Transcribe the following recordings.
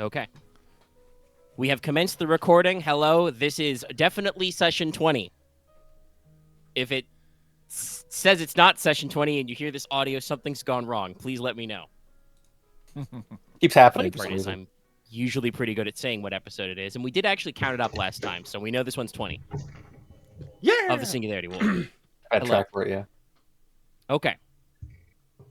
Okay. We have commenced the recording. Hello, this is definitely session 20. If it says it's not session 20 and you hear this audio, something's gone wrong. Please let me know. Keeps The happening funny for part some is reason. I'm usually pretty good at saying what episode it is, and we did actually count it up last time, so we know this one's 20. Yeah. Of the Singularity War. Bad Hello. track for it, yeah. Okay.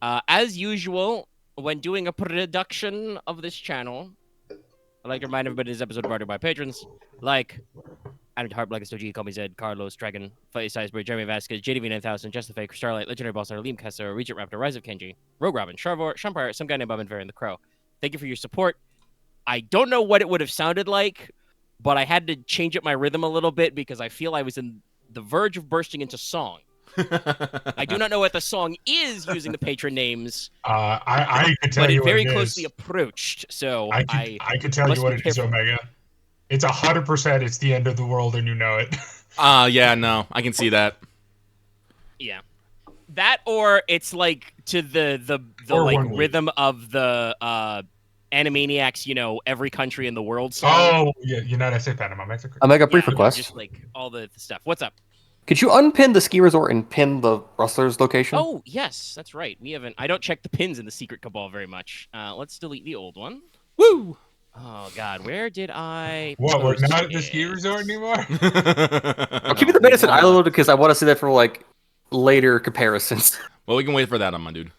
As usual, when doing a production of this channel, I'd like to remind everybody this episode brought to you by patrons like Adam Hart, Blackest OG, Call Me Zed, Carlos, Dragon, Fight Sizebird, Jeremy Vasquez, JDV9000, Just the Fake, Starlight, Legendary Boss, Liam Kessler, Regent Raptor, Rise of Kenji, Rogue Robin, Sharvor, Shumpire, some guy named Bob and Varian the Crow. Thank you for your support. I don't know what it would have sounded like, but I had to change up my rhythm a little bit because I feel I was in the verge of bursting into song. I do not know what the song is using the patron names, I could tell but you it what very it closely is. approached. So I could tell must you what be it is, careful. Omega. It's 100%. It's the end of the world, and you know it. Yeah, no, I can see that. Yeah, that or it's like to the Or like One Week. rhythm of the Animaniacs, you know, every country in the world song. Oh, yeah, United States, Panama, Mexico. Omega, brief Yeah, request. just like all the stuff. What's up? Could you unpin the ski resort and pin the Rustlers location? Oh yes, that's right. We haven't. I don't check the pins in the Secret Cabal very much. Let's delete the old one. Woo! Oh God, where did I? What, we're post not at the ski it? resort anymore? I'll keep the Medicine Hold Island on. because I want to see that for like later comparisons. Well, we can wait for that on my dude.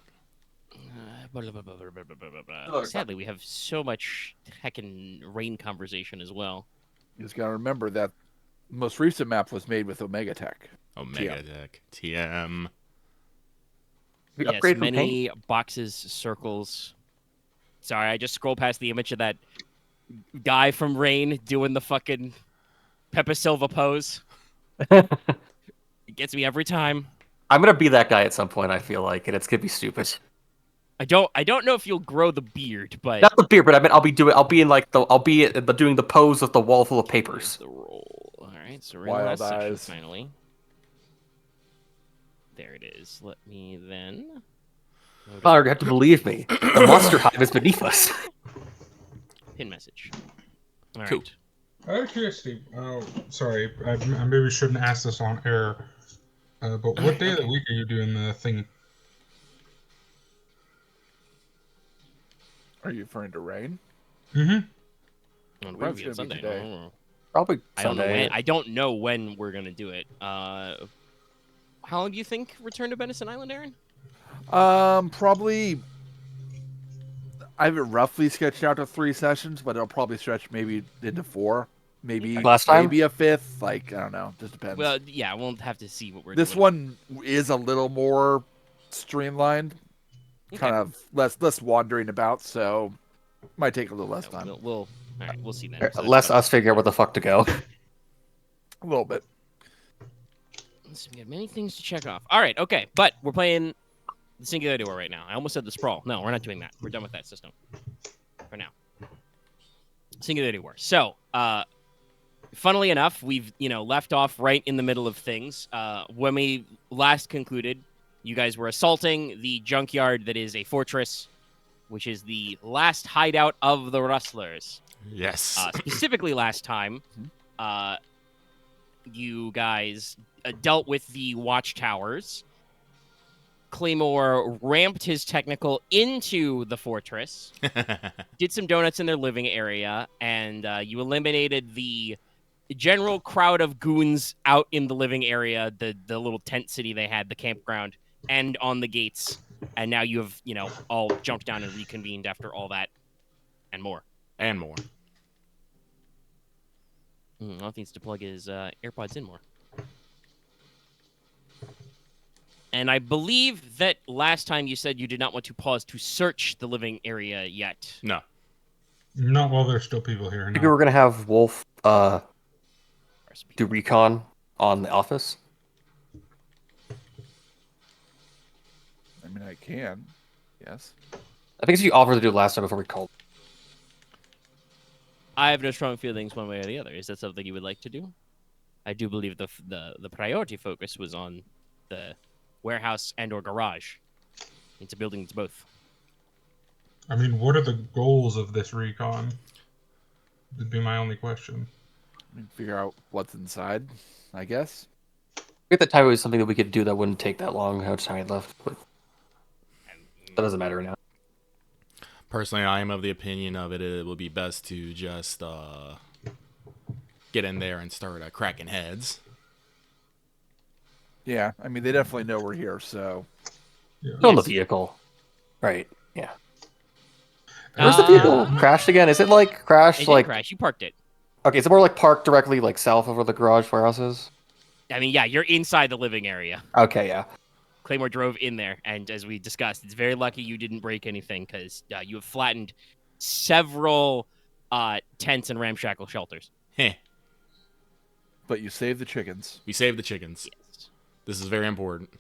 Sadly, we have so much heckin' rain conversation as well. You just gotta remember that most recent map was made with Omega Tech. Omega Deck. TM. We Yes, upgrade from paint. many boxes, circles. Sorry, I just scrolled past the image of that guy from Rain doing the fucking Peppa Silva pose. It gets me every time. I'm gonna be that guy at some point. I feel like, and it's gonna be stupid. I don't know if you'll grow the beard, but Not the beard, but I mean, I'll be doing the pose of the wall full of here's papers. the roll. All right, so we're in Wild the last section eyes. finally. There it is. Let me then. Connor, you have to believe me. The monster hive is beneath us. Pin message. All Cool. right. Out of curiosity, sorry, I maybe shouldn't ask this on air, but what day of the week are you doing the thing? Are you referring to Rain? Mm-hmm. On believe probably it's on gonna be Sunday. today. Probably I don't know Sunday. when. I don't know when we're gonna do it. How long do you think Return to Benison Island, Aaron? Probably. I have it roughly sketched out to 3 sessions, but it'll probably stretch maybe into 4, maybe Last time? maybe a 5th. Like I don't know, just depends. Well, yeah, we'll have to see what we're this doing. one is a little more streamlined, kind of less wandering about, so might take a little less time. We'll all right, we'll see then. So that's Less fine. us figure out where the fuck to go. A little bit. We got many things to check off. All right, okay, but we're playing the Singularity War right now. I almost said the Sprawl. No, we're not doing that. We're done with that system for now. Singularity War. So, funnily enough, we've left off right in the middle of things. When we last concluded, you guys were assaulting the junkyard that is a fortress, which is the last hideout of the Rustlers. Yes. Specifically, last time, you guys dealt with the watchtowers. Claymore ramped his technical into the fortress, did some donuts in their living area, and you eliminated the general crowd of goons out in the living area, the little tent city they had, the campground, and on the gates. And now you have, all jumped down and reconvened after all that and more. And more. All needs to plug his AirPods in more. And I believe that last time you said you did not want to pause to search the living area yet. No. Not while there's still people here. Maybe No. we're gonna have Wolf do recon on the office. I mean, I can. Yes. I think you offered to do it last time before we called. I have no strong feelings one way or the other. Is that something you would like to do? I do believe the priority focus was on the warehouse and or garage. It's a building to both. I mean, what are the goals of this recon? Would be my only question. Figure out what's inside, I guess. I think that time was something that we could do that wouldn't take that long. How much time we had left, but that doesn't matter now. Personally, I am of the opinion of it would be best to just get in there and start cracking heads. Yeah, I mean, they definitely know we're here, so... Yeah. Still in the vehicle. Right, yeah. Where's the vehicle crashed again? Is it like crashed It like... did crash. You parked it. Okay, is it more like parked directly like south of where the garage warehouse is? I mean, yeah, you're inside the living area. Okay, yeah. Claymore drove in there, and as we discussed, it's very lucky you didn't break anything because you have flattened several tents and ramshackle shelters. Heh. But you saved the chickens. We saved the chickens. Yes. This is very important.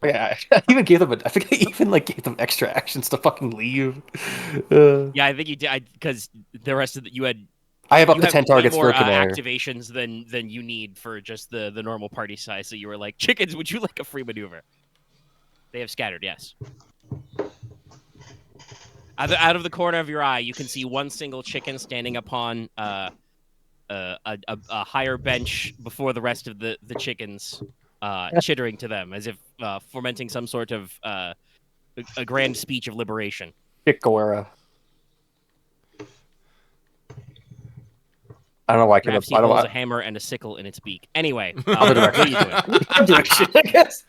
Yeah, I even gave them. I think I even like gave them extra actions to fucking leave. Yeah, I think you did because the rest of you had. I have up You to have 10 way targets more for Commander. activations than you need for just the normal party size. So you were like, chickens, would you like a free maneuver? They have scattered, yes. Out of the corner of your eye, you can see one single chicken standing upon a higher bench before the rest of the chickens, chittering to them as if fomenting some sort of a grand speech of liberation. Chick-Guera. I don't know why I could have. Perhaps he I don't holds know. a hammer and a sickle in its beak. Anyway, Other what are direction. you doing? Direction, I guess.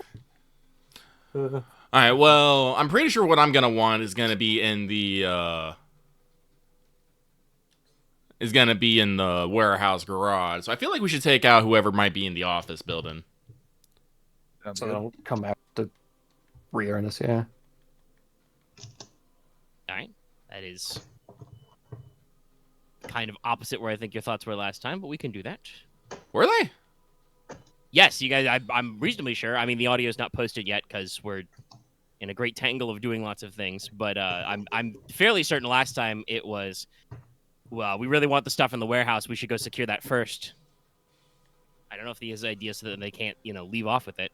All right. Well, I'm pretty sure what I'm gonna want is gonna be in the warehouse garage. So I feel like we should take out whoever might be in the office building. Sounds So good. they'll come back to rear us, yeah. All right, that is kind of opposite where I think your thoughts were last time, but we can do that. Were they? Yes, you guys. I'm reasonably sure. I mean, the audio's not posted yet because we're in a great tangle of doing lots of things. But I'm fairly certain last time it was, well, we really want the stuff in the warehouse. We should go secure that first. I don't know if he has ideas so that they can't, leave off with it.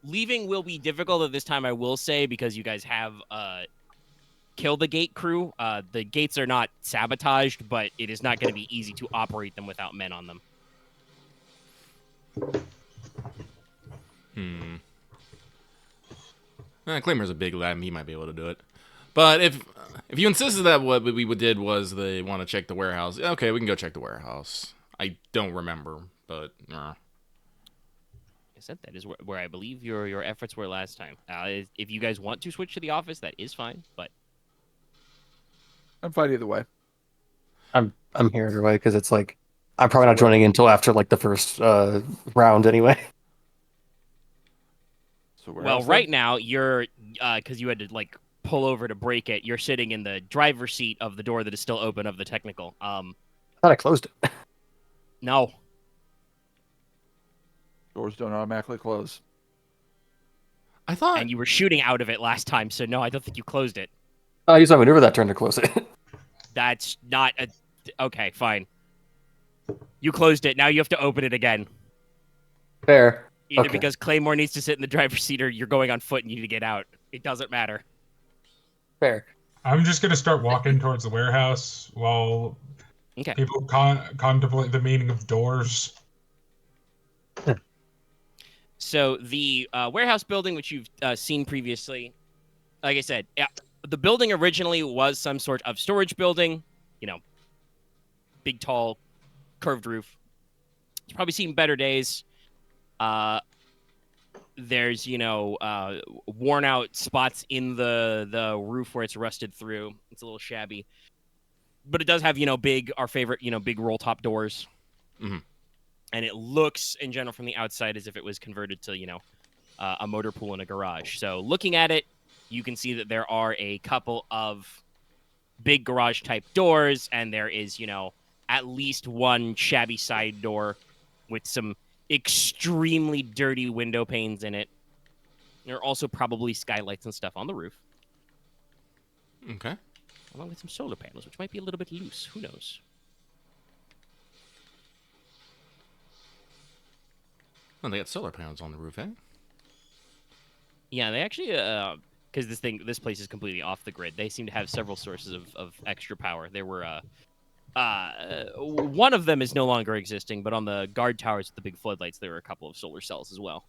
Leaving will be difficult at this time, I will say, because you guys have Kill the Gate crew. The gates are not sabotaged, but it is not going to be easy to operate them without men on them. Claymore's a big lad. He might be able to do it. But if you insisted that what we did was they want to check the warehouse, okay, we can go check the warehouse. I don't remember, but I said that is where I believe your efforts were last time. If you guys want to switch to the office, that is fine. But I'm fine either way. I'm here either way because it's like I'm probably not joining until after like the first round anyway. So where well, else right now you're because you had to like pull over to break it. You're sitting in the driver's seat of the door that is still open of the technical. I thought I closed it. No. Doors don't automatically close. I thought And you were shooting out of it last time, so no, I don't think you closed it. I used my maneuver that turn to close it. That's not a... Okay, fine. You closed it. Now you have to open it again. Fair. Either Okay. because Claymore needs to sit in the driver's seat or you're going on foot and you need to get out. It doesn't matter. Fair. I'm just gonna start walking towards the warehouse while Okay. people contemplate the meaning of doors. So the warehouse building, which you've seen previously, like I said, the building originally was some sort of storage building. Big, tall, curved roof. It's probably seen better days. There's, worn out spots in the roof where it's rusted through. It's a little shabby. But it does have, our favorite, big roll top doors. Mhm. And it looks, in general, from the outside as if it was converted to, a motor pool in a garage. So looking at it, you can see that there are a couple of big garage-type doors, and there is, at least one shabby side door with some extremely dirty window panes in it. There are also probably skylights and stuff on the roof, okay. along with some solar panels, which might be a little bit loose. Who knows? Oh, they got solar panels on the roof, eh? Yeah, they actually, because this place is completely off the grid. They seem to have several sources of extra power. There were one of them is no longer existing, but on the guard towers with the big floodlights, there were a couple of solar cells as well.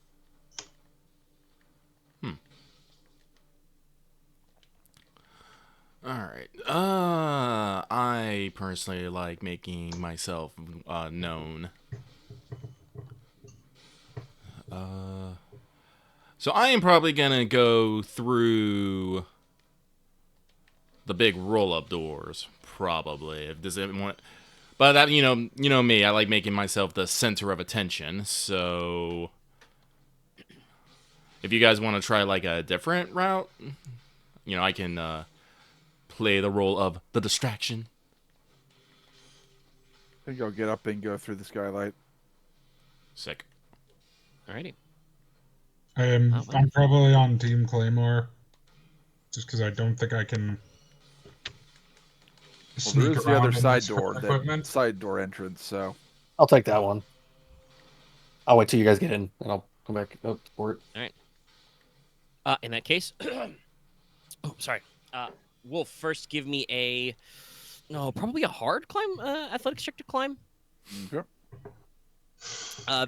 All right. I personally like making myself known. So I am probably gonna go through the big roll-up doors, probably. If does anyone, but that you know me, I like making myself the center of attention. So if you guys want to try like a different route, I can play the role of the distraction. I think I'll get up and go through the skylight. Sick. Alrighty. I'm probably on Team Claymore, just because I don't think I can. Well, there is the other side door, that equipment. side door entrance. So I'll take that one. I'll wait till you guys get in, and I'll come back up for it. All right. In that case, oh, sorry. Wolf, first give me probably a hard climb, athletics check to climb. okay.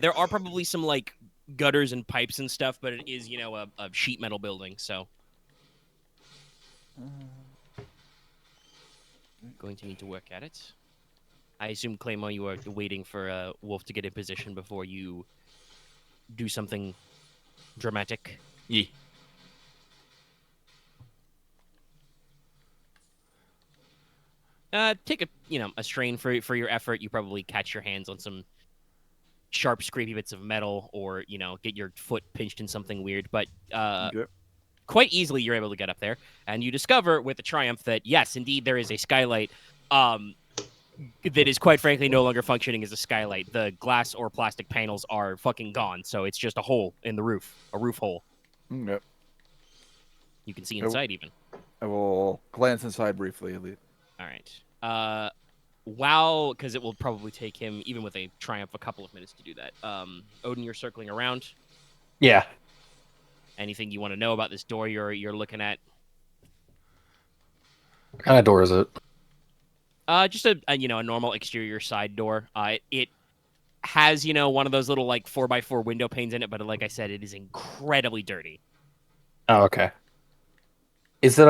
There are probably some like gutters and pipes and stuff, but it is, a sheet metal building, so. Going to need to work at it. I assume, Claymore, you are waiting for Wolf to get in position before you do something dramatic. Yeah. Take a strain for your effort. You probably catch your hands on some sharp, scrapey bits of metal, or get your foot pinched in something weird. But Okay. quite easily, you're able to get up there, and you discover with a triumph that yes, indeed, there is a skylight. That is quite frankly no longer functioning as a skylight. The glass or plastic panels are fucking gone, so it's just a hole in the roof, a roof hole. Okay. You can see inside even. I will glance inside briefly. At least. All right. Wow, because it will probably take him, even with a triumph, a couple of minutes to do that. Odin, you're circling around. Yeah. Anything you want to know about this door you're looking at? What kind of door is it? Just a normal exterior side door. It has one of those little like 4x4 window panes in it, but like I said, it is incredibly dirty. Oh, okay. Is it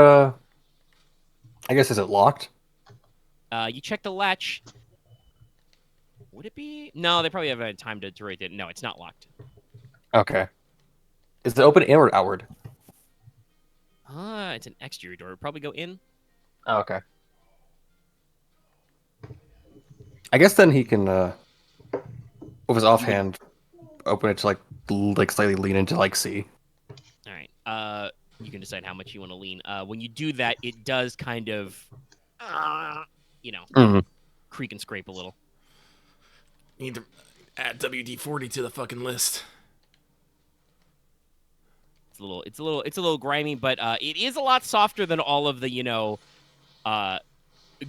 is it locked? You check the latch. Would it be? No, they probably haven't had time to rate it. No, it's not locked. Okay. Is it open in or outward? It's an exterior door. It'll probably go in. Oh, okay. I guess then he can, with his offhand, open it to like slightly lean into like C. All right. You can decide how much you want to lean. When you do that, it does kind of, creak and scrape a little. Need to add WD-40 to the fucking list. It's a little grimy, but it is a lot softer than all of the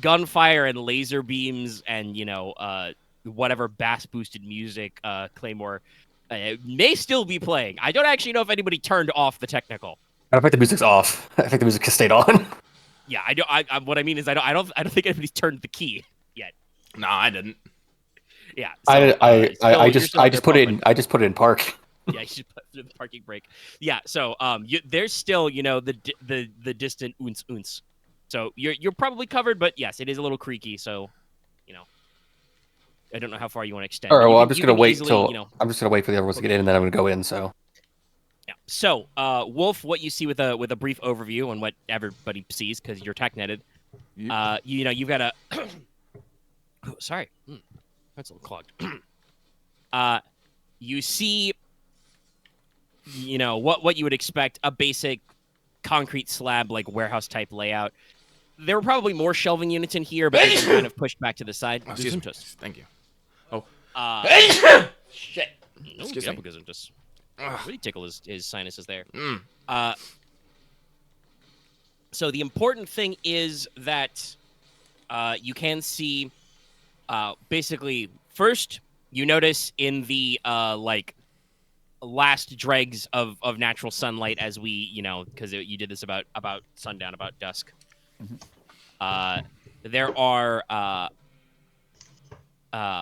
gunfire and laser beams and whatever bass boosted music Claymore may still be playing. I don't actually know if anybody turned off the technical. I don't think the music's off. I think the music has stayed on. Yeah, I don't. What I mean is I don't think anybody's turned the key yet. No, I didn't. Yeah. So, I just put it in park. Yeah, you should put through the parking brake. Yeah, so there's still the distant oons oons. So you're probably covered, but yes, it is a little creaky. So I don't know how far you want to extend. All right, well, can- I'm just you gonna can wait easily, till I'm just gonna wait for the other ones to get in, and then I'm gonna go in. So Yeah. So Wolf, what you see with a brief overview on what everybody sees because you're tech netted. Yep. You've got a. Oh, sorry, that's a little clogged. You see. What you would expect, a basic concrete slab like warehouse type layout. There were probably more shelving units in here, but they were kind of pushed back to the side. Oh, excuse me. Gesundheit. Thank you. Oh. Shit. No, Excuse yeah, me. Gesundheit. Ugh. Really tickle his sinuses there. Mm. So the important thing is that you can see basically first you notice in the last dregs of natural sunlight as we, because you did this about sundown, about dusk. There are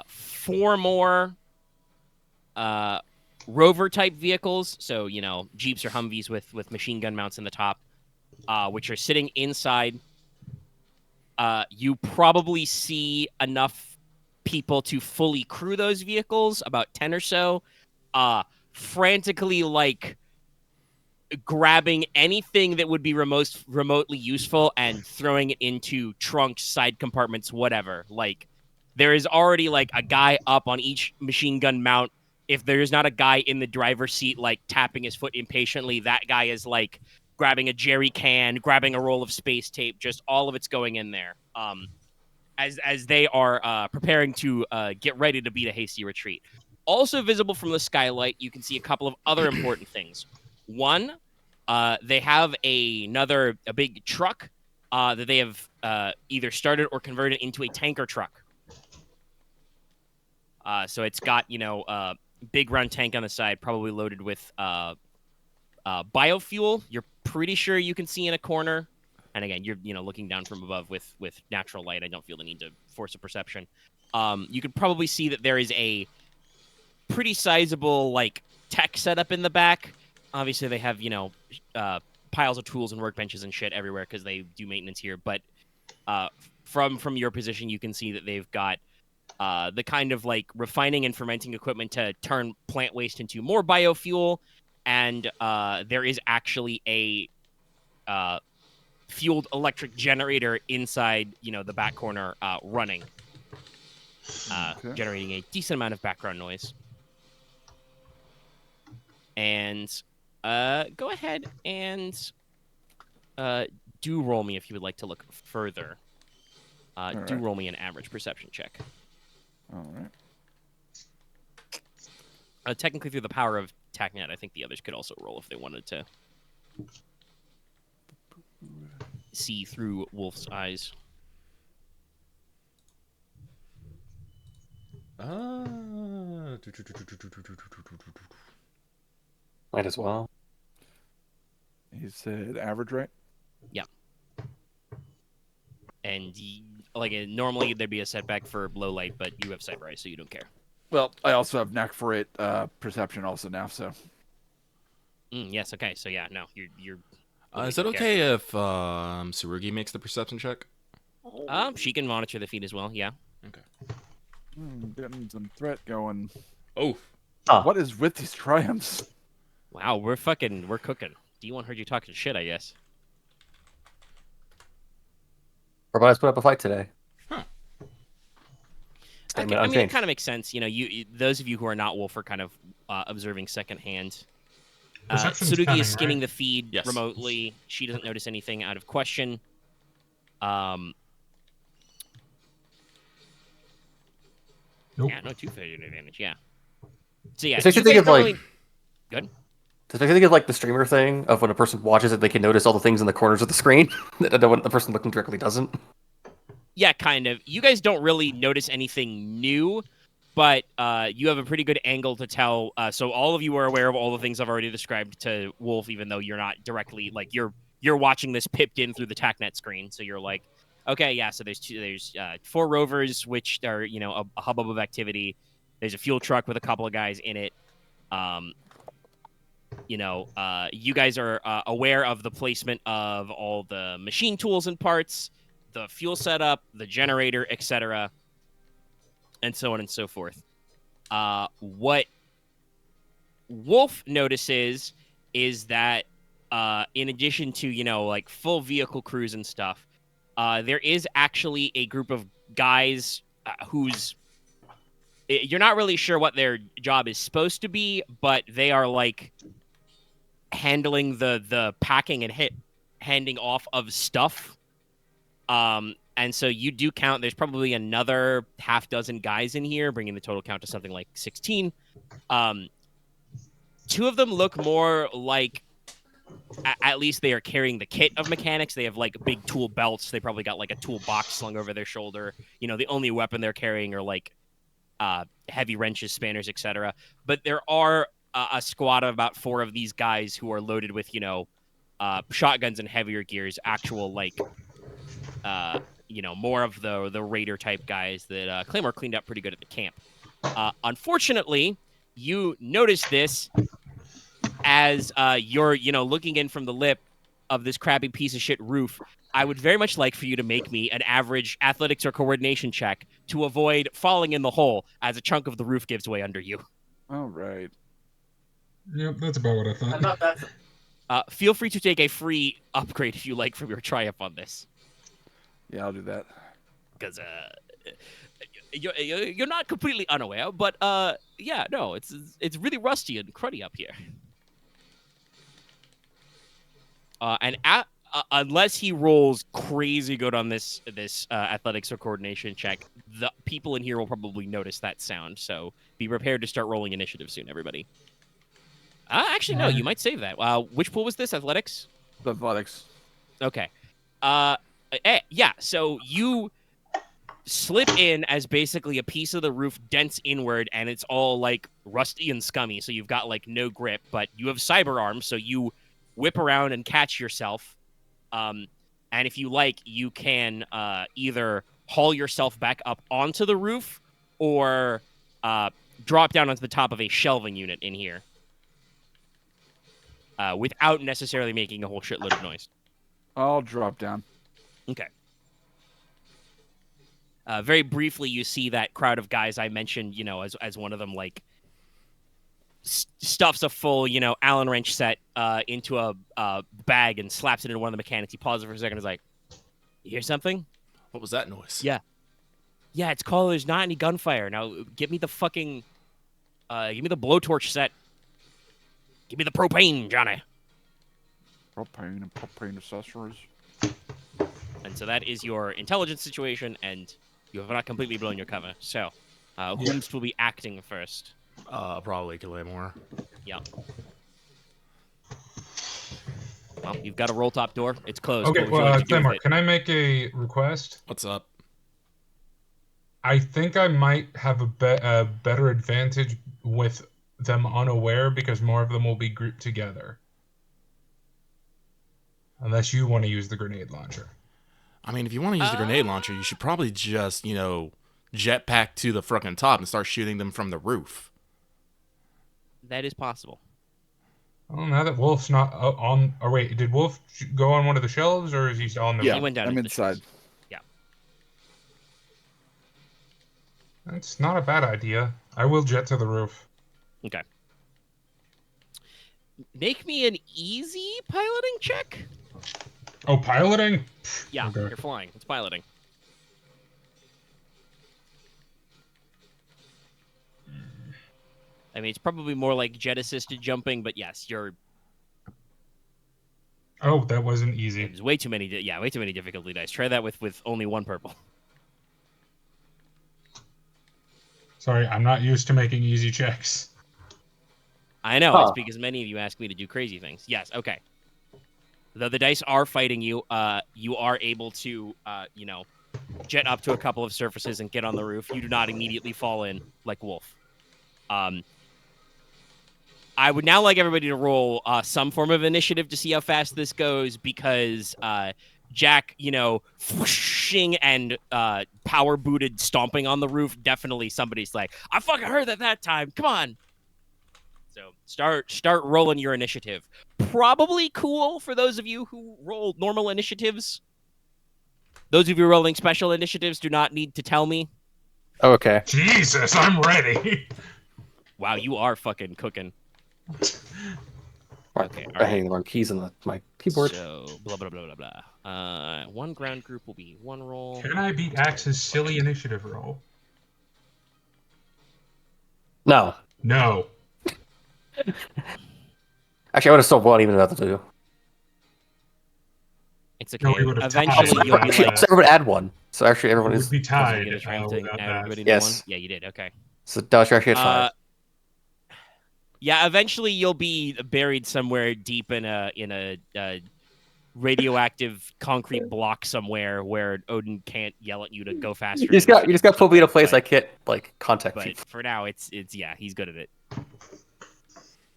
4 more rover type vehicles, so Jeeps or Humvees with machine gun mounts in the top, which are sitting inside. You probably see enough people to fully crew those vehicles, about 10 or so, frantically grabbing anything that would be remotely useful and throwing it into trunks, side compartments, whatever. There is already a guy up on each machine gun mount. If there's not a guy in the driver's seat tapping his foot impatiently, that guy is grabbing a jerry can, grabbing a roll of space tape, just all of it's going in there. As they are preparing to get ready to beat a hasty retreat. Also visible from the skylight, you can see a couple of other important things. One, they have a big truck that they have either started or converted into a tanker truck. So it's got, a big round tank on the side, probably loaded with biofuel. You're pretty sure you can see in a corner. And again, you're looking down from above with natural light. I don't feel the need to force a perception. You could probably see that there is a pretty sizable tech setup in the back. Obviously, they have piles of tools and workbenches and shit everywhere because they do maintenance here. But from your position, you can see that they've got the kind of refining and fermenting equipment to turn plant waste into more biofuel, and there is actually a fueled electric generator inside the back corner running, generating a decent amount of background noise. And go ahead and do roll me if you would like to look further. Do roll me an average perception check. All right. Technically, through the power of TACnet, I think the others could also roll if they wanted to see through Wolf's eyes. Might as well. He said average, right? Yeah. And normally there'd be a setback for low light, but you have sight rise, so you don't care. Well, I also have knack for it, perception also now, so. Yes. Okay. So yeah, no, you're. Is it okay if Tsurugi makes the perception check? She can monitor the feed as well. Yeah. Okay. Getting some threat going. Oh. What is with these triumphs? Wow, we're cooking. D1 heard you talking shit, I guess. Robotics put up a fight today. Huh. Statement I mean, it unchanged. kind of makes sense. You those of you who are not Wolf are kind of observing secondhand. Perception's Tsurugi cunning, is skimming right? the feed Yes. remotely. She doesn't notice anything out of question. Nope. Yeah, no 2 failure advantage. Yeah. So yeah, It's makes you you think guys of don't like. really- Good. Does it make you think of the streamer thing of when a person watches it, they can notice all the things in the corners of the screen that the person looking directly doesn't. Yeah, kind of. You guys don't really notice anything new, but you have a pretty good angle to tell. So all of you are aware of all the things I've already described to Wolf, even though you're not directly you're watching this pipped in through the TACnet screen. So you're like, okay, yeah. So there's 4 rovers, which are a hubbub of activity. There's a fuel truck with a couple of guys in it. You guys are aware of the placement of all the machine tools and parts, the fuel setup, the generator, etc., and so on and so forth. What Wolf notices is that in addition to, full vehicle crews and stuff, there is actually a group of guys whose... You're not really sure what their job is supposed to be, but they are, handling the packing and handing off of stuff. And so you do count, there's probably another half dozen guys in here, bringing the total count to something like 16. 2 of them look more like, at least they are carrying the kit of mechanics. They have big tool belts. They probably got a tool box slung over their shoulder. The only weapon they're carrying are heavy wrenches, spanners, etc. But there are a squad of about 4 of these guys who are loaded with, shotguns and heavier gears, actual more of the raider type guys that Claymore cleaned up pretty good at the camp. Unfortunately, you notice this as you're looking in from the lip of this crappy piece of shit roof. I would very much like for you to make me an average athletics or coordination check to avoid falling in the hole as a chunk of the roof gives way under you. All right. Yep, that's about what I thought. Feel free to take a free upgrade if you like from your triumph on this. Yeah, I'll do that. Because you're not completely unaware, but it's really rusty and cruddy up here. Unless he rolls crazy good on this athletics or coordination check, the people in here will probably notice that sound. So be prepared to start rolling initiative soon, everybody. Actually, no, you might save that. Which pool was this? Athletics? Athletics. Okay. So you slip in as basically a piece of the roof dents inward, and it's all like rusty and scummy. So you've got like no grip, but you have cyber arms, so you whip around and catch yourself. And if you like, you can either haul yourself back up onto the roof or drop down onto the top of a shelving unit in here without necessarily making a whole shitload of noise. I'll drop down. Okay. Very briefly, you see that crowd of guys I mentioned, as one of them, like, stuffs a full, Allen wrench set into a bag and slaps it into one of the mechanics. He pauses for a second and is like, you hear something? What was that noise? Yeah. Yeah, it's called There's Not Any Gunfire. Now, give me the fucking... give me the blowtorch set. Give me the propane, Johnny. Propane and propane accessories. And so that is your intelligence situation, and you have not completely blown your cover. So, who will be acting first? Probably Claymore. Yeah. Well, you've got a roll top door. It's closed. Okay, What would you like to do with Claymore, it? can I make a request? What's up? I think I might have a better advantage with them unaware because more of them will be grouped together. Unless you want to use the grenade launcher. I mean, if you want to use the grenade launcher, you should probably just, jetpack to the frickin' top and start shooting them from the roof. That is possible. Oh, now that Wolf's not on... Or wait, did Wolf go on one of the shelves, or is he on the... Yeah, He went down I'm into the inside. shelves. Yeah. That's not a bad idea. I will jet to the roof. Okay. Make me an easy piloting check. Oh, piloting? Yeah, Okay. you're flying. It's piloting. I mean, it's probably more like jet-assisted jumping, but yes, you're... Oh, that wasn't easy. There's way too many difficulty dice. Try that with only one purple. Sorry, I'm not used to making easy checks. I know, it's because many of you ask me to do crazy things. Yes, okay. Though the dice are fighting you, you are able to, jet up to a couple of surfaces and get on the roof. You do not immediately fall in like Wolf. I would now like everybody to roll some form of initiative to see how fast this goes because Jack, whooshing and power-booted stomping on the roof, definitely somebody's like, I fucking heard that time. Come on. So start rolling your initiative. Probably cool for those of you who roll normal initiatives. Those of you rolling special initiatives do not need to tell me. Okay. Jesus, I'm ready. Wow, you are fucking cooking. Okay, I hang the wrong keys on my keyboard. So, blah, blah, blah, blah, blah. One ground group will be one roll. Can I beat Axe's silly initiative roll? No. No. Actually, I would have still won even without the two. It's okay. No, we would've Eventually, tied. you'll be Actually, like... so everyone add one. So actually, everyone It is. would be tied. Get a triumph thing, without that. everybody Yes. won? Yeah, you did. Okay. So Dodge actually at 5. Yeah, eventually you'll be buried somewhere deep in a radioactive concrete block somewhere where Odin can't yell at you to go faster. You just got Phobia to place I can't contact But people. for now, it's he's good at it.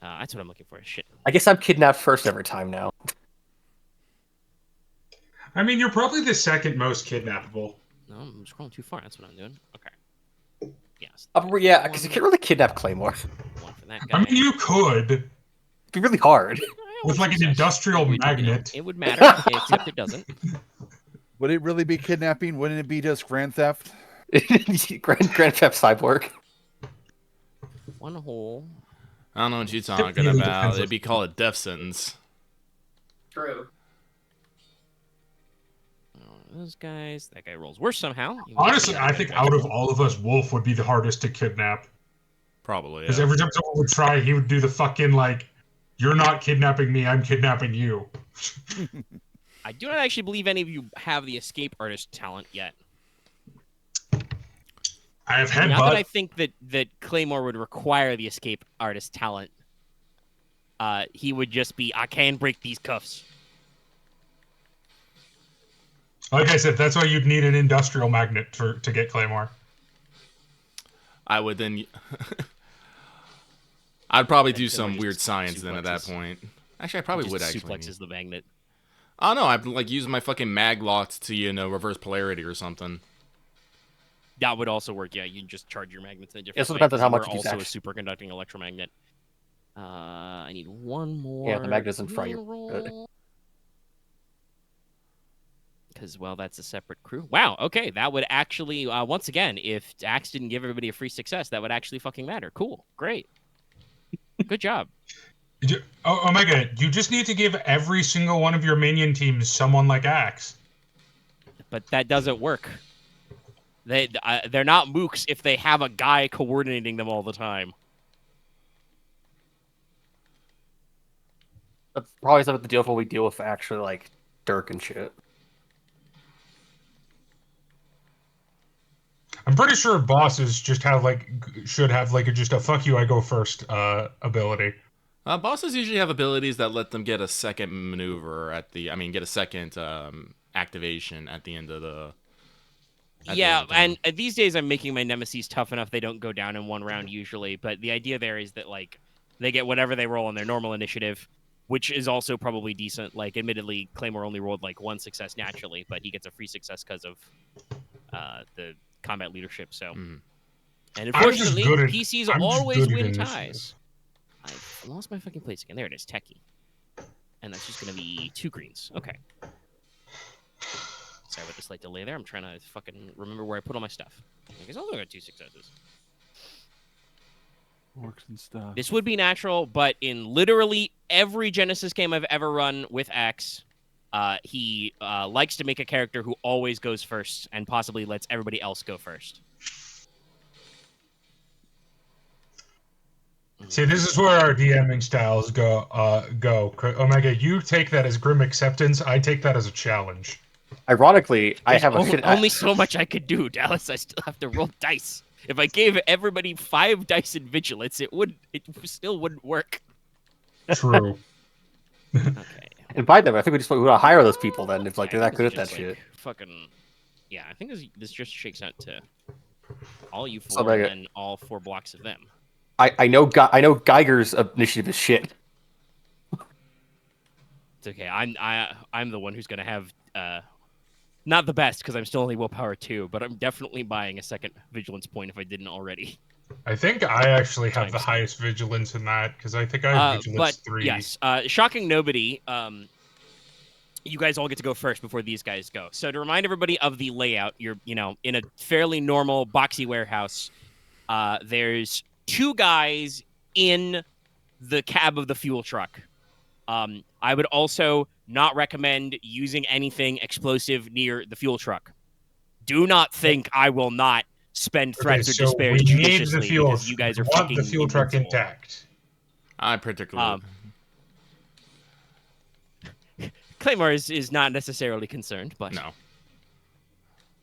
That's what I'm looking for. Shit. I guess I'm kidnapped first every time now. I mean, you're probably the second most kidnappable. No, I'm scrolling too far. That's what I'm doing. Okay. Yes. Yeah, because you can't really kidnap Claymore. One for that guy. I mean, you could It'd be really hard. with like an industrial magnet. It would matter, except it doesn't. Would it really be kidnapping? Wouldn't it be just grand theft? Grand Theft Cyborg. One hole. I don't know what you're talking about. It'd be called a death sentence. True. Those guys. That guy rolls worse somehow. Honestly, I think out of all of us, Wolf would be the hardest to kidnap. Probably. Because every time someone would try, he would do the fucking like, "You're not kidnapping me. I'm kidnapping you." I do not actually believe any of you have the escape artist talent yet. I have Not that I headbutt. think that Claymore would require the escape artist talent. He would just be, I can break these cuffs. Like I said, that's why you'd need an industrial magnet to get Claymore. I would then. I'd probably do Actually, some just weird science then at that suplexes. point. Actually, I probably would actually. Suplexes the magnet. Oh no, I'd like use my fucking mag lots to reverse polarity or something. That would also work. Yeah, you can just charge your magnets in a different It also way, depends on 'cause how you much are you use also a action. superconducting electromagnet. I need one more. Yeah, the magnet doesn't fry your. Because, well, that's a separate crew. Wow, okay, that would actually, once again, if Axe didn't give everybody a free success, that would actually fucking matter. Cool, great. Good job. Omega, you just need to give every single one of your minion teams someone like Axe. But that doesn't work. They're not mooks if they have a guy coordinating them all the time. That's probably something to deal with when we deal with actually like Dirk and shit. I'm pretty sure bosses just have should have just a "fuck you, I go first" ability. Bosses usually have abilities that let them get a second maneuver get a second activation at the end of the. Yeah, and these days I'm making my nemesis tough enough they don't go down in one round usually. But the idea there is that like they get whatever they roll on their normal initiative, which is also probably decent. Like, admittedly, Claymore only rolled like one success naturally, but he gets a free success because of the combat leadership. So, and unfortunately, PCs always win ties. I lost my fucking place again. There it is, Techie, and that's just gonna be 2 greens. Okay. Sorry about the slight delay there. I'm trying to fucking remember where I put all my stuff. I guess I also got 2 successes. Works and stuff. This would be natural, but in literally every Genesis game I've ever run with X, he likes to make a character who always goes first and possibly lets everybody else go first. See, this is where our DMing styles go. Omega, you take that as grim acceptance. I take that as a challenge. Ironically, I have a only so much I could do, Dallas. I still have to roll dice. If I gave everybody 5 dice in vigilance, it still wouldn't work. True. Okay. And by them, I think we just want to hire those people then if like they're that good at that shit. Fucking, yeah. I think this just shakes out to all you 4 So, like, and all 4 blocks of them. I know Geiger's initiative is shit. It's okay. I'm the one who's gonna have not the best because I'm still only willpower 2, but I'm definitely buying a second vigilance point if I didn't already. I think I actually have the highest vigilance in that because I think I have vigilance 3. Yes, shocking nobody. You guys all get to go first before these guys go. So to remind everybody of the layout, you're in a fairly normal boxy warehouse. There's 2 guys in the cab of the fuel truck. I would also not recommend using anything explosive near the fuel truck. Do not think I will not spend threats or despair judiciously because you guys are fucking the fuel truck intact. I particularly. Claymore is not necessarily concerned, but No.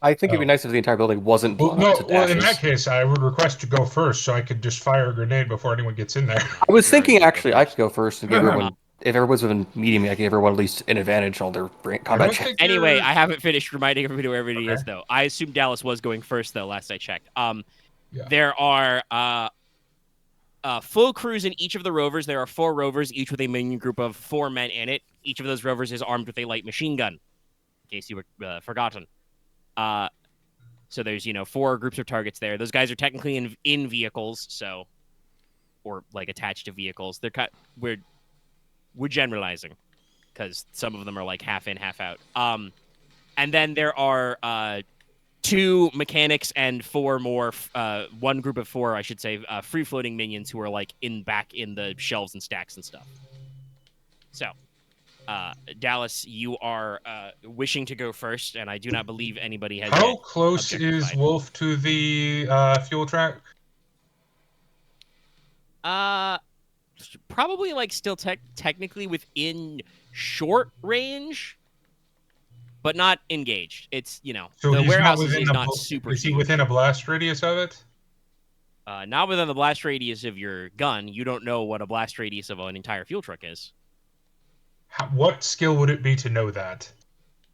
I think it'd be nice if the entire building wasn't blown Well, up to in ashes. that case, I would request to go first so I could just fire a grenade before anyone gets in there. I was thinking actually I could go first and give everyone, if everyone's within medium, I could give everyone at least an advantage on their combat check. Anyway, I haven't finished reminding everybody where everybody is, though. I assume Dallas was going first, though, last I checked. Yeah. There are full crews in each of the rovers. There are 4 rovers, each with a minion group of 4 men in it. Each of those rovers is armed with a light machine gun, in case you were forgotten. So there's 4 groups of targets there. Those guys are technically in vehicles, so or like attached to vehicles. We're generalizing because some of them are like half in, half out. And then there are 2 mechanics and 4 more, 1 group of 4, I should say, free floating minions who are like back in the shelves and stacks and stuff. So, Dallas, you are wishing to go first, and I do not believe anybody has. How close is Wolf to the fuel track? Probably like still technically within short range, but not engaged. It's So the he's warehouse not within is not super. Is he huge. within a blast radius of it? Not within the blast radius of your gun. You don't know what a blast radius of an entire fuel truck is. What skill would it be to know that?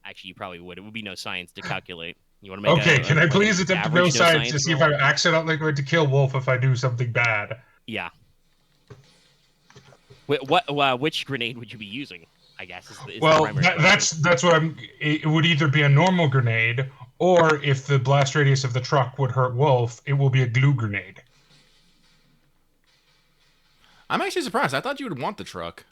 Actually, you probably would. It would be no science to calculate. You want to make Okay, can I like please an attempt to average know science to see if roll? I'm accidentally going to kill Wolf if I do something bad? Yeah. Which grenade would you be using? I guess is the primary question. that's what I'm. It would either be a normal grenade, or if the blast radius of the truck would hurt Wolf, it will be a glue grenade. I'm actually surprised. I thought you would want the truck.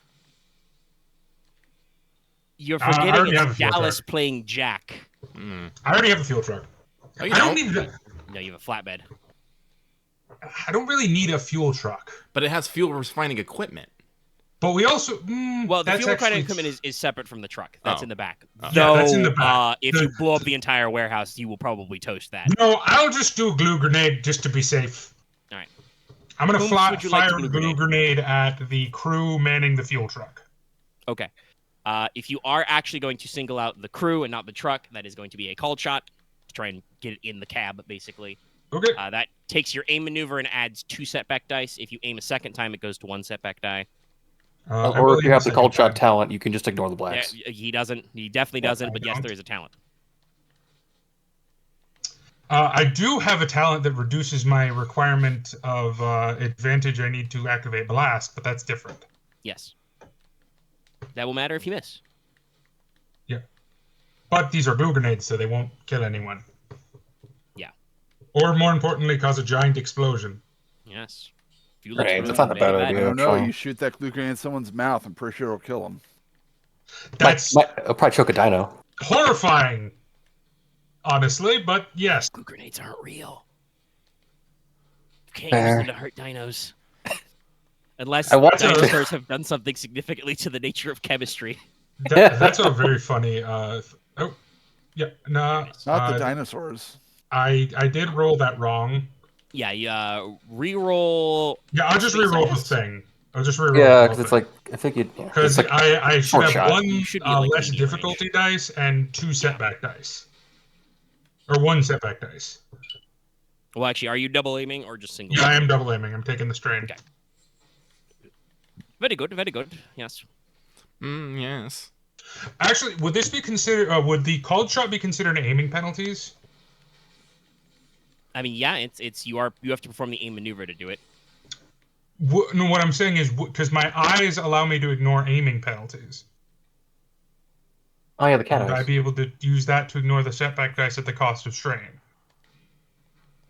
You're I forgetting already have a it's fuel Dallas truck. playing Jack. Mm. I already have a fuel truck. Oh, you I don't don't? need. No, you have a flatbed. I don't really need a fuel truck. But it has fuel refining equipment. But we also. Well, the that's fuel refining actually- equipment is separate from the truck. That's Oh. in the back. Oh. Yeah, Though, that's in the back. if you blow up the entire warehouse, you will probably toast that. No, I'll just do a glue grenade just to be safe. All right. I'm gonna Whom would you like fire to a glue glue grenade at the crew manning the fuel truck. Okay. If you are actually going to single out the crew and not the truck, that is going to be a called shot to try and get it in the cab, basically. Okay. That takes your aim maneuver and adds 2 setback dice. If you aim a second time, it goes to 1 setback die. I Or if believe you have the second cold shot time. talent, you can just ignore the Yeah, blacks. he doesn't. He definitely doesn't. But yes, don't. there is a talent. I do have a talent that reduces my requirement of advantage I need to activate blast, but that's different. Yes. That will matter if you miss. Yeah. But these are glue grenades, so they won't kill anyone. Yeah. Or more importantly, cause a giant explosion. Yes. If you Right, through that's them, not a they bad get idea. I don't know. actually. You shoot that glue grenade in someone's mouth, I'm pretty sure it'll kill them. That's I'll probably choke a dino. horrifying, honestly, but yes. Glue grenades aren't real. You can't Fair. use them to hurt dinos. Unless I want to- dinosaurs have done something significantly to the nature of chemistry. That's a very funny. Oh, yeah, no. Not the dinosaurs. I did roll that wrong. Yeah, you re-roll. Yeah, I'll just Space re-roll the Ice? thing. I'll just re-roll. Yeah, because it's like I think it. Yeah, Because it's like, I should short have shot. 1 You should be like less medium difficulty dice and 2 setback dice, or 1 setback dice. Well, actually, are you double aiming or just single? Yeah, I am double aiming. I'm taking the strain. Okay. Very good, very good. Yes. Yes. Actually, would this be considered? Would the called shot be considered aiming penalties? I mean, yeah, it's you have to perform the aim maneuver to do it. No, what I'm saying is because my eyes allow me to ignore aiming penalties. oh yeah, the cat Would I eyes. be able to use that to ignore the setback dice at the cost of strain?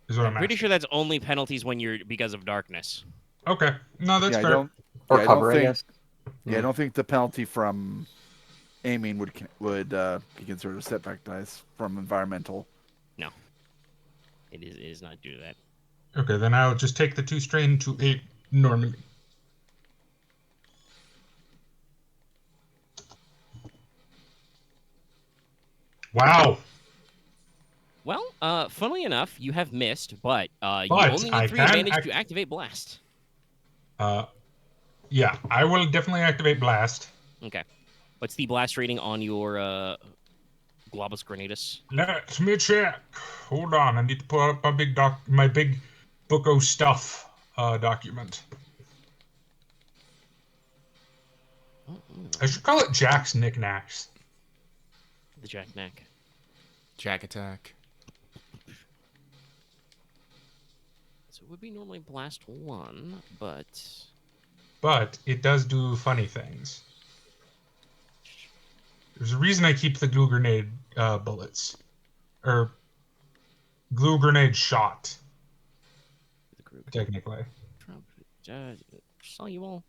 Is what I'm Pretty asking. sure that's only penalties when you're because of darkness. Okay, no, that's Yeah, I fair. don't. Or yeah, I don't cover, I think- guess. Yeah, I don't think the penalty from aiming would be considered a setback dice from environmental. It is not due to that. Okay, then I'll just take the 2 strain to 8 normally. Wow. Well, funnily enough, you have missed, but you But only I need 3 can advantage to activate blast. Yeah, I will definitely activate blast. Okay. What's the blast rating on your Globus Granatus? Let me check. Hold on, I need to pull up my big book of stuff document. I should call it Jack's Knickknacks. The Jack Knack. Jack attack. So it would be normally blast 1, but But it does do funny things. There's a reason I keep the glue grenade bullets. Or glue grenade shot, the group technically. saw you all.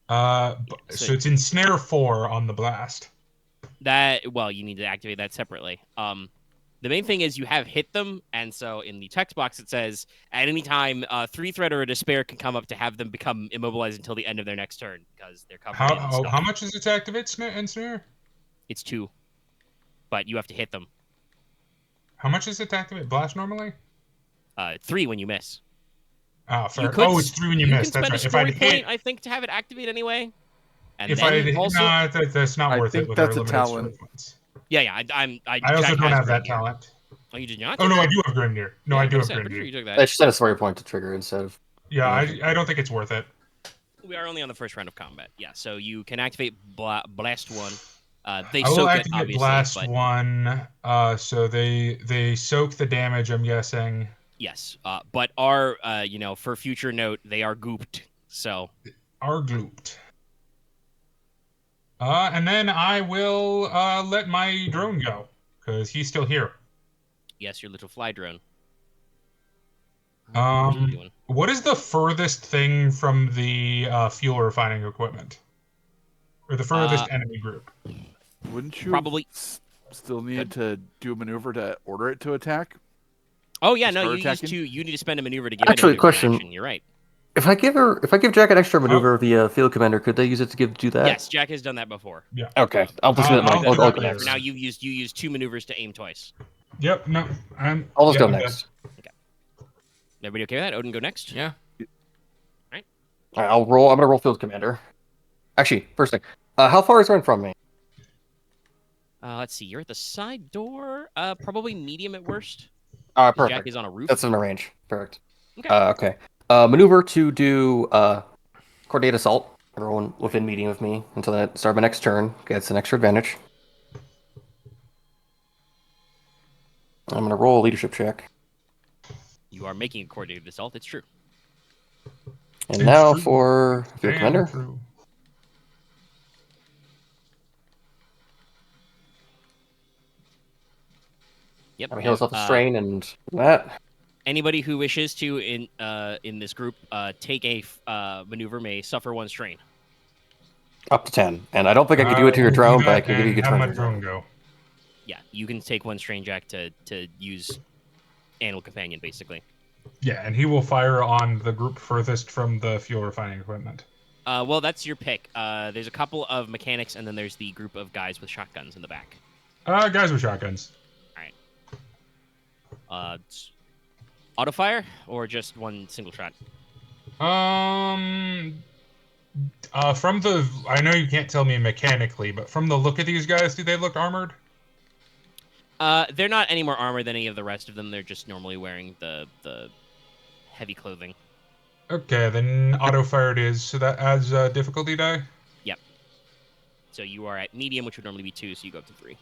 So it's in snare 4 on the blast. Well, you need to activate that separately. The main thing is you have hit them, and so in the text box it says at any time, 3-threat or a despair can come up to have them become immobilized until the end of their next turn because they're covered in stuff. How much is it to activate snare? It's 2, but you have to hit them. How much is it to activate blast normally? 3 when you miss. Oh, fair. You could Oh, it's 3 when you miss. can That's spend right. a If story I hit, point, I think, to have it activate anyway. And if then I also, no, that's not I worth think it. With that's our a limited talent. story points. yeah. I also Jack don't has have that Grimnir. talent. Oh, you did not? Oh take no, that? I do have Grimnir. No, Yeah, I was do gonna have say, I'm pretty sure Grimnir. you took I that. should set a story point to trigger instead of. Yeah, I don't think it's worth it. We are only on the first round of combat. Yeah, so you can activate Blast 1. They I will soak it, activate obviously, blast but 1. So they soak the damage. I'm guessing. yes. But are, for future note, they are gooped. So Are glooped. And then I will let my drone go because he's still here. yes, your little fly drone. What are you doing? What is the furthest thing from the fuel refining equipment, or the furthest enemy group? Wouldn't you Probably. still need to do a maneuver to order it to attack? Oh yeah, to no, start you attacking? need to spend a maneuver to give Actually, it a maneuver in question. action. You're right. If I give Jack an extra maneuver via field commander, could they use it to do that? Yes, Jack has done that before. Yeah. Okay, I'll just I'll I'll do go that For next. now, you used 2 maneuvers to aim twice. Yep. No. I'll just go I'm next. Everybody okay with that? Odin, go next. Yeah. All right, I'll roll. I'm gonna roll field commander. Actually, first thing, how far is Ren from me? Let's see. You're at the side door. Probably medium at worst. Perfect. Jack is on a roof. That's in my range. Perfect. Okay. Okay. Maneuver to do coordinate assault. Everyone within medium of me until the start of my next turn gets an extra advantage. I'm gonna roll a leadership check. You are making a coordinated assault. It's true. And It's now true. for field Damn commander. true. Yep. I mean, heal yourself a yep. strain and that. Anybody who wishes to in this group take a maneuver may suffer 1 strain. Up to 10. And I don't think I can do it to your We'll drone, do but I that can give you and a good have my turn. drone go. Yeah, you can take 1 strain, Jack, to use Animal Companion, basically. Yeah, and he will fire on the group furthest from the fuel refining equipment. Well, that's your pick. There's a couple of mechanics, and then there's the group of guys with shotguns in the back. Guys with shotguns. Auto fire or just 1 single shot? From the, I know you can't tell me mechanically, but from the look of these guys, do they look armored? They're not any more armored than any of the rest of them. They're just normally wearing the heavy clothing. Okay, then auto fire it is. So that adds difficulty die. Yep. So you are at medium, which would normally be 2, so you go up to 3.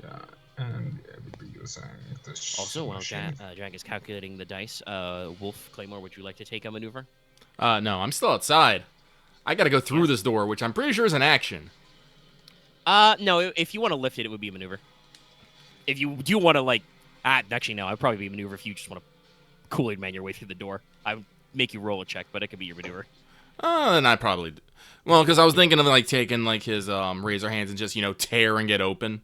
Yeah, and everybody goes saying this. Also, while Jack is calculating the dice, Wolf, Claymore, would you like to take a maneuver? No, I'm still outside. I gotta go through this door, which I'm pretty sure is an action. No, if you want to lift it, it would be a maneuver. If you do want to, actually, no, I'd probably be a maneuver if you just want to Kool-Aid man your way through the door. I would make you roll a check, but it could be your maneuver. Then I probably... Well, because I was thinking of, taking, his razor hands and just, tear and get open.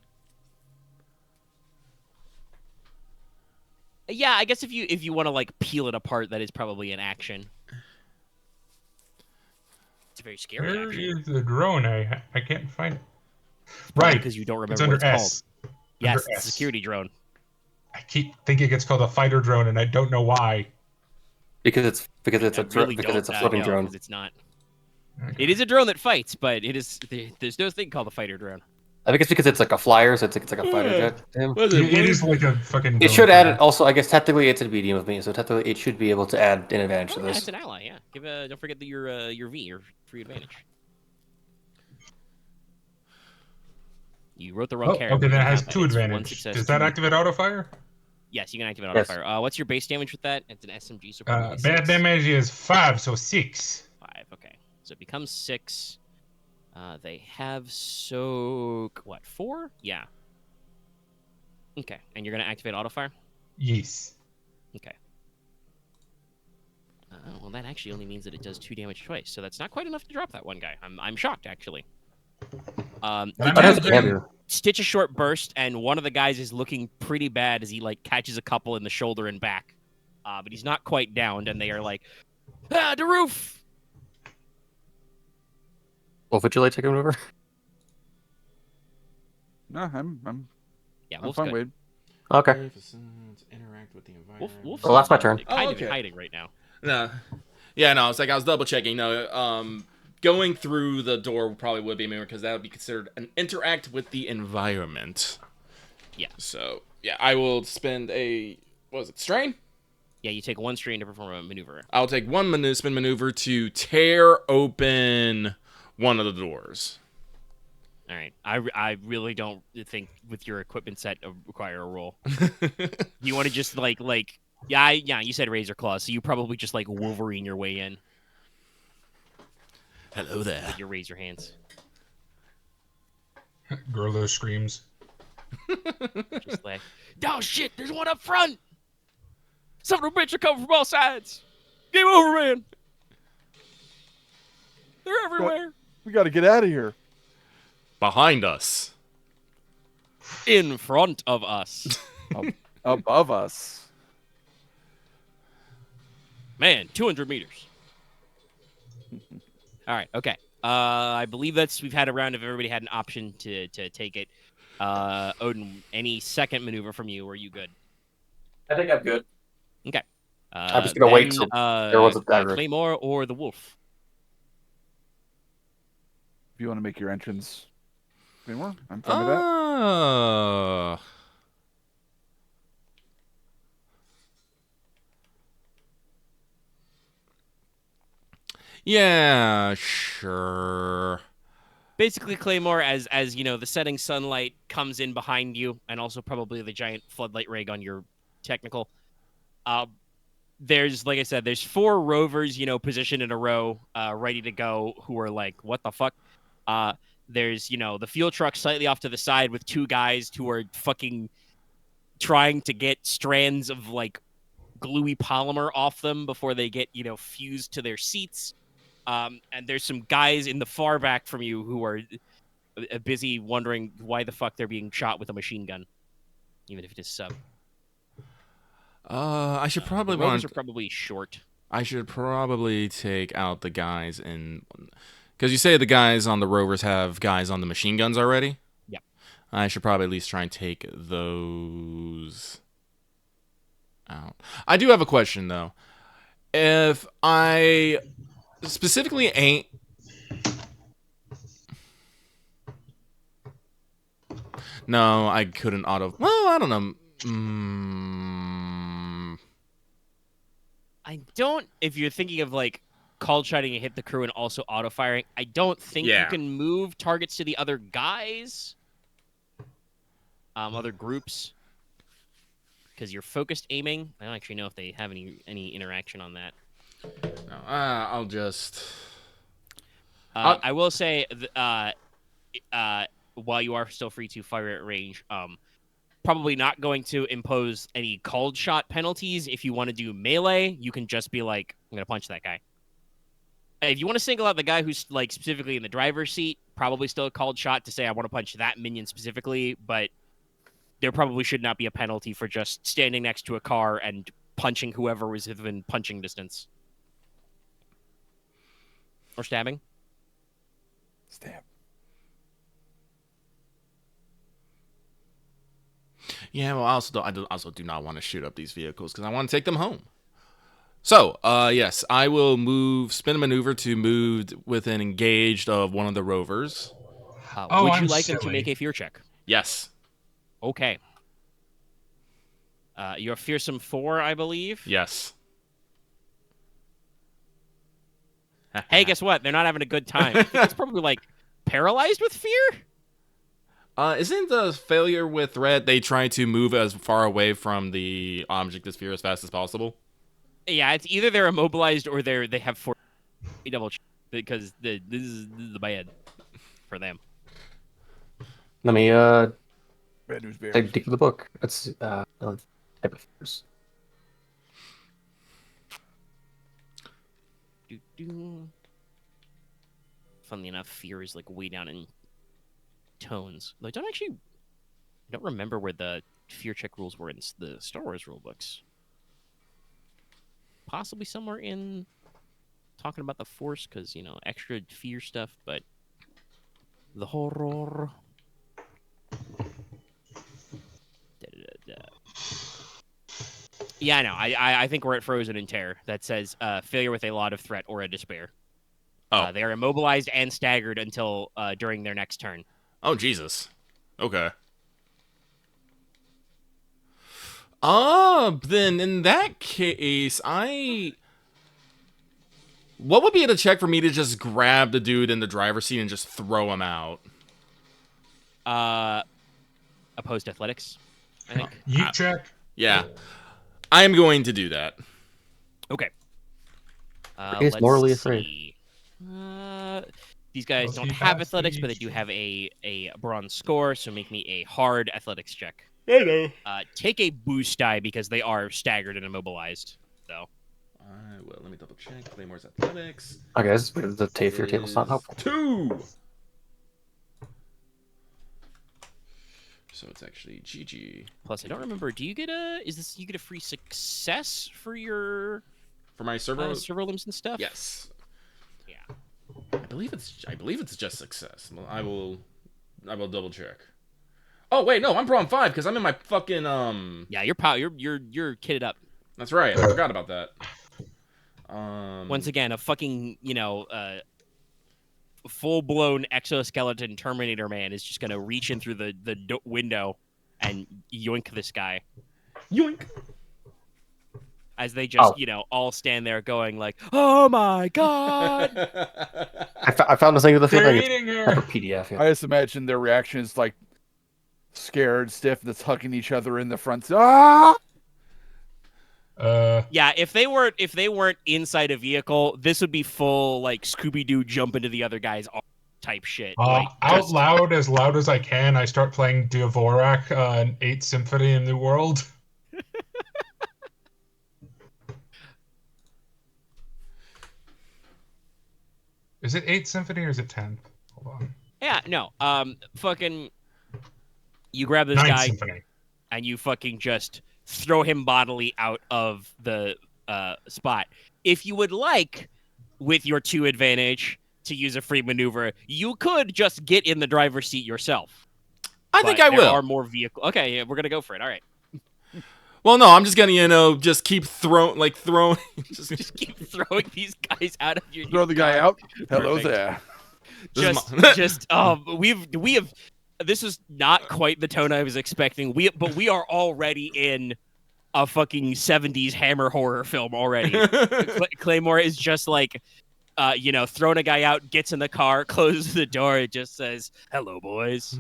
Yeah, I guess if you want to, peel it apart, that is probably an action. It's a very scary Where action. is the drone? I can't find it. Probably Right, because you don't it's remember under what it's S. called. Yes, Under it's S. a security drone. I keep thinking it's called a fighter drone, and I don't know why. Because it's a floating No, drone. because it's not. Okay. It is a drone that fights, but there's no thing called a fighter drone. I think it's because it's like a flyer, so it's like a fighter jet to him. What is It is like a fucking. It should add also. I guess technically it's a medium of me, so technically it should be able to add an advantage to Yeah, this. it's an ally. Yeah, don't forget your V, your free advantage. You wrote the wrong Oh, character. okay, then it has It's 2 one advantage. success, Does that 2 activate auto fire? Yes, you can activate Yes. autofire. What's your base damage with that? It's an SMG, so probably Base 6. damage is 5, so 6. 5. Okay, so it becomes 6. They have soak. What, 4? Yeah. Okay, and you're gonna activate autofire. Yes. Okay. Well, that actually only means that it does 2 damage twice, so that's not quite enough to drop that one guy. I'm shocked actually. But It I'm That has does not can doing- do. stitch a short burst, and one of the guys is looking pretty bad as he like catches a couple in the shoulder and back. But he's not quite downed, and they are like, the roof. Wolf, would you like to take him over? No, I'm Yeah, I'm Wolf's fine, good. Wade. Okay. Interact with the Wolf's Well, that's my turn. kind Oh, of okay. hiding right now. No. Yeah, no, it's like I was double checking. No, going through the door probably would be a because that would be considered an interact with the environment. Yeah. So, yeah, I will spend strain? Yeah, you take 1 strain to perform a maneuver. I'll take 1 spin maneuver to tear open one of the doors. All right. I really don't think with your equipment set require a roll. You want to just like yeah, you said razor claws, so you probably just like Wolverine your way in Hello there. with your razor hands. Gorilla screams. Just like, oh shit, there's one up front. Son of a bitch are coming from all sides. Game over, man. They're everywhere. We got to get out of here. Behind us. In front of us. Above us. Man, 200 meters. All right, okay. I believe we've had a round if everybody had an option to take it. Odin, any second maneuver from you? Are you good? I think I'm good. Okay. I'm just gonna wait till there was a dagger. Claymore or the wolf. If you want to make your entrance, Claymore, I'm fine with that. Yeah, sure. Basically, Claymore, as you know, the setting sunlight comes in behind you, and also probably the giant floodlight rig on your technical. There's, like I said, there's 4 rovers, positioned in a row, ready to go, who are like, what the fuck? There's, the fuel truck slightly off to the side with 2 guys who are fucking trying to get strands of, like, gluey polymer off them before they get, fused to their seats. And there's some guys in the far back from you who are busy wondering why the fuck they're being shot with a machine gun, even if it is sub. I should probably The rovers are probably short. I should probably take out the guys because you say the guys on the rovers have guys on the machine guns already. Yeah. I should probably at least try and take those out. I do have a question though. If I specifically ain't. No, I couldn't auto. Well, I don't know. I don't. If you're thinking of like cold shotting and hit the crew and also auto firing, I don't think you Yeah. can move targets to the other guys, other groups, because you're focused aiming. I don't actually know if they have any interaction on that. No, I'll just. I will say, while you are still free to fire at range, probably not going to impose any cold shot penalties. If you want to do melee, you can just be like, I'm going to punch that guy. If you want to single out the guy who's like specifically in the driver's seat, probably still a cold shot to say I want to punch that minion specifically, but there probably should not be a penalty for just standing next to a car and punching whoever was within punching distance. Or stabbing. Stab. Yeah, well, I also do not want to shoot up these vehicles because I want to take them home. So, yes, I will spin a maneuver to move within engaged of one of the rovers. Would you I'm like them to silly. make a fear check? Yes. Okay. You're fearsome 4, I believe. Yes. Hey, guess what? They're not having a good time. I think it's probably like paralyzed with fear. Isn't the failure with threat they try to move as far away from the object sphere as fast as possible? Yeah, it's either they're immobilized or they have force. Double check because this is the bad for them. Let me Bad news bears. dig through the book. Let's type of fears. Funnily enough, fear is like way down in tones. Though I don't remember where the fear check rules were in the Star Wars rule books. Possibly somewhere in talking about the Force, because extra fear stuff, but the horror. Yeah, no, I think we're at Frozen in Terror. That says failure with a lot of threat or a despair. Oh. They are immobilized and staggered until during their next turn. Oh, Jesus. Okay. Then in that case, what would be the check for me to just grab the dude in the driver's seat and just throw him out? Opposed athletics, I think. You check. Yeah. I am going to do that. Okay. He's let's morally see. These guys Does don't he have pass athletics, the but they do have a bronze score, so make me a hard athletics check. Hello. Take a boost die because they are staggered and immobilized. So I will. Let me double check. Claymore's athletics. Okay, the fear table's not helpful. 2. So it's actually GG. plus, I don't remember. Do you get a? Is this you get a free success for your For my servo? servo limbs and stuff? Yes. Yeah. I believe it's just success. Well, I will double check. Oh wait, no, I'm bronze 5 because I'm in my fucking Yeah, you're kitted up. That's right. I forgot about that. Once again, a fucking full-blown exoskeleton Terminator man is just gonna reach in through the window and yoink this guy yoink. as they just all stand there going like, "Oh my god!" I found this thing with the They're feeling eating it's like a her. PDF. Yeah. I just imagine their reaction is like scared, stiff, that's hugging each other in the front. Ah! Yeah, if they weren't inside a vehicle, this would be full like Scooby-Doo jump into the other guy's arm type shit. Like, Out loud as I can, I start playing Dvorak, 8th Symphony in the World. Is it 8th Symphony or is it 10th? Hold on. Yeah, no. Fucking you grab this 9th guy Symphony. and you fucking just throw him bodily out of the spot. If you would like, with your 2 advantage, to use a free maneuver, you could just get in the driver's seat yourself. I think But I there will. are more vehicle. Okay, yeah, we're gonna go for it. All right, Well, no, I'm just gonna just keep throwing just keep throwing these guys out of your. Throw the guy out. Hello Perfect. there. We have. This is not quite the tone I was expecting. But we are already in a fucking 70s hammer horror film already. Claymore is just like, throwing a guy out, gets in the car, closes the door, it just says, "Hello, boys."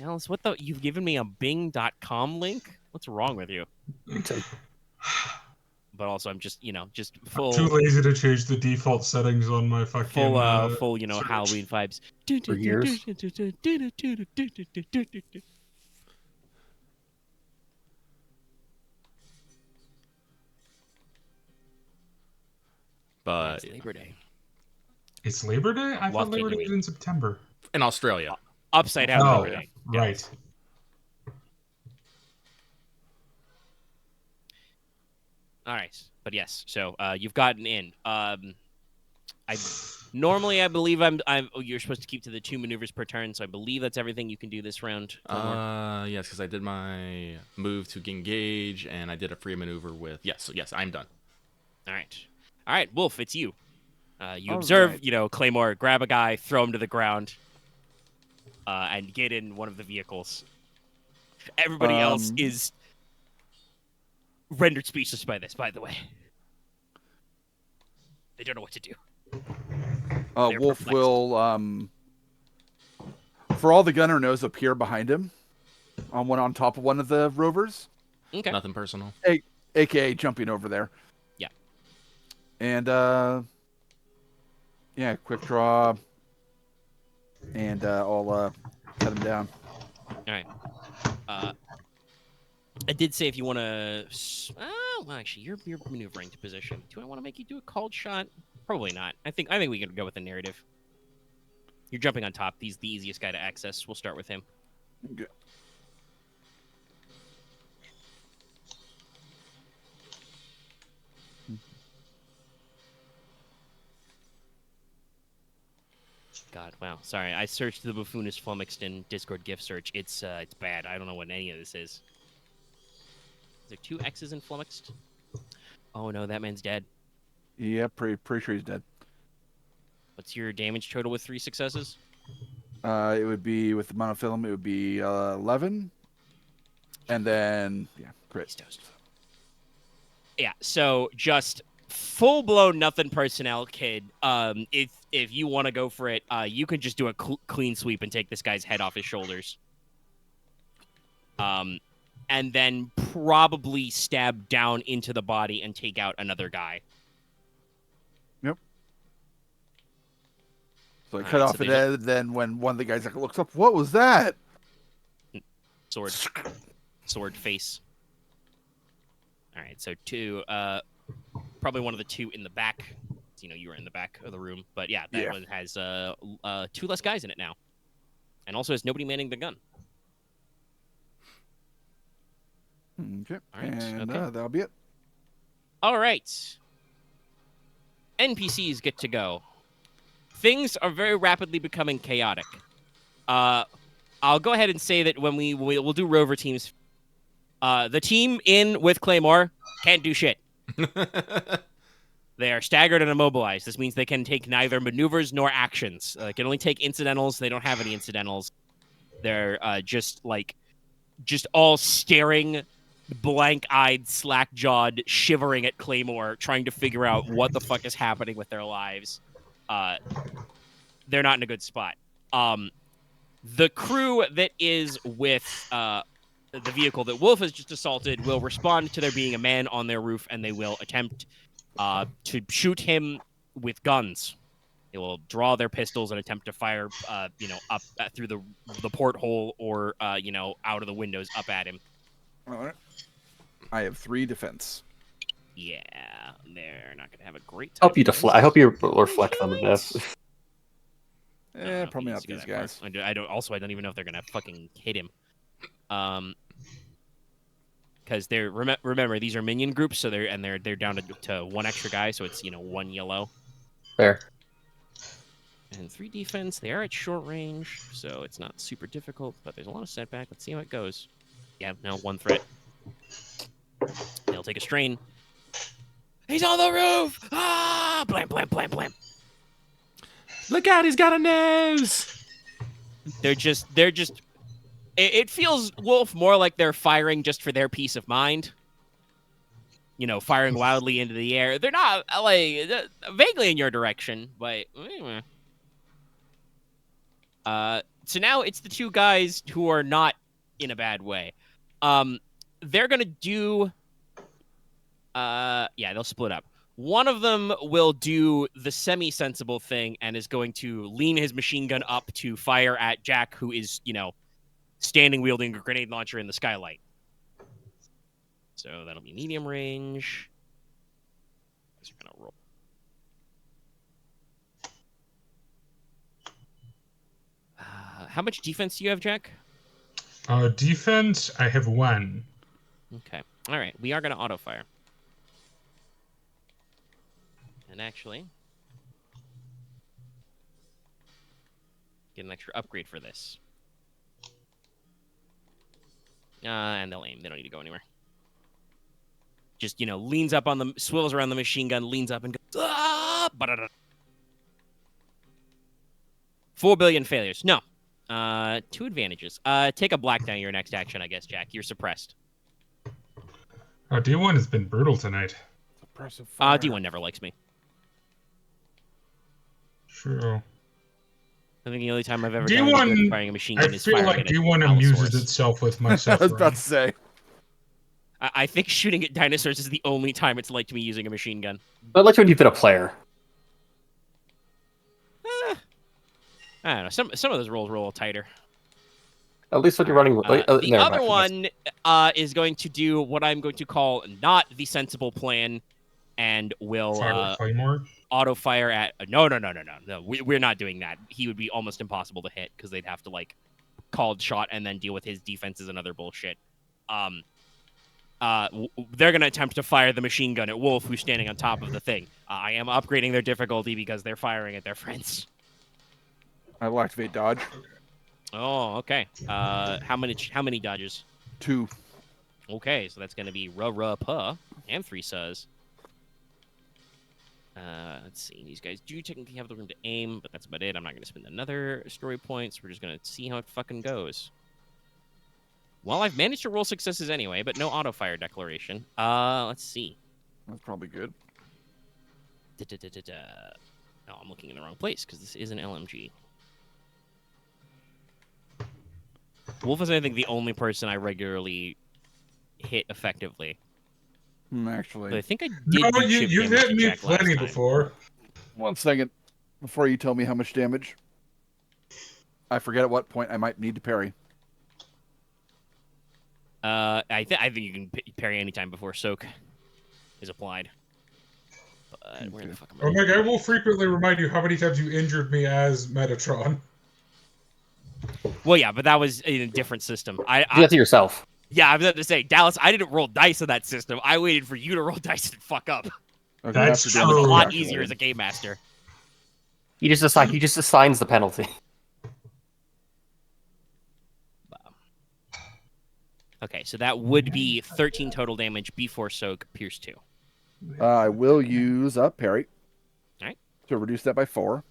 Alice, you've given me a Bing.com link? What's wrong with you? But also, I'm just full. Too lazy to change the default settings on my fucking full search. Halloween vibes. For years. But It's Labor Day. It's Labor Day? I What thought Labor can Day you was in September. in Australia. Upside down Oh, Labor Day. right. All right, but yes. So you've gotten in. I believe you're supposed to keep to the 2 maneuvers per turn, so I believe that's everything you can do this round. Yes, because I did my move to engage, and I did a free maneuver with. Yes, so yes, I'm done. All right, Wolf, it's you. You All observe, right. Claymore grab a guy, throw him to the ground, and get in one of the vehicles. Everybody else is rendered speechless by this, by the way. They don't know what to do. They're Wolf perplexed. will For all the gunner knows appear behind him, on top of one of the rovers, Okay. Nothing personal. aka jumping over there. Yeah. And yeah, quick draw, and I'll cut him down. All right. I did say if you want to. Well, actually, you're maneuvering to position. Do I want to make you do a called shot? Probably not. I think we can go with the narrative. You're jumping on top. He's the easiest guy to access. We'll start with him. Okay. God, wow. Sorry, I searched the buffoonist flummoxed in Discord gift search. It's bad. I don't know what any of this is. Is there 2 X's in flummoxed? Oh no, that man's dead. Yeah, pretty sure he's dead. What's your damage total with 3 successes? It would be with the monofilament. It would be 11, and then yeah, crit. He's toast. Yeah, so just full-blown nothing personnel, kid. If you want to go for it, you can just do a clean sweep and take this guy's head off his shoulders. And then probably stab down into the body and take out another guy. Yep. So I All cut right, off so it, they don't- and then when one of the guys like looks up, what was that? Sword face. All right, so 2, probably one of the 2 in the back. You know, you were in the back of the room, but yeah, that one has 2 less guys in it now, and also has nobody manning the gun. Okay, All right, and okay. that'll be it. All right, NPCs get to go. Things are very rapidly becoming chaotic. I'll go ahead and say that when we'll do rover teams. The team in with Claymore can't do shit. They are staggered and immobilized. This means they can take neither maneuvers nor actions. They can only take incidentals. They don't have any incidentals. They're just all staring, blank-eyed, slack-jawed, shivering at Claymore, trying to figure out what the fuck is happening with their lives. They're not in a good spot. The crew that is with the vehicle that Wolf has just assaulted will respond to there being a man on their roof, and they will attempt to shoot him with guns. They will draw their pistols and attempt to fire, up through the porthole or, out of the windows up at him. All right. I have 3 defense. Yeah, they're not going to have a great time. Help you deflect. I hope you reflect them to death. I don't know if Probably he not needs to go these that far. guys. I don't. Also, I don't even know if they're gonna fucking hit him. Because they're remember these are minion groups, so they're down to 1 extra guy, so it's 1 yellow. Fair. And 3 defense. They are at short range, so it's not super difficult, but there's a lot of setback. Let's see how it goes. Yeah, no, 1 threat. They'll take a strain. He's on the roof! Ah! Blam, blam, blam, blam. Look out, he's got a nose! They're just. It feels, Wolf, more like they're firing just for their peace of mind. Firing wildly into the air. They're not, vaguely in your direction, but... So now it's the 2 guys who are not in a bad way. They're gonna do... they'll split up. One of them will do the semi-sensible thing and is going to lean his machine gun up to fire at Jack, who is, standing wielding a grenade launcher in the skylight. So that'll be medium range. These are gonna roll. How much defense do you have, Jack? Defense, I have 1. Okay. All right. We are gonna auto fire. And actually, get an extra upgrade for this. And they'll aim. They don't need to go anywhere. Just, leans up on the, swills around the machine gun, leans up and goes, ah! 4 billion failures. No. 2 advantages. Take a black down your next action, I guess, Jack. You're suppressed. D1 has been brutal tonight. Suppressive fire. D1 never likes me. True. I think the only time I've ever done any good D1, firing a machine I gun is feel firing like it at D1 amuses Allosaurus. itself with my I was suffering. about to say. I think shooting at dinosaurs is the only time it's liked me using a machine gun. But like when you've been a player. I don't know. Some of those rolls were a little tighter. At least when you're running. The never other mind. one is going to do what I'm going to call not the sensible plan, and will Fire with Claymore. auto fire at. No. We're not doing that. He would be almost impossible to hit because they'd have to like called shot and then deal with his defenses and other bullshit. They're gonna attempt to fire the machine gun at Wolf, who's standing on top of the thing. I am upgrading their difficulty because they're firing at their friends. I will activate dodge. Oh, okay. How many dodges? 2. Okay, so that's gonna be puh and 3 says. Let's see. These guys do technically have the room to aim, but that's about it. I'm not gonna spend another story point, so we're just gonna see how it fucking goes. Well, I've managed to roll successes anyway, but no auto fire declaration. Let's see. That's probably good. No, I'm looking in the wrong place because this is an LMG. Wolf is, I think, the only person I regularly hit effectively. Actually. But I think I did. No, do chip you've damage hit to me Jack last plenty time. before. 1 second before you tell me how much damage. I forget at what point I might need to parry. I think you can parry anytime before soak is applied. But where the fuck am I? Omega, I will frequently remind you how many times you injured me as Metatron. Well, yeah, but that was in a different system. Do that to yourself. Yeah, I was about to say, Dallas, I didn't roll dice in that system. I waited for you to roll dice and fuck up. Okay, That's after That was a True. lot damage easier as calculated. a game master. He just assigns the penalty. Okay, so that would be 13 total damage before soak, pierce 2. I will use up parry. Alright. To reduce that by 4.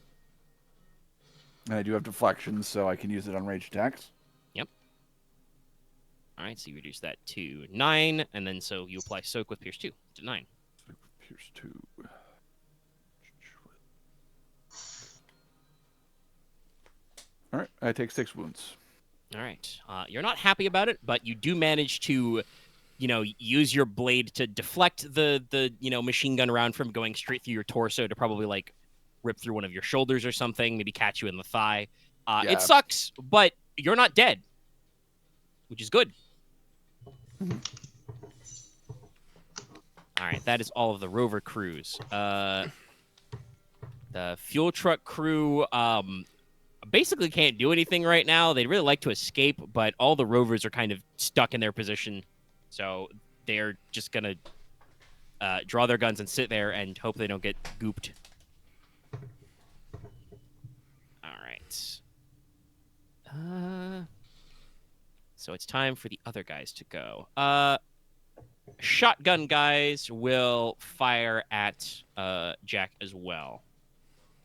And I do have deflections, so I can use it on ranged attacks. All right, so you reduce that to 9, and then so you apply soak with pierce 2 to 9. Pierce 2. All right, I take 6 wounds. All right, you're not happy about it, but you do manage to, use your blade to deflect the machine gun round from going straight through your torso to probably like rip through one of your shoulders or something, maybe catch you in the thigh. Yeah. It sucks, but you're not dead, which is good. All right, that is all of the rover crews. The fuel truck crew basically can't do anything right now. They'd really like to escape, but all the rovers are kind of stuck in their position. So they're just going to draw their guns and sit there and hope they don't get gooped. All right. So it's time for the other guys to go. Shotgun guys will fire at Jack as well,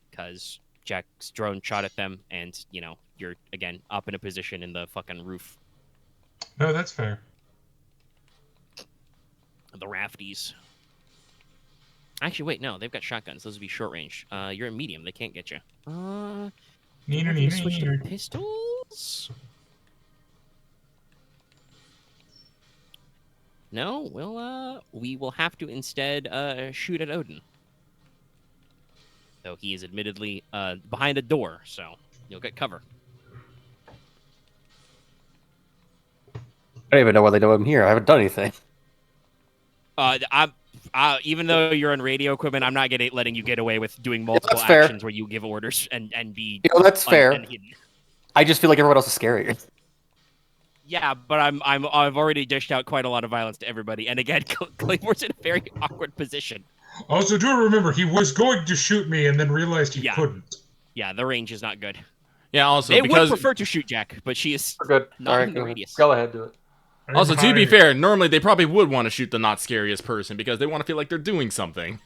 because Jack's drone shot at them, and you're again up in a position in the fucking roof, No, that's fair. the rafties. Actually, wait, no, they've got shotguns. Those would be short range. You're in medium; they can't get you. Neener, Have you switched to neener. pistols? No, we will have to instead shoot at Odin. Though he is admittedly behind a door, so you'll get cover. I don't even know why they know I'm here. I haven't done anything. Even though you're on radio equipment, I'm not letting you get away with doing multiple that's fair. actions where you give orders and be. That's fair. unhidden. I just feel like everyone else is scarier. Yeah, but I've already dished out quite a lot of violence to everybody, and again, Claymore's in a very awkward position. Also, do remember, he was going to shoot me and then realized he couldn't. Yeah, the range is not good. Yeah, also They because would prefer to shoot Jack, but she is We're good. not All right, in the go radius. Go ahead, do it. also to be Hi. fair, normally they probably would want to shoot the not scariest person because they want to feel like they're doing something.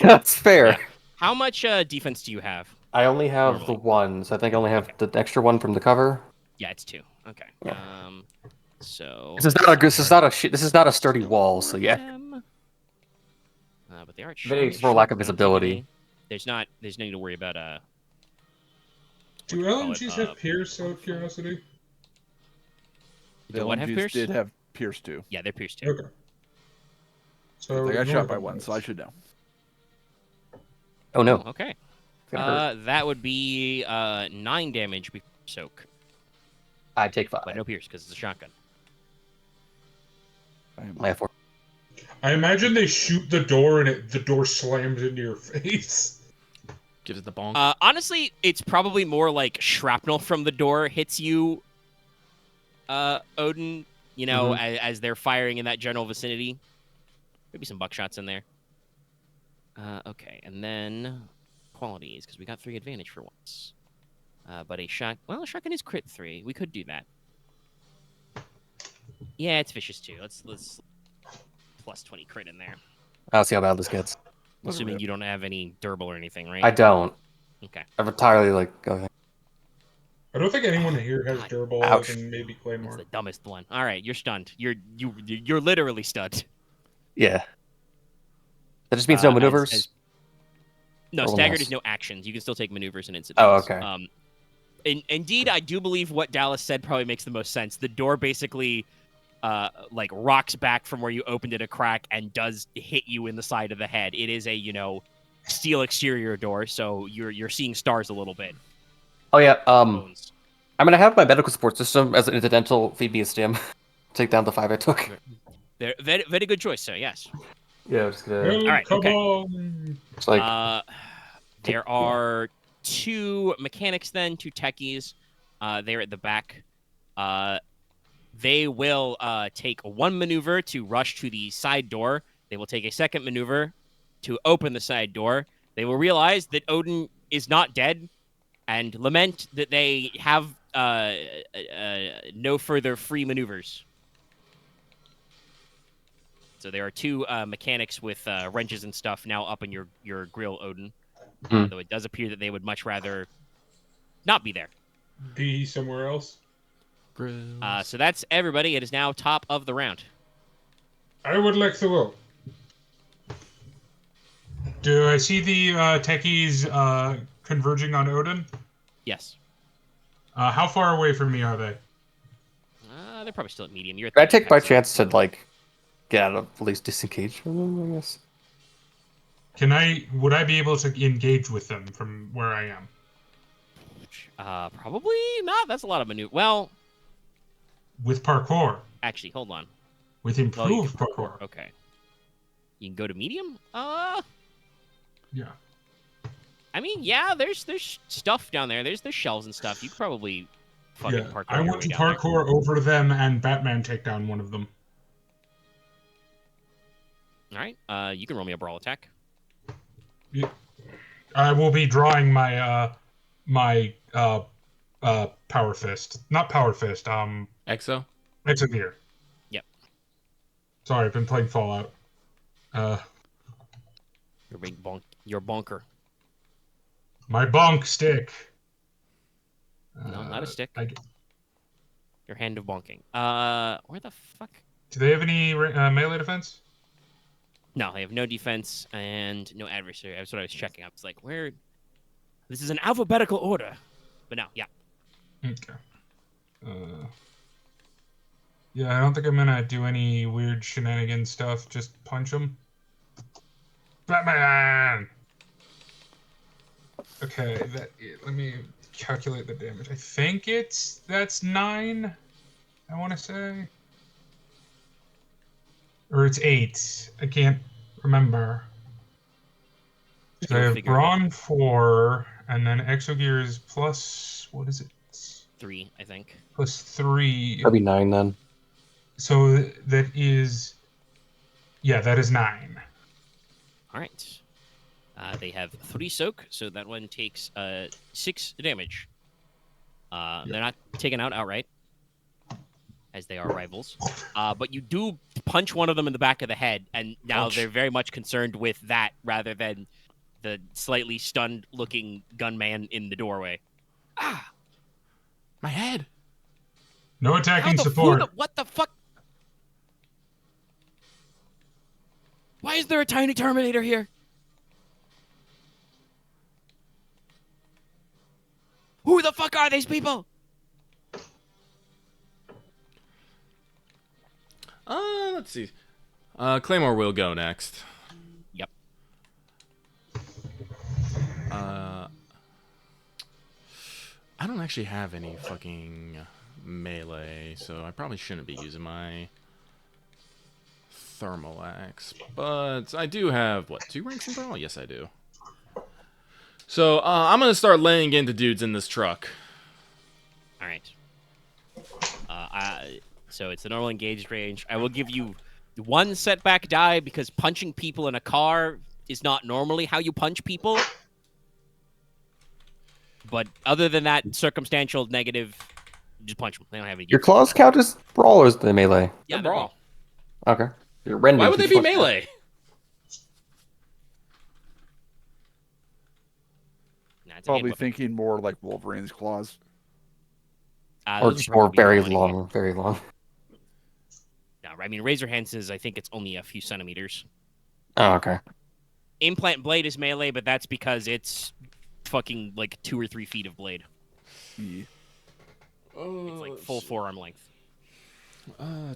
That's fair. Yeah. How much defense do you have? I only have the Normally. one, so I think I only have the extra one from the cover. Yeah, it's 2. Okay. Yeah. So This is not a sturdy wall, so yeah. But they are Maybe it's for lack of visibility. There's no need to worry about Do call it, LMGs have Pierce, out of curiosity? The Do what have LMGs Pierce? did have Pierce too. Yeah, they're pierced too. Okay. So I got ignore shot by them, one, guys. so I should know. Oh no. Okay. It's gonna hurt. That would be 9 damage before soak, I take 5. but no pierce because it's a shotgun. I have 4. I imagine they shoot the door and the door slams into your face. Gives it the bonk. Honestly, it's probably more like shrapnel from the door hits you, Odin. You know, as they're firing in that general vicinity. Maybe some buckshots in there. Okay, and then qualities, because we got 3 advantage for once. But a shotgun is crit 3. We could do that. Yeah, it's vicious too. Let's plus 20 crit in there. I'll see how bad this gets. Assuming you don't have any durable or anything, right? I don't. Okay. I've entirely okay. I don't think anyone here has God. durable other Ouch. than maybe That's Claymore. the dumbest one. All right, you're stunned. You're literally stunned. Yeah. That just means no maneuvers. No, Or staggered less. is no actions. You can still take maneuvers and incidents. Oh, okay. Indeed, I do believe what Dallas said probably makes the most sense. The door basically, like rocks back from where you opened it a crack and does hit you in the side of the head. It is a steel exterior door, so you're seeing stars a little bit. Oh yeah. Bones. I'm gonna have my medical support system as an incidental feed me a stim. Take down the 5 I took. Very, very good choice, sir. Yes. Yeah, I'm just gonna. Well, right, come okay. on. It's like There are 2 mechanics then, 2 techies. They're at the back. They will take 1 maneuver to rush to the side door. They will take a 2nd maneuver to open the side door. They will realize that Odin is not dead and lament that they have no further free maneuvers. So there are 2 mechanics with wrenches and stuff now up in your grill, Odin. Though it does appear that they would much rather not be there. Be somewhere else. So that's everybody. It is now top of the round. I would like to go. Do I see the techies converging on Odin? Yes. How far away from me are they? They're probably still at medium. You're at I the take my apex. chance to get out of at least disengage from them, I guess. Would I be able to engage with them from where I am? Probably not. That's a lot of maneuver. Well, With parkour. actually, hold on. With Well, you improved can parkour. Okay. You can go to medium? Yeah. I mean, yeah, there's stuff down there. There's shelves and stuff. You could probably fucking Yeah. parkour I your want way to down there. parkour over them and Batman take down one of them. All right. You can roll me a brawl attack. I will be drawing my power fist. Not power fist, Exo? exo gear. Yep. Sorry, I've been playing Fallout. Your big bonk. Your bonker. My bonk stick. No, not a stick. I, Your hand of bonking. Where the fuck? do they have any melee defense? No, they have no defense and no adversary. That's what I was checking. I was like, where? This is an alphabetical order. But no, yeah. Okay. Yeah, I don't think I'm gonna do any weird shenanigan stuff. Just punch them. Batman! Okay, let me calculate the damage. I think that's 9, I want to say. Or it's 8. I can't remember. So I You'll have figure it out. Brawn 4, and then Exogear is plus, what is it? 3, I think. Plus 3. That'd be 9 then. So that is, yeah, that is 9. All right. They have 3 soak, so that one takes 6 damage. They're not taken out outright, as they are rivals. But you do punch one of them in the back of the head, and now Ouch. they're very much concerned with that rather than the slightly stunned-looking gunman in the doorway. Ah! My head. No How attacking the support. what the fuck? Why is there a tiny Terminator here? Who the fuck are these people? Let's see. Claymore will go next. Yep. I don't actually have any fucking melee, so I probably shouldn't be using my thermal axe. But I do have, what, 2 ranks in thermal? Yes, I do. So, I'm gonna start laying into dudes in this truck. All right. So it's the normal engaged range. I will give you 1 setback die because punching people in a car is not normally how you punch people. But other than that, circumstantial negative, just punch them. They don't have any. Your claws count as brawl or is the melee? Yeah, They're brawl. Okay. You're rendering Why would they be people. melee? Nah, it's a Probably hand weapon. thinking more like Wolverine's claws. Or Those just are more probably very long anyway. long, very long. No, I mean, Razor Hands I think it's only a few centimeters. Oh, okay. Implant Blade is melee, but that's because it's fucking like 2 or 3 feet of blade. Yeah. It's like full forearm length. I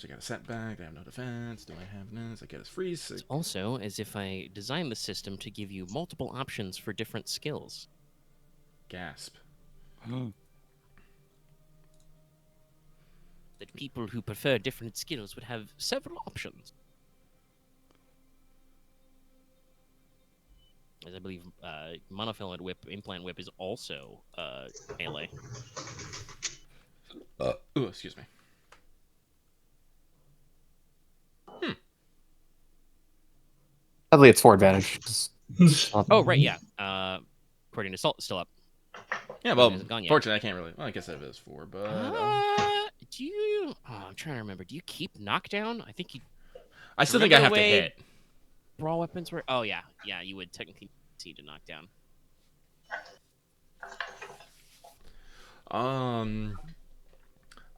got a setback. I have no defense. Do I have this? I get a freeze. It's also as if I designed the system to give you multiple options for different skills. Gasp. That people who prefer different skills would have several options. As I believe monofilament whip, implant whip is also melee. Ooh, excuse me. Sadly, it's 4 advantage. 'cause it's not- Oh, right, yeah. According to Salt, it's still up. Yeah, well, hasn't gone yet. fortunately, I can't really. Well, I guess it is 4, but Do you... Oh, I'm trying to remember. Do you keep knockdown? I think you... I still think I have remember to the way- hit. Brawl weapons were... Oh, yeah. Yeah, you would technically see to knock down.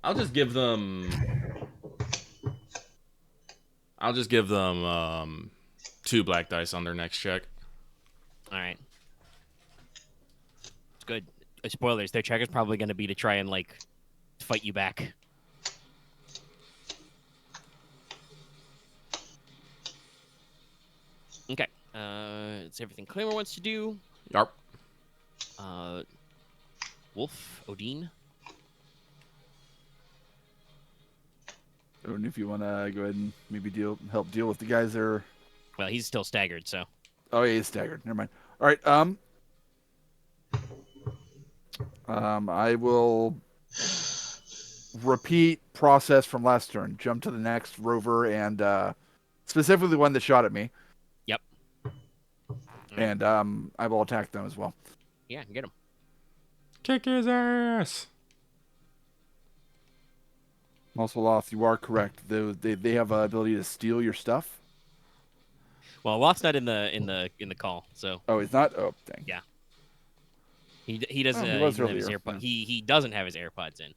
I'll just give them. I'll just give them 2 black dice on their next check. All right. It's good. Spoilers. Their check is probably going to be to try and, like, fight you back. Okay. It's everything Claymore wants to do. Yarp. Wolf, Odin. And if you want to go ahead and maybe help deal with the guys that are... Well, he's still staggered, so. Oh, yeah, he's staggered. Never mind. All right. I will repeat process from last turn. Jump to the next rover and specifically the one that shot at me. Yep. And I will attack them as well. Yeah, get him. Kick his ass. Muscle off. You are correct. They have an ability to steal your stuff. Well, Loth's not in the call, so Oh, he's not. Oh, dang. Yeah. he doesn't, Oh, he he was doesn't have his earlier, AirPod. yeah. He doesn't have his AirPods in.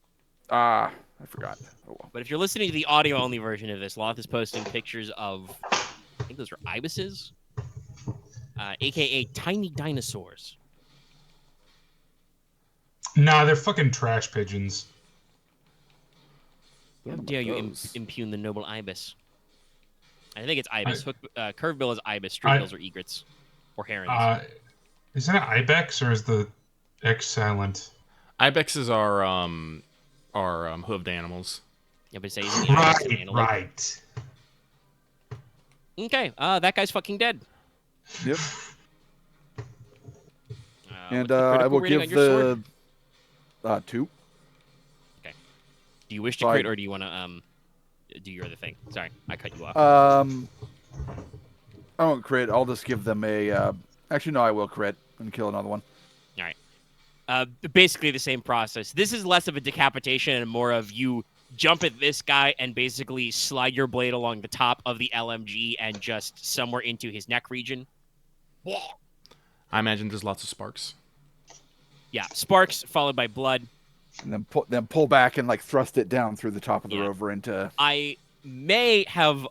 Ah, I forgot. Oh well. But if you're listening to the audio only version of this, Loth is posting pictures of, I think those are ibises, aka tiny dinosaurs. Nah, they're fucking trash pigeons. How dare you impugn the noble ibis? I think it's ibis. Curvebill is ibis. Streetbills are egrets or herons. Is that ibex or is the X silent? Ibexes are hooved animals. Yeah, but say isn't the ibis an Right, antelope? right. Okay, that guy's fucking dead. Yep. what's And the I critical will rating give on your sword? the 2. Do you wish to Fine. crit, or do you want to do your other thing? Sorry, I cut you off. I won't crit. I'll just give them a. Actually, no, I will crit and kill another one. All right. Basically the same process. This is less of a decapitation and more of you jump at this guy and basically slide your blade along the top of the LMG and just somewhere into his neck region. I imagine there's lots of sparks. Yeah, sparks followed by blood. And then pull back and like thrust it down through the top of the Yeah. rover into. I may have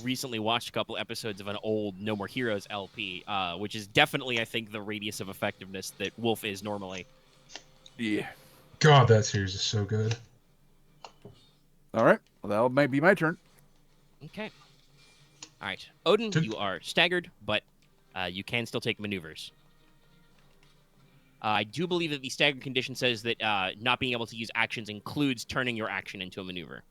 recently watched a couple episodes of an old No More Heroes LP, which is definitely, I think, the radius of effectiveness that Wolf is normally. Yeah. God, that series is so good. All right. Well, that might be my turn. Okay. All right. Odin, Did- you are staggered, but you can still take maneuvers. I do believe that the staggered condition says that not being able to use actions includes turning your action into a maneuver.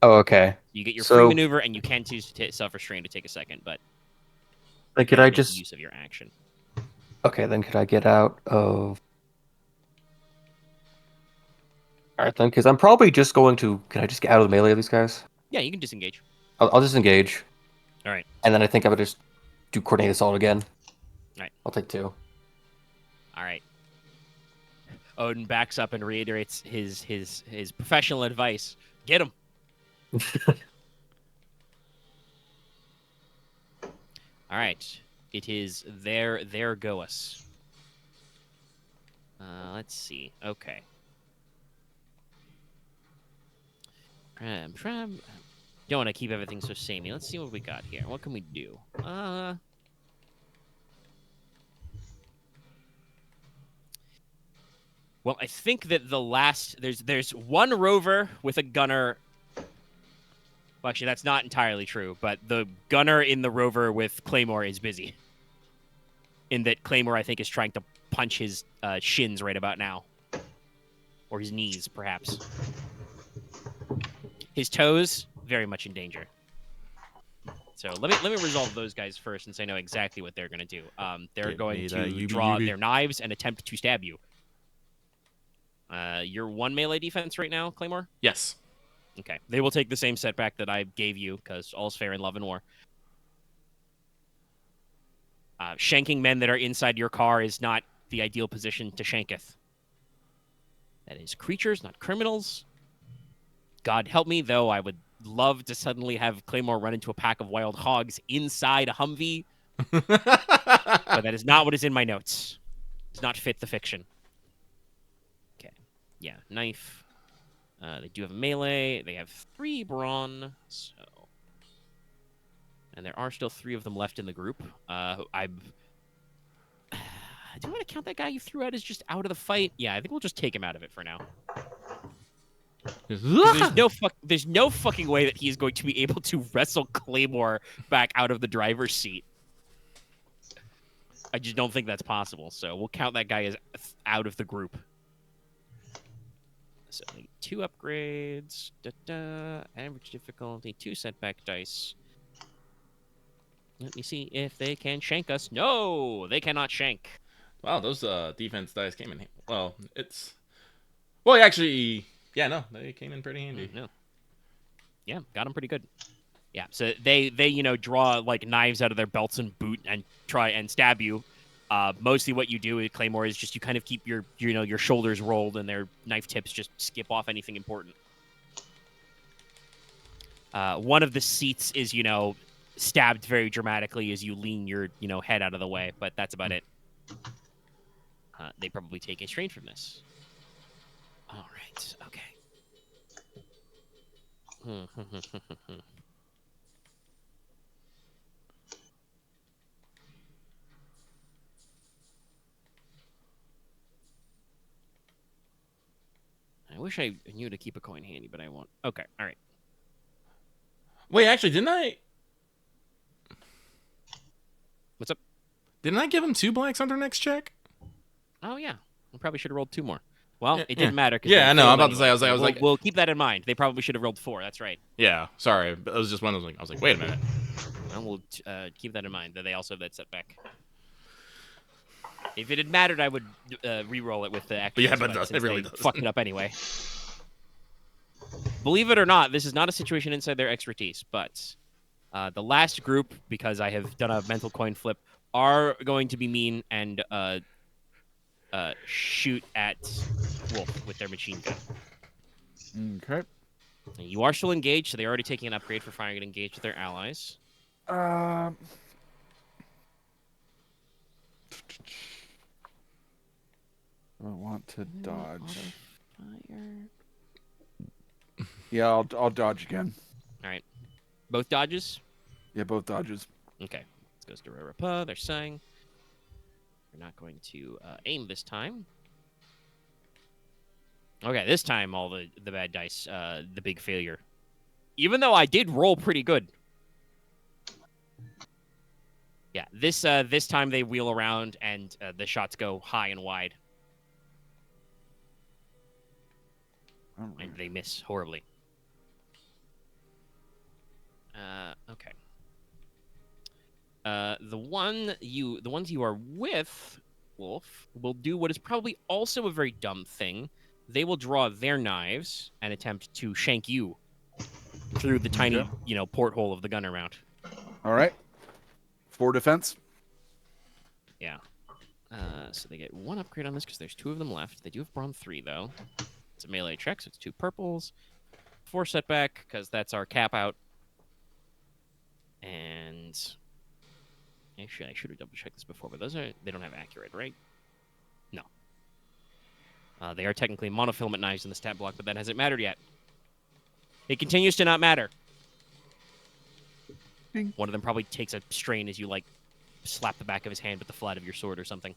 Oh, okay. You get your free So- maneuver, and you can choose to self-restrain to take a second, but Like, you could I make just? use of your action? Okay, then could I get out of? All right, then, because I'm probably just going to. Can I just get out of the melee of these guys? Yeah, you can disengage. I'll disengage, All right. and then I think I would just do coordinate assault again. Right. I'll take 2. All right. Odin backs up and reiterates his professional advice. Get him. All right. It is there go us. Let's see. Okay. Don't want to keep everything so samey. Let's see what we got here. What can we do? Well, I think that the last there's one rover with a gunner. Well, actually, that's not entirely true, but the gunner in the rover with Claymore is busy. In that Claymore, I think, is trying to punch his shins right about now. Or his knees, perhaps. His toes, very much in danger. So let me resolve those guys first, since I know exactly what they're going to do. They're Give going me to that yubi draw yubi. their knives and attempt to stab you. You're 1 melee defense right now, Claymore? Yes. Okay. They will take the same setback that I gave you, because all's fair in love and war. Shanking men that are inside your car is not the ideal position to shanketh. That is creatures, not criminals. God help me, though, I would love to suddenly have Claymore run into a pack of wild hogs inside a Humvee, but that is not what is in my notes. Does not fit the fiction. Okay. Yeah, knife. They do have a melee. They have 3 brawn, so... And there are still 3 of them left in the group. Do you want to count that guy you threw out as just out of the fight? Yeah, I think we'll just take him out of it for now. There's no fucking way that he's going to be able to wrestle Claymore back out of the driver's seat. I just don't think that's possible. So we'll count that guy as out of the group. So 2 upgrades. Average difficulty. 2 setback dice. Let me see if they can shank us. No, they cannot shank. Wow, those defense dice came in. Well, it's. Well, actually, yeah, no, they came in pretty handy. No. Yeah, got them pretty good. Yeah, so they draw like knives out of their belts and boot and try and stab you. Mostly what you do with Claymore is just you kind of keep your shoulders rolled and their knife tips just skip off anything important. One of the seats is stabbed very dramatically as you lean your head out of the way, but that's about it. They probably take a strain from this. All right. Okay. I wish I knew to keep a coin handy, but I won't. Okay. All right. Wait, actually, didn't I? What's up? Didn't I give him 2 blacks on their next check? Oh yeah. I probably should have rolled 2 more. Well, Yeah, it didn't matter. 'Cause yeah, they I know. failed I'm about to say, anyway, I was so like, we'll keep that in mind. They probably should have rolled 4. That's right. Yeah, sorry, but it was just one of those. I was like, wait a minute. Well, we'll keep that in mind. That they also have that setback. If it had mattered, I would re-roll it with the actions. Yeah, but it does. since It really they does. Fucked it up anyway. Believe it or not, this is not a situation inside their expertise, but the last group, because I have done a mental coin flip, are going to be mean and shoot at Wolf with their machine gun. Okay. You are still engaged, so they're already taking an upgrade for firing and engaged with their allies. I want to dodge. Fire. Yeah, I'll dodge again. All right. Both dodges? Yeah, both dodges. Okay. This goes to Rarapa. They're saying we're not going to aim this time. Okay, this time all the bad dice, the big failure. Even though I did roll pretty good. Yeah, this time they wheel around and the shots go high and wide. And they miss horribly. Okay. The ones you are with, Wolf, will do what is probably also a very dumb thing. They will draw their knives and attempt to shank you through the tiny, porthole of the gunner mount. All right. 4 defense. Yeah. So they get 1 upgrade on this because there's 2 of them left. They do have Brawn 3, though. It's a melee check, so it's 2 purples. 4 setback, because that's our cap out. And actually, I should have double-checked this before, but they don't have accurate, right? No. They are technically monofilament knives in the stat block, but that hasn't mattered yet. It continues to not matter. Ding. One of them probably takes a strain as you, slap the back of his hand with the flat of your sword or something.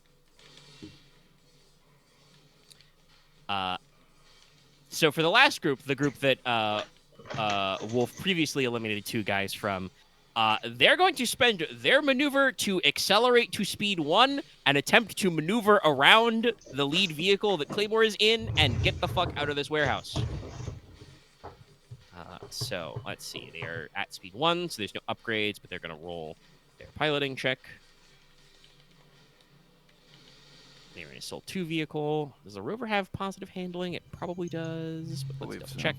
So for the last group, the group that Wolf previously eliminated 2 guys from, they're going to spend their maneuver to accelerate to speed 1 and attempt to maneuver around the lead vehicle that Claymore is in and get the fuck out of this warehouse. So let's see. They are at speed 1, so there's no upgrades, but they're going to roll their piloting check. They're in a Assault 2 vehicle. Does the rover have positive handling? It probably does, but let's double check.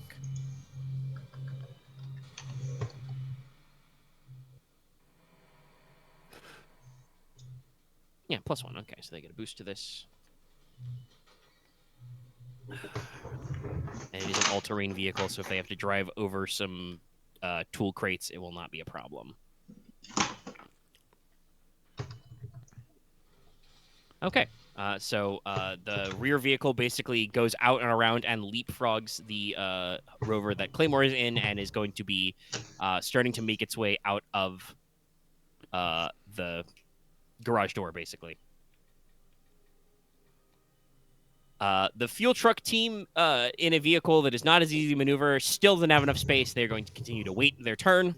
Yeah, +1. Okay, so they get a boost to this. And it is an all-terrain vehicle, so if they have to drive over some tool crates, it will not be a problem. Okay, so the rear vehicle basically goes out and around and leapfrogs the rover that Claymore is in and is going to be starting to make its way out of the garage door, basically. The fuel truck team in a vehicle that is not as easy to maneuver still doesn't have enough space. They're going to continue to wait their turn.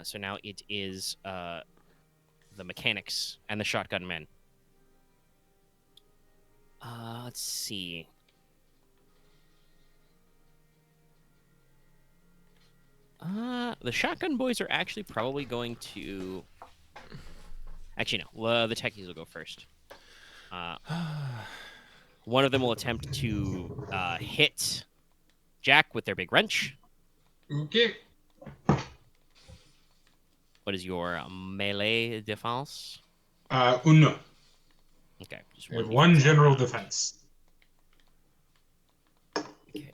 So now it is the mechanics and the shotgun men. Let's see. The shotgun boys are actually probably going to... Actually, no. The techies will go first. One of them will attempt to hit Jack with their big wrench. Okay. What is your melee defense? Uno. Okay. Just I have one one general defense. Okay.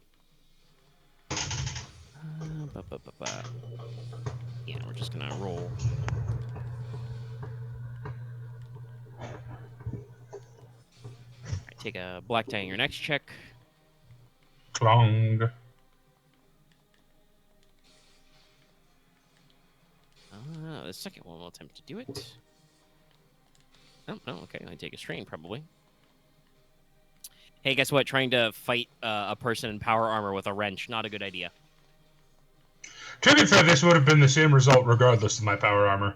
Yeah, we're just gonna roll. Alright, take a black die in your next check. Clong. The second one will attempt to do it. Oh, no, okay. I take a strain, probably. Hey, guess what? Trying to fight a person in power armor with a wrench, not a good idea. To be fair, this would have been the same result regardless of my power armor.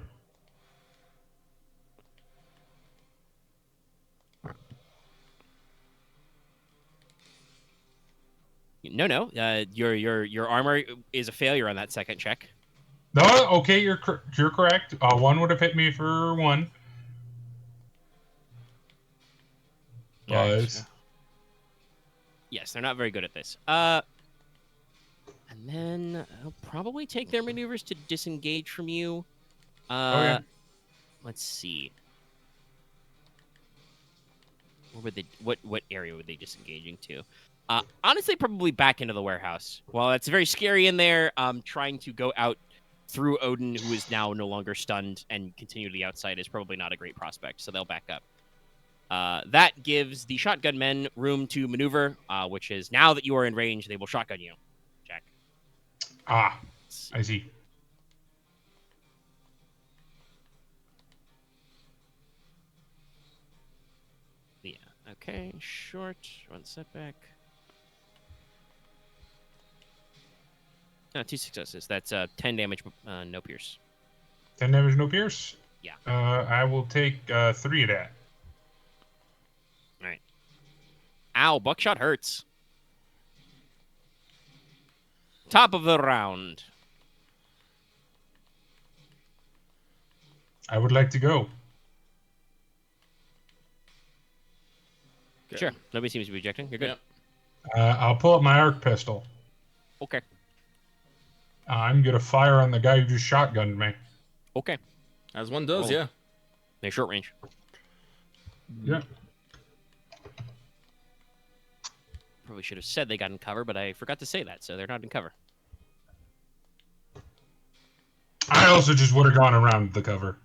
No. Your armor is a failure on that second check. No, okay, you're correct. One would have hit me for 1. Yes, they're not very good at this. And then I'll probably take their maneuvers to disengage from you. Okay. Let's see. Where would they? What area would they disengaging to? Honestly, probably back into the warehouse. Well, it's very scary in there. Trying to go out through Odin, who is now no longer stunned, and continue to the outside is probably not a great prospect. So they'll back up. That gives the shotgun men room to maneuver, which is now that you are in range, they will shotgun you, Jack. Ah, I see. Okay, short. One setback. No, 2 successes. That's 10 damage, no pierce. 10 damage, no pierce? Yeah. I will take 3 of that. All right. Ow, buckshot hurts. Top of the round. I would like to go. Okay. Sure. Nobody seems to be objecting. You're good. Yep. I'll pull up my arc pistol. Okay. I'm gonna fire on the guy who just shotgunned me. Okay. As one does, Roll. yeah. They're short range. Yeah. Probably should have said they got in cover, but I forgot to say that, so they're not in cover. I also just would have gone around the cover.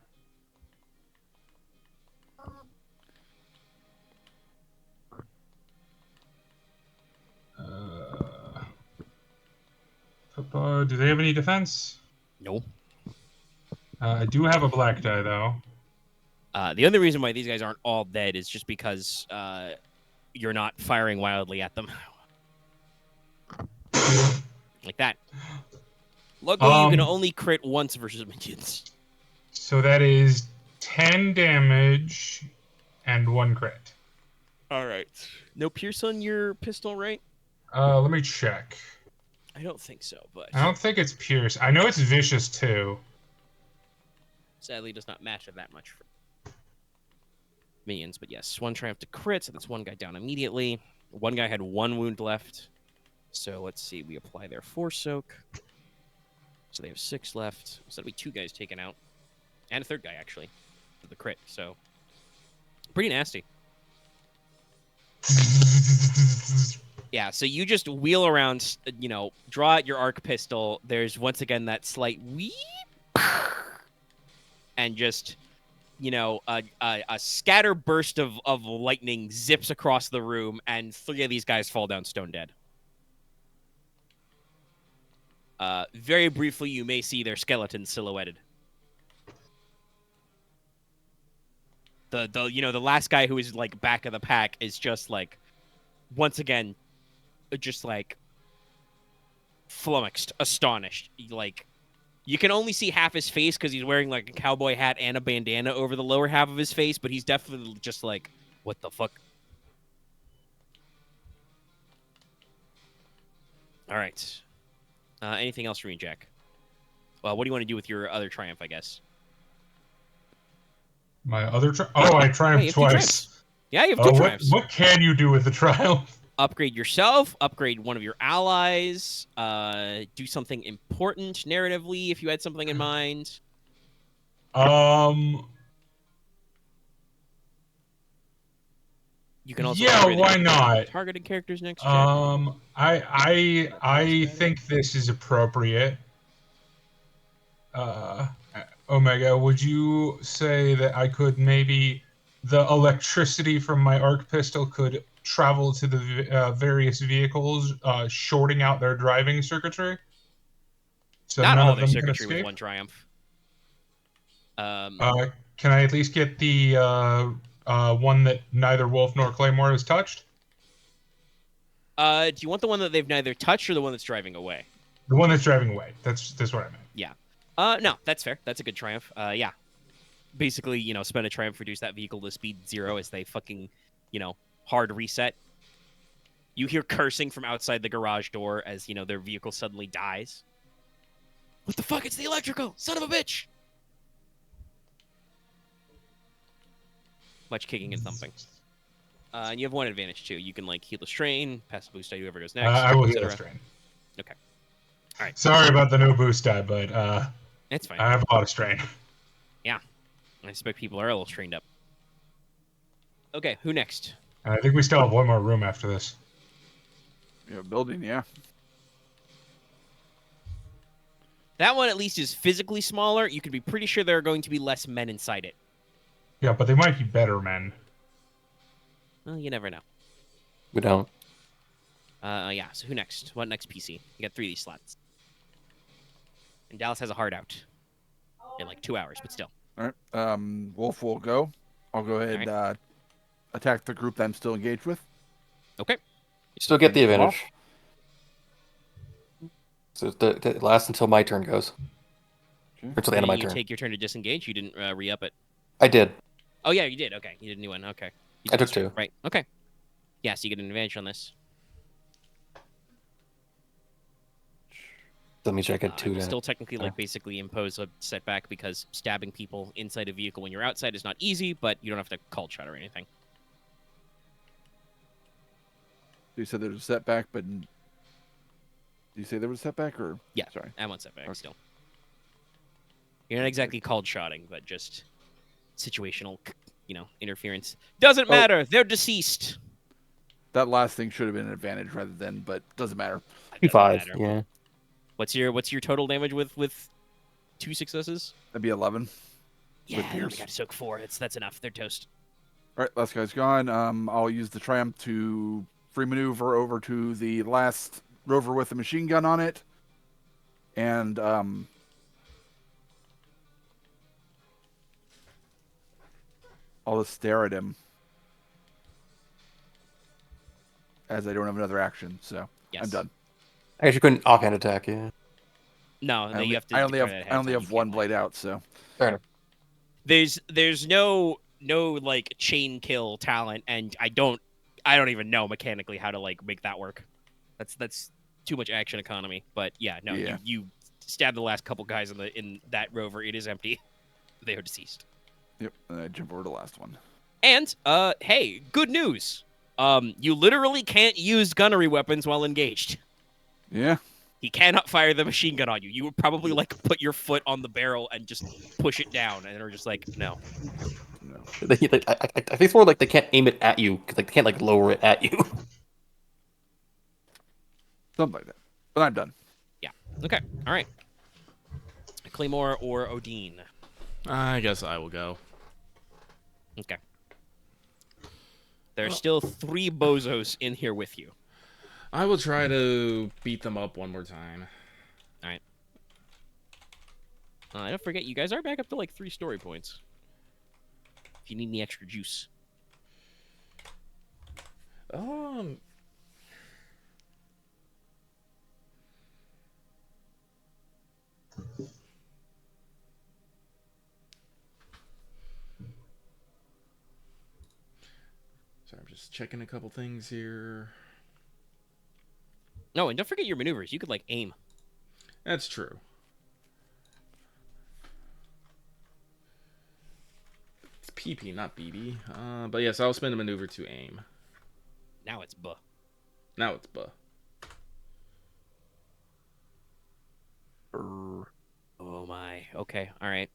Do they have any defense? No. I do have a black die, though. The other reason why these guys aren't all dead is just because you're not firing wildly at them. Like that. Luckily, you can only crit once versus minions. So that is 10 damage and 1 crit. All right. No pierce on your pistol, right? Let me check. I don't think so, but I don't think it's pierce. I know it's vicious too. sadly does not matter that much for minions. But yes, 1 triumph to crit, so that's 1 guy down immediately. 1 guy had 1 wound left. So let's see, we apply their Force Soak. So they have 6 left. So that'll be 2 guys taken out. And a 3rd guy, actually, for the crit. So pretty nasty. Yeah, so you just wheel around, you know, draw out your arc pistol. There's once again that slight weep. And just, you know, a scatter burst of lightning zips across the room, and 3 of these guys fall down stone dead. Very briefly, you may see their skeletons silhouetted. The last guy who is like back of the pack is just like, once again, just like flummoxed, astonished. Like, you can only see half his face because he's wearing like a cowboy hat and a bandana over the lower half of his face, but he's definitely just like, what the fuck? All right. Anything else for me, Jack? Well, what do you want to do with your other triumph, I guess? My other I triumphed you have 2 twice. triumphs. Yeah, you have 2 triumphs. What can you do with the triumph? Upgrade yourself, upgrade one of your allies, do something important narratively if you had something in mind. You can also upgrade why not? targeted characters next. Jack. I think this is appropriate. Omega, would you say that I could maybe the electricity from my arc pistol could travel to the various vehicles, shorting out their driving circuitry? So Not none all of their them can circuitry with escape? 1 triumph. Can I at least get the one that neither Wolf nor Claymore has touched? Do you want the one that they've neither touched or the one that's driving away? The one that's driving away. That's what I meant. Yeah. No, that's fair. That's a good triumph. Yeah. Basically, you know, spend a triumph, reduce that vehicle to speed 0 as they fucking, you know, hard reset. You hear cursing from outside the garage door as, you know, their vehicle suddenly dies. What the fuck? It's the electrical! Son of a bitch! Much kicking and thumping. And you have 1 advantage, too. You can, like, heal the strain, pass the boost die, whoever goes next. I will heal etc. the strain. Okay. All right. Sorry about the no boost die, but It's fine. I have a lot of strain. Yeah. I expect people are a little trained up. Okay, who next? I think we still have 1 more room after this. Yeah, building, yeah. That one at least is physically smaller. You can be pretty sure there are going to be less men inside it. Yeah, but they might be better men. Well, you never know. We don't. Yeah, so who next? What next PC? You got 3 of these slots. And Dallas has a hard out. In like 2 hours, but still. All right. Wolf will go. I'll go ahead. attack the group that I'm still engaged with. Okay. You still get the Finish them advantage. So it lasts until my turn goes. Okay. Or until the end of my Didn't you turn. take your turn to disengage? You didn't re-up it. I did. Oh yeah, you did. Okay, you did a new one. Okay. You I did took this turn. 2. Right. Okay. Yeah, so you get an advantage on this. That means I get I 2 will to... still technically basically impose a setback because stabbing people inside a vehicle when you're outside is not easy, but you don't have to call shot or anything. You said there's a setback, but did you say there was a setback or? Yeah. Sorry. I want setback Okay. still. You're not exactly called shotting, but just situational, interference. Doesn't matter. They're deceased. That last thing should have been an advantage rather than, but doesn't matter. It doesn't 5. matter. Yeah. What's your total damage with 2 successes? That'd be 11. Yeah, they only Pierce. got to soak 4. That's enough. They're toast. All right, last guy's gone. I'll use the Triumph to free maneuver over to the last rover with a machine gun on it. And I'll just stare at him. As I don't have another action, so Yes. I'm done. I guess you couldn't offhand attack, yeah. No, I you have to. only declare have that ahead I of only time. have You one can't, blade out, so Fair enough. There's no like chain kill talent, and I don't even know mechanically how to like make that work. That's too much action economy. But yeah, no, Yeah. you stab the last couple guys in that rover. It is empty. They are deceased. yep. And I jump over to the last one. And hey, good news. You literally can't use gunnery weapons while engaged. Yeah. He cannot fire the machine gun on you. You would probably like put your foot on the barrel and just push it down, and are just like, no. No. I think it's more like they can't aim it at you, because like, they can't like lower it at you. Something like that. But I'm done. Yeah. Okay. All right. Claymore or Odin. I guess I will go. Okay. There are still 3 bozos in here with you. I will try to beat them up one more time. All right. Don't forget, you guys are back up to like 3 story points. If you need any extra juice. Sorry, I'm just checking a couple things here. No, and don't forget your maneuvers. You could like aim. That's true. It's PP, not BB. But yes, I'll spend a maneuver to aim. Now it's buh. Now it's buh. Oh my. Okay. All right.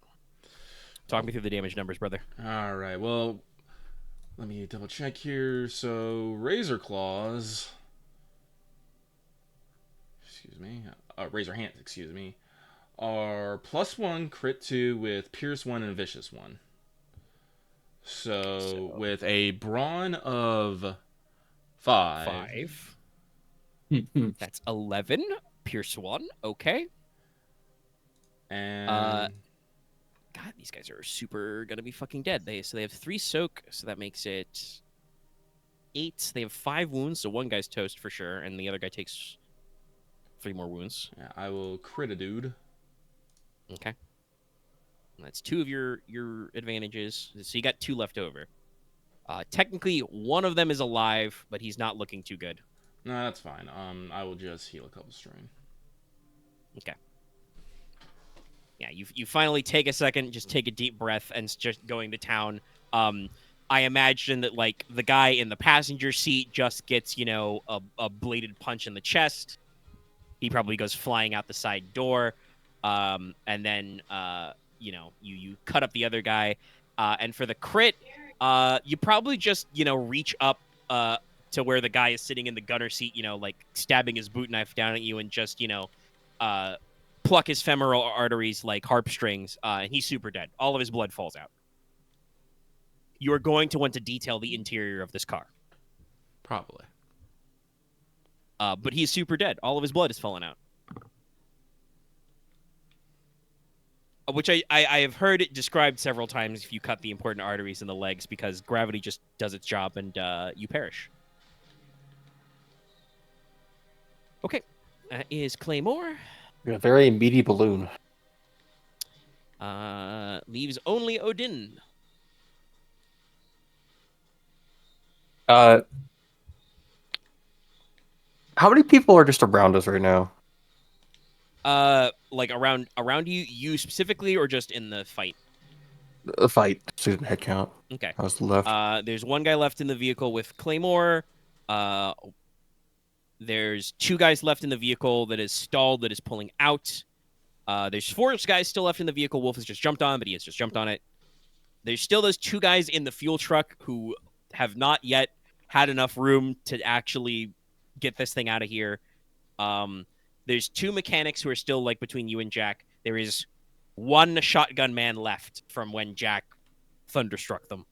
Talk me through the damage numbers, brother. All right. Well, let me double check here. So, Razor Claws. Excuse me. Razor Hands, excuse me. Are +1 crit 2 with Pierce 1 and Vicious 1. So with a brawn of 5. That's 11. Pierce 1. Okay. And God, these guys are super gonna be fucking dead. They have 3 soak, so that makes it 8. They have 5 wounds, so one guy's toast for sure, and the other guy takes 3 more wounds. yeah, I will crit a dude. Okay. And that's 2 of your advantages. So you got 2 left over. Technically, one of them is alive, but he's not looking too good. No, that's fine. I will just heal a couple strain. Okay. Yeah, you finally take a second, just take a deep breath, and just going to town. I imagine that like the guy in the passenger seat just gets a bladed punch in the chest. He probably goes flying out the side door, and then you cut up the other guy. And for the crit, you probably just reach up to where the guy is sitting in the gunner seat, like stabbing his boot knife down at you, and just pluck his femoral arteries like harp strings, and he's super dead. All of his blood falls out. You are going to want to detail the interior of this car. Probably. But he's super dead. All of his blood is falling out. which I have heard it described several times if you cut the important arteries in the legs because gravity just does its job and you perish. Okay, that is Claymore. A very meaty balloon. Leaves only Odin. How many people are just around us right now? Like around you specifically, or just in the fight? A fight. Student head count. Okay. I was left. There's one guy left in the vehicle with Claymore. There's 2 guys left in the vehicle that is stalled, that is pulling out. There's 4 guys still left in the vehicle. Wolf has just jumped on, but he has just jumped on it. There's still those 2 guys in the fuel truck who have not yet had enough room to actually get this thing out of here. There's 2 mechanics who are still like between you and Jack. There is 1 shotgun man left from when Jack thunderstruck them.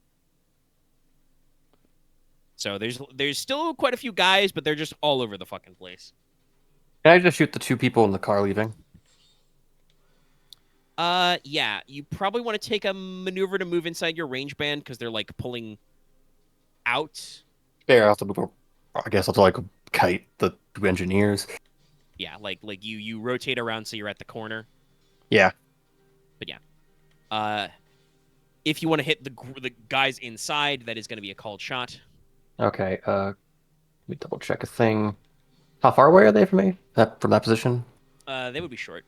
So there's still quite a few guys, but they're just all over the fucking place. Can I just shoot the 2 people in the car leaving? Yeah, you probably want to take a maneuver to move inside your range band because they're like pulling out. Yeah, I'll have to move. I guess I'll have to like kite the 2 engineers. Yeah, like you rotate around so you're at the corner. Yeah. But yeah, if you want to hit the guys inside, that is going to be a called shot. Okay. Let me double check a thing. How far away are they from me? From that position? They would be short.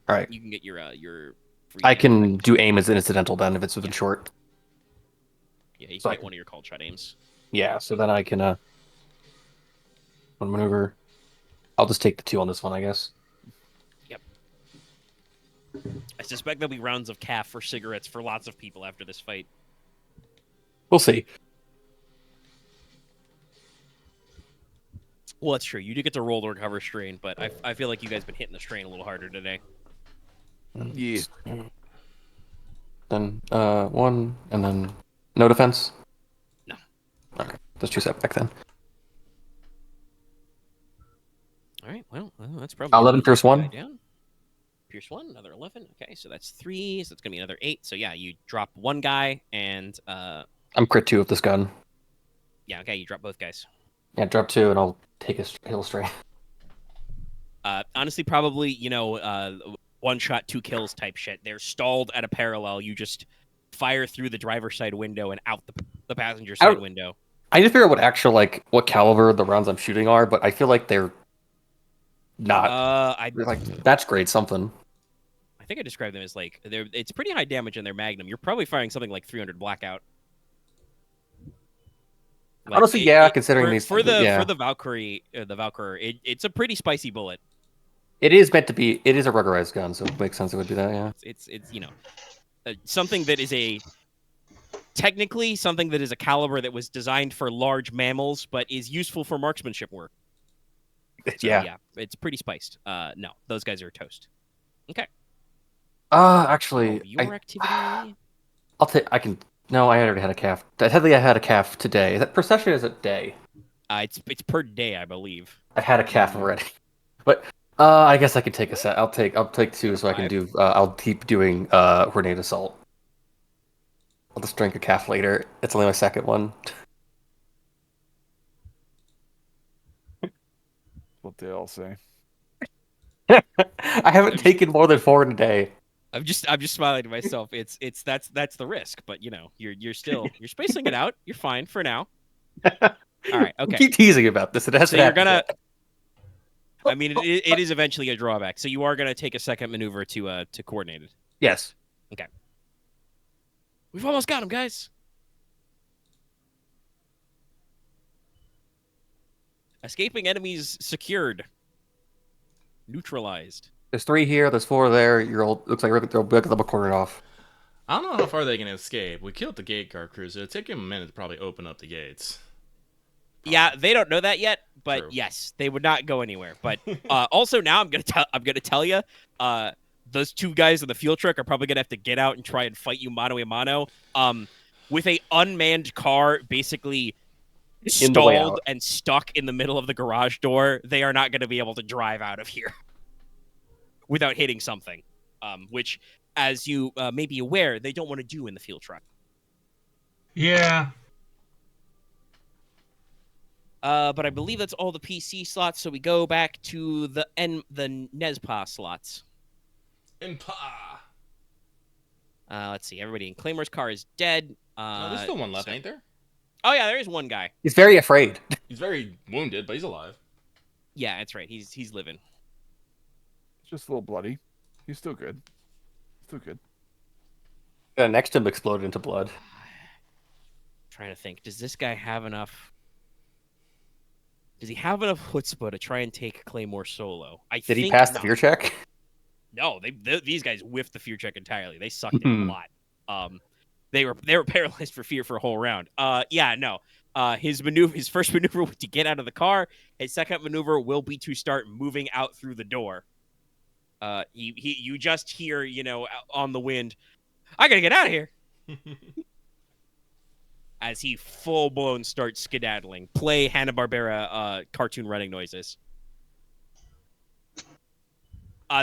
All right. You can get your free I hand can right. do aim as an incidental then if it's within short. Yeah, you So can I get can- one of your called shot aims. Yeah. So then I can one maneuver. I'll just take the 2 on this one, I guess. I suspect there'll be rounds of calf for cigarettes for lots of people after this fight. We'll see. Well, that's true. You do get to roll to recover strain, but I feel like you guys been hitting the strain a little harder today. Yeah. Then 1 and then no defense. No. Okay. Let's choose that back then. All right. Well, that's probably 11 pierce 1. down. Pierce 1, another 11. Okay, so that's 3. So it's gonna be another 8. So yeah, you drop 1 guy, and I'm crit 2 with this gun. yeah, okay, you drop both guys. Yeah, drop 2 and I'll take a heal strain. Honestly, probably 1 shot, 2 kills type shit. They're stalled at a parallel. You just fire through the driver's side window and out the passenger side window. I need to figure out what caliber the rounds I'm shooting are, but I feel like they're not. They're like that's great something. I think I described them as like it's pretty high damage in their Magnum. You're probably firing something like 300 blackout. Like, Honestly, considering for the Valkyrie, it's a pretty spicy bullet. It is meant to be. It is a rubberized gun, so it makes sense it would do that. Yeah. It's something that is technically something that is a caliber that was designed for large mammals, but is useful for marksmanship work. So, yeah, it's pretty spiced. No, those guys are toast. Okay. Actually, your activity. I'll take. I can. No, I already had a calf. Technically, I had a calf today. That per session is a day. It's per day, I believe. I've had a calf already, but I guess I can take a set. I'll take 2 so I can do. I'll keep doing grenade assault. I'll just drink a calf later. It's only my second one. What they all say. I haven't taken more than 4 in a day. I'm just smiling to myself. That's the risk, but you're spacing it out. You're fine for now. All right, okay. Keep teasing about this. It has So to you're happen. gonna. I mean, it is eventually a drawback. So you are gonna take a second maneuver to coordinate it. Yes. Okay. We've almost got him, guys. Escaping enemies secured. Neutralized. There's 3 here. There's 4 there. Looks like they'll double cornered off. I don't know how far they can escape. We killed the gate guard cruiser. It'll take him a minute to probably open up the gates. Yeah, they don't know that yet, but True. yes, they would not go anywhere. But also now I'm gonna tell you, those 2 guys in the fuel truck are probably gonna have to get out and try and fight you mano a mano. With a unmanned car basically stalled and stuck in the middle of the garage door, they are not gonna be able to drive out of here without hitting something. Which as you may be aware, they don't want to do in the field truck. Yeah. But I believe that's all the PC slots, so we go back to the NESPA slots. Impa. Let's see. Everybody in Claymore's car is dead. No, there's still one left, ain't there? Oh yeah, there is one guy. He's very afraid. He's very wounded, but he's alive. Yeah, that's right. He's living. It's just a little bloody. He's still good. Still good. Next to him exploded into blood. Trying to think. Does this guy have enough? Does he have enough chutzpah to try and take Claymore solo? Did he pass the fear check? No, these guys whiffed the fear check entirely. They sucked it a lot. They were paralyzed for fear for a whole round. Yeah, no. His first maneuver was to get out of the car. His second maneuver will be to start moving out through the door. You just hear, on the wind, I gotta get out of here. As he full-blown starts skedaddling. Play Hanna-Barbera cartoon running noises.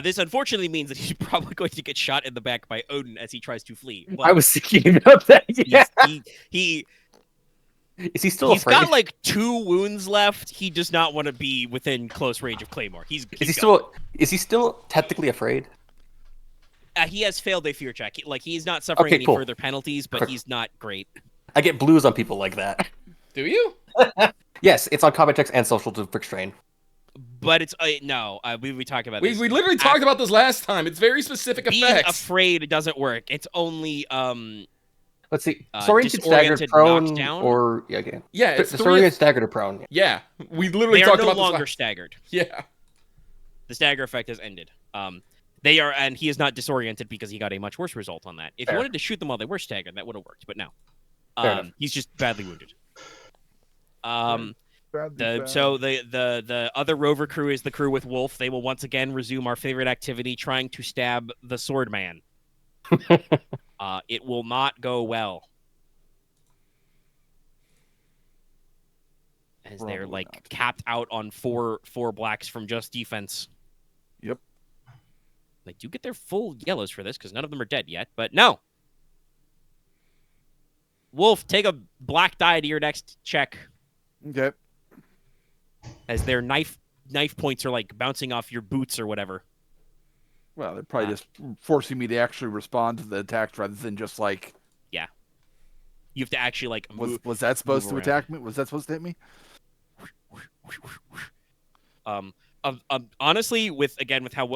This unfortunately means that he's probably going to get shot in the back by Odin as he tries to flee. But I was thinking about that. Yeah. Is he still afraid? He's got like 2 wounds left. He does not want to be within close range of Claymore. Is he still technically afraid? He has failed a fear check. He's not suffering any cool. further penalties, but he's not great. I get blues on people like that. Do you? Yes, it's on combat checks and social to frick strain. But it's no. We talked about this. We literally talked about this last time. It's very specific being effects. Afraid doesn't work. It's only Let's see. Disoriented, staggered, prone, down? or again. Yeah, it's disoriented, staggered, or prone. Yeah, we literally they are talked no about longer this staggered. Yeah, the stagger effect has ended. They are, and he is not disoriented because he got a much worse result on that. If you wanted to shoot them while they were staggered, that would have worked. But no, he's just badly wounded. So the other rover crew is the crew with Wolf. They will once again resume our favorite activity, trying to stab the sword man. It will not go well. As they're capped out on four blacks from just defense. Yep. They do get their full yellows for this because none of them are dead yet, but no. Wolf, take a black die to your next check. Okay. As their knife points are bouncing off your boots or whatever. Well, they're probably just forcing me to actually respond to the attacks rather than just Yeah. You have to actually move. Was that supposed to around. attack me? Was that supposed to hit me? Honestly, with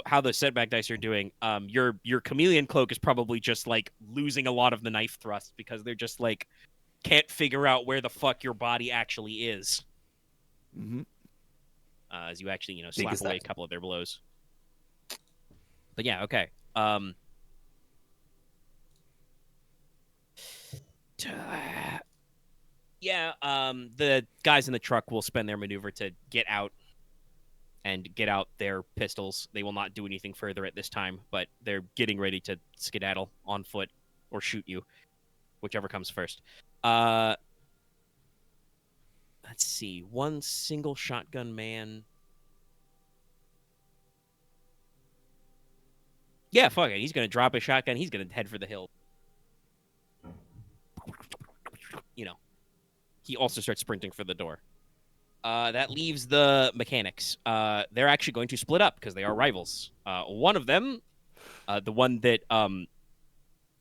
how the setback dice are doing, your chameleon cloak is probably just losing a lot of the knife thrust because they're just can't figure out where the fuck your body actually is. Mm-hmm. As you actually slap away a couple of their blows. But yeah, okay. Yeah, the guys in the truck will spend their maneuver to get out and get out their pistols. They will not do anything further at this time, but they're getting ready to skedaddle on foot or shoot you, whichever comes first. Let's see. One single shotgun man. Yeah, fuck it. He's going to drop a shotgun. He's going to head for the hill. He also starts sprinting for the door. That leaves the mechanics. They're actually going to split up because they are rivals. One of them, the one that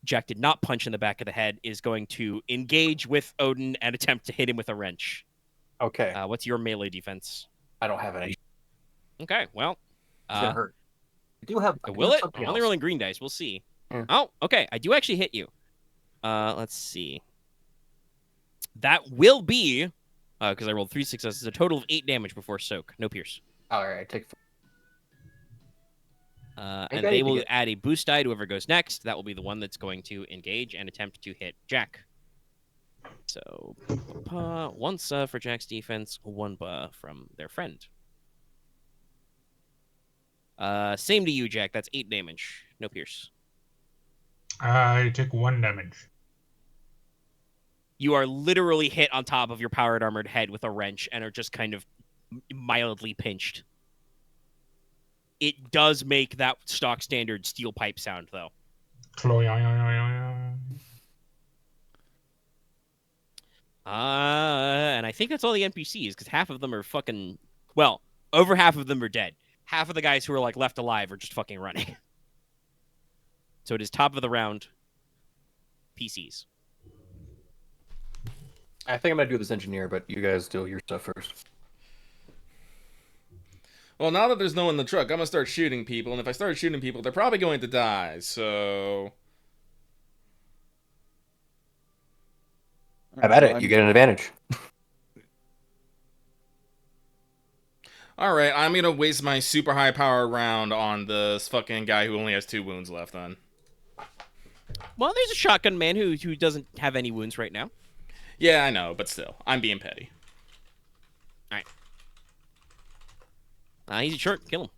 Jack did not punch in the back of the head, is going to engage with Odin and attempt to hit him with a wrench. Okay. What's your melee defense? I don't have any. Okay, well. It's gonna hurt. I do have. Will it? I'm only rolling green dice. We'll see. Yeah. Oh, okay. I do actually hit you. Let's see. That will be, because I rolled 3 successes, a total of 8 damage before soak. No pierce. All right, take. And they will add a boost die to whoever goes next. That will be the one that's going to engage and attempt to hit Jack. So, once for Jack's defense, 1 from their friend. Same to you, Jack. That's 8 damage. No pierce. I took 1 damage. You are literally hit on top of your powered armored head with a wrench and are just kind of mildly pinched. It does make that stock standard steel pipe sound, though. And I think that's all the NPCs, because half of them are fucking... Well, over half of them are dead. Half of the guys who are, like, left alive are just fucking running. So it is top of the round. PCs. I think I'm gonna do this engineer, but you guys do your stuff first. Well, now that there's no one in the truck, I'm gonna start shooting people, and if I start shooting people, they're probably going to die, so... Have at it. You get an advantage. Alright, I'm gonna waste my super high power round on this fucking guy who only has 2 wounds left then. Well, there's a shotgun man who doesn't have any wounds right now. Yeah, I know, but still. I'm being petty. Alright. He's short. Kill him.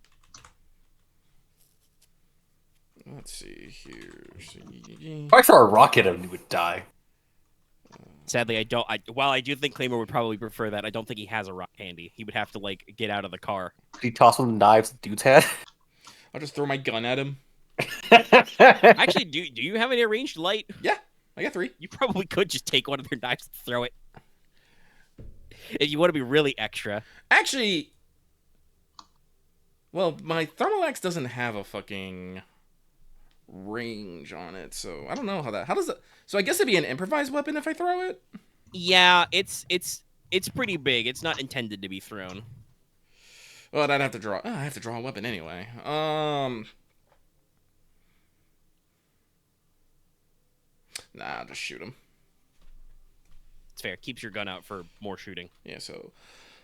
Let's see here. If I throw a rocket at him, he would die. Sadly, I don't. While I do think Claymore would probably prefer that, I don't think he has a rock handy. He would have to, like, get out of the car. Did he toss one of the knives the dude's head? I'll just throw my gun at him. Actually, do you have any ranged light? Yeah, I got 3. You probably could just take one of their knives and throw it. If you want to be really extra. Actually... Well, my thermal axe doesn't have a fucking range on it, so I don't know how that... How does that... So I guess it'd be an improvised weapon if I throw it? Yeah, it's pretty big. It's not intended to be thrown. Well, I'd have to draw... I have to draw a weapon anyway. Nah, I'll just shoot him. It's fair. Keeps your gun out for more shooting. Yeah, so...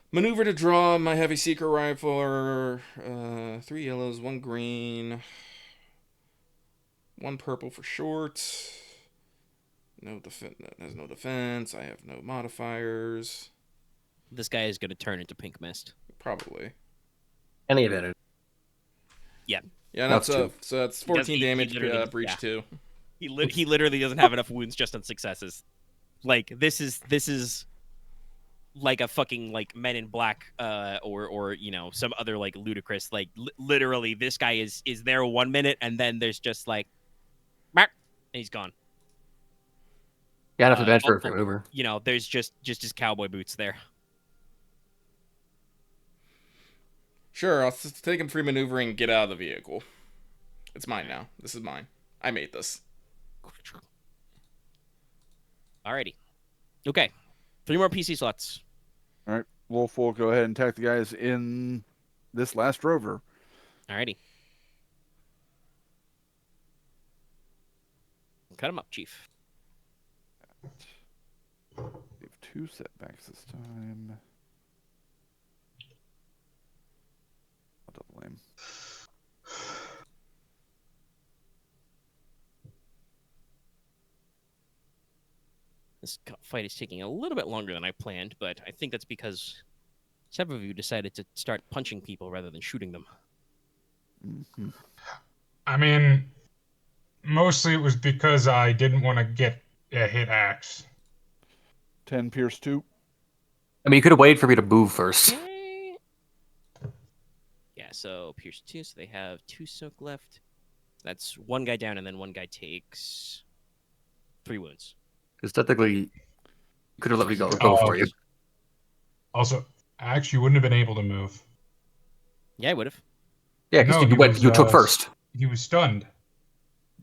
Maneuver to draw my heavy seeker rifle. 3 yellows, 1 green. 1 purple for short. No defense. Has no defense. I have no modifiers. This guy is going to turn into pink mist. Probably. Any advantage. Yeah. Yeah, That's so that's 14 damage, breach yeah. 2. He literally doesn't have enough wounds just on successes. Like, this is like a fucking, like, Men in Black, or you know, some other, like, ludicrous, like, literally this guy is there 1 minute and then there's just like, and he's gone. Yeah, enough advantage for maneuver. You know, there's just his cowboy boots there. Sure, I'll take him free maneuvering and get out of the vehicle. It's mine now. This is mine. I made this. Alrighty. Okay. 3 more PC slots. All right, Wolf will go ahead and attack the guys in this last rover. Alrighty. Cut him up, Chief. We have 2 setbacks this time. I'll double aim. This fight is taking a little bit longer than I planned, but I think that's because several of you decided to start punching people rather than shooting them. Mm-hmm. I mean, mostly it was because I didn't want to get a hit axe. 10 pierce 2. I mean, you could have waited for me to move first. Okay. Yeah, so Pierce 2, so they have 2 soak left. That's 1 guy down, and then 1 guy takes 3 wounds. Because technically, you could have let me go for you. Also, Axe, you wouldn't have been able to move. Yeah, I would have. Yeah, because No, you took first. He was stunned.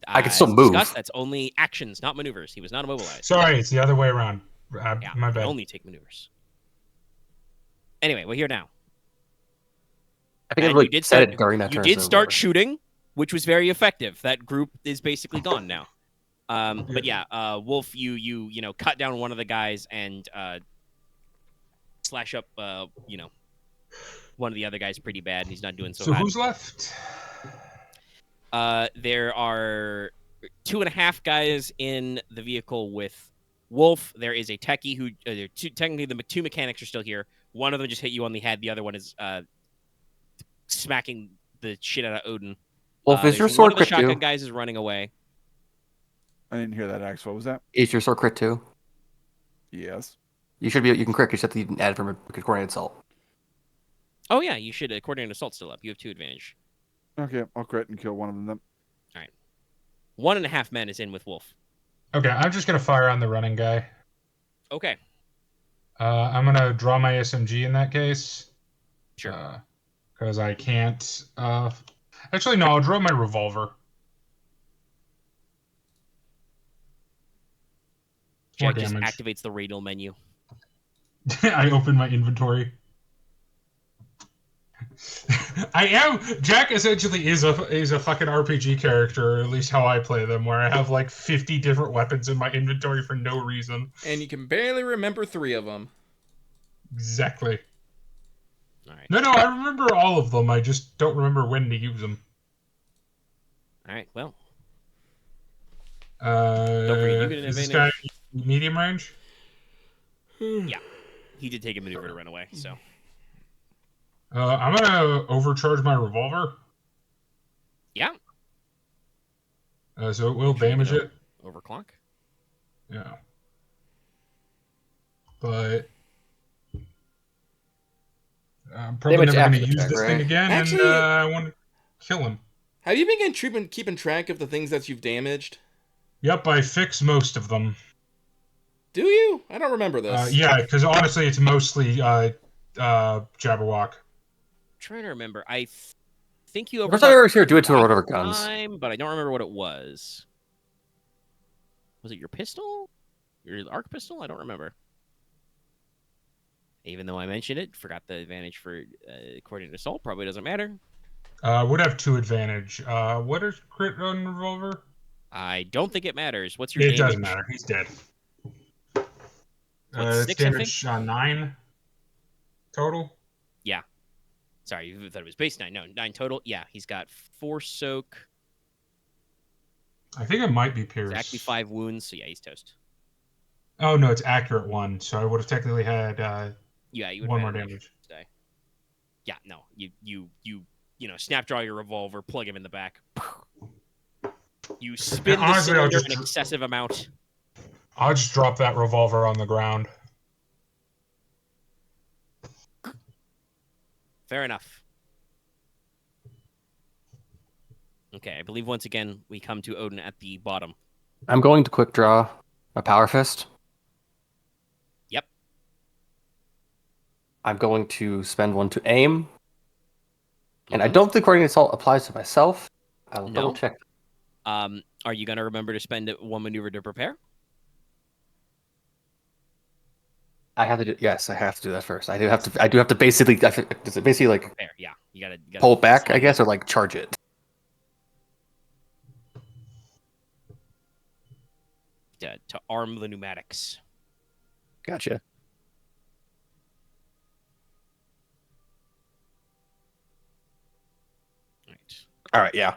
I could still move. That's only actions, not maneuvers. He was not immobilized. Sorry, it's the other way around. Yeah, My you bad. only take maneuvers. Anyway, we're here now. I think I And really you did said start- it during that You turn. did so start whatever. shooting, which was very effective. That group is basically gone now. But yeah, Wolf, you know, cut down one of the guys and slash up, you know, one of the other guys pretty bad, and he's not doing so So bad. who's left? There are 2.5 guys in the vehicle with Wolf. There is a techie who, technically the 2 mechanics are still here. One of them just hit you on the head. The other one is smacking the shit out of Odin. Wolf, is your One sword of the crit shotgun too? guys is running away. I didn't hear that, Axe. What was that? Is your sword crit too? Yes. You should be. You can crit. You just have to add it from a coordinated assault. Oh yeah, you should. Coordinated assault still up. You have 2 advantage. Okay, I'll crit and kill one of them. 1.5 men is in with Wolf. Okay, I'm just gonna fire on the running guy. Okay, I'm gonna draw my SMG in that case. sure. Because I can't. Actually, no. I'll draw my revolver. More Jack just damage. activates the radial menu. I open my inventory. Jack essentially is a fucking RPG character, or at least how I play them, where I have like 50 different weapons in my inventory for no reason. And you can barely remember 3 of them. Exactly. All right. No, I remember all of them. I just don't remember when to use them. All right. Well, Don't forget, you get an is this advantage. guy medium range? yeah, he did take a maneuver to run away. So I'm gonna overcharge my revolver. yeah, So it will Make sure you damage can it. overclock. Yeah. But I'm probably Damage never going to after the use check, this right? thing again, Actually- and I want to kill him. Have you been keeping track of the things that you've damaged? Yep, I fix most of them. Do you? I don't remember this. Yeah, because honestly, it's mostly Jabberwock. Trying to remember. I think you First time I overclocked ever see her do it to her one whatever guns. time, but I don't remember what it was. Was it your pistol? Your arc pistol? I don't remember. Even though I mentioned it, forgot the advantage for coordinated assault. Probably doesn't matter. Would have 2 advantage. What is crit on revolver? I don't think it matters. What's your It damage? doesn't matter. He's dead. What's It's 6, I think? damage 9 total. Sorry, you thought it was base 9. No, 9 total. Yeah, he's got 4 soak, I think it might be Pierce. exactly 5 wounds. So yeah, he's toast. Oh no, it's accurate 1. So I would have technically had Yeah, you would 1 have more had damage. today. Yeah, no, you snap draw your revolver, plug him in the back. You spin the honestly, I'll cylinder just an excessive amount. I'll just drop that revolver on the ground. Fair enough. Okay, I believe once again we come to Odin at the bottom. I'm going to quick draw a power fist. Yep. I'm going to spend 1 to aim. And I Mhm. don't think coordinated assault applies to myself. I'll No? double check. Are you gonna remember to spend 1 maneuver to prepare? I have to do. Yes, I have to do that first. I do have to. I do have to basically. Does it basically like Prepare, yeah. You gotta pull it back? I slide guess, it. or like charge it. To arm the pneumatics. Gotcha. Right. All right. Yeah.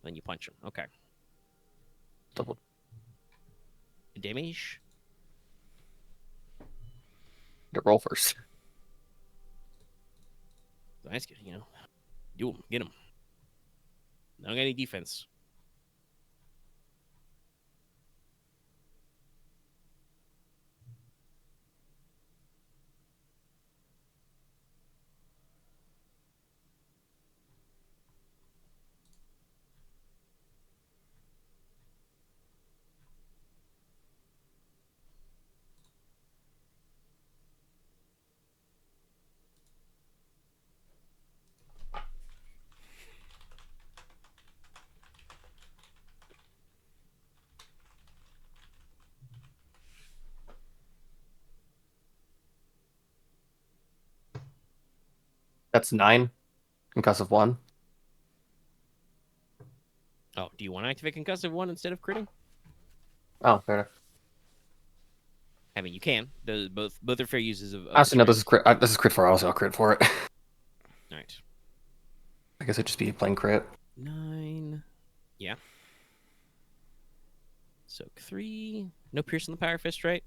Then you punch him. Okay. Double. Damage. Roll first. That's good, Do him. Get him. Not got any defense. That's 9. Concussive 1. Oh, do you want to activate concussive 1 instead of critting? Oh, fair enough. I mean, you can. Both are fair uses of Honestly, no. This is strength. crit. This is crit for. Also, I'll crit for it. All right. I guess it'd just be plain crit. 9. Yeah. Soak 3. No pierce in the power fist, right?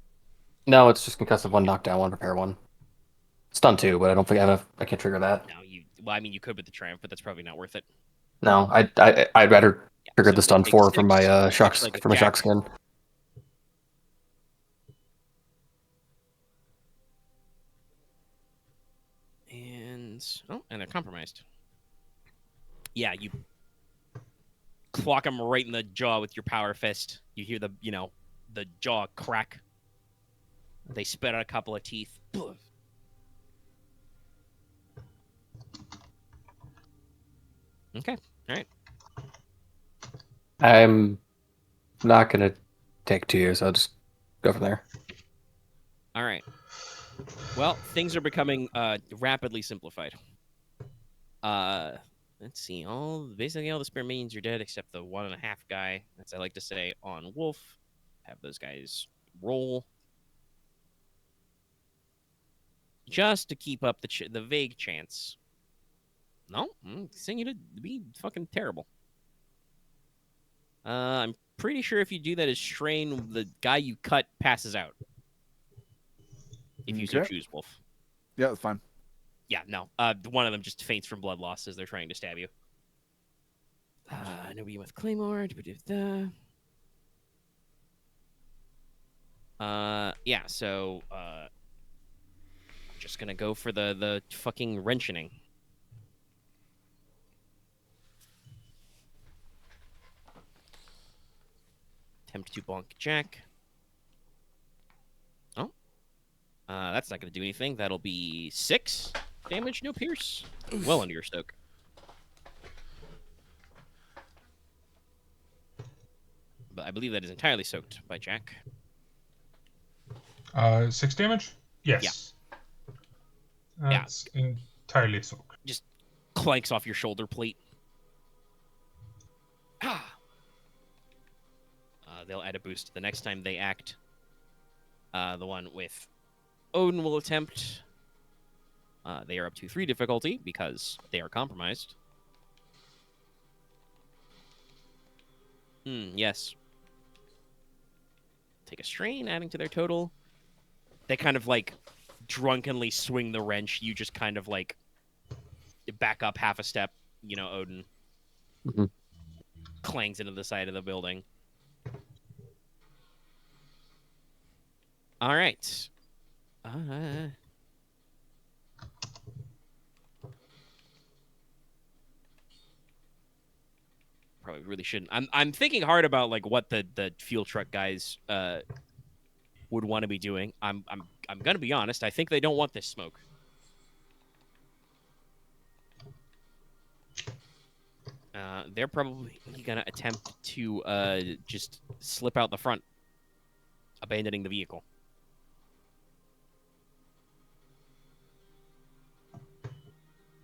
No, it's just concussive 1, knockdown 1, repair 1. Stun 2, but I don't think I can trigger that. No, well, I mean, you could with the triumph, but that's probably not worth it. No, I'd rather Yeah, trigger so the stun take 4 from 6, my six shocks like a from my jack. shock skin. And they're compromised. Yeah, you clock him right in the jaw with your power fist. You hear the jaw crack. They spit out a couple of teeth. Okay, all right. I'm not gonna take 2 years. I'll just go from there. All right. Well, things are becoming rapidly simplified. Let's see. Basically all the spare minions are dead except the 1.5 guy, as I like to say, on Wolf. Have those guys roll just to keep up the vague chance. No, seeing you to be fucking terrible. I'm pretty sure if you do that as strain, the guy you cut passes out. If you so Okay. choose, Wolf. Yeah, that's fine. Yeah, no. One of them just faints from blood loss as they're trying to stab you. Nobody with Claymore. Yeah, so, I'm just gonna go for the fucking wrenching. Attempt to bonk Jack. Oh. That's not gonna do anything. That'll be 6 damage, no pierce. Well under your stoke. But I believe that is entirely soaked by Jack. 6 damage? Yes. Yeah. That's entirely soaked. Just clanks off your shoulder plate. They'll add a boost the next time they act. The one with Odin will attempt. They are up to 3 difficulty because they are compromised. Yes. Take a strain, adding to their total. They kind of like drunkenly swing the wrench. You just kind of like back up half a step, Odin. Mhm. Clangs into the side of the building. All right. Probably really shouldn't. I'm thinking hard about like what the fuel truck guys would want to be doing. I'm gonna be honest. I think they don't want this smoke. They're probably gonna attempt to just slip out the front, abandoning the vehicle.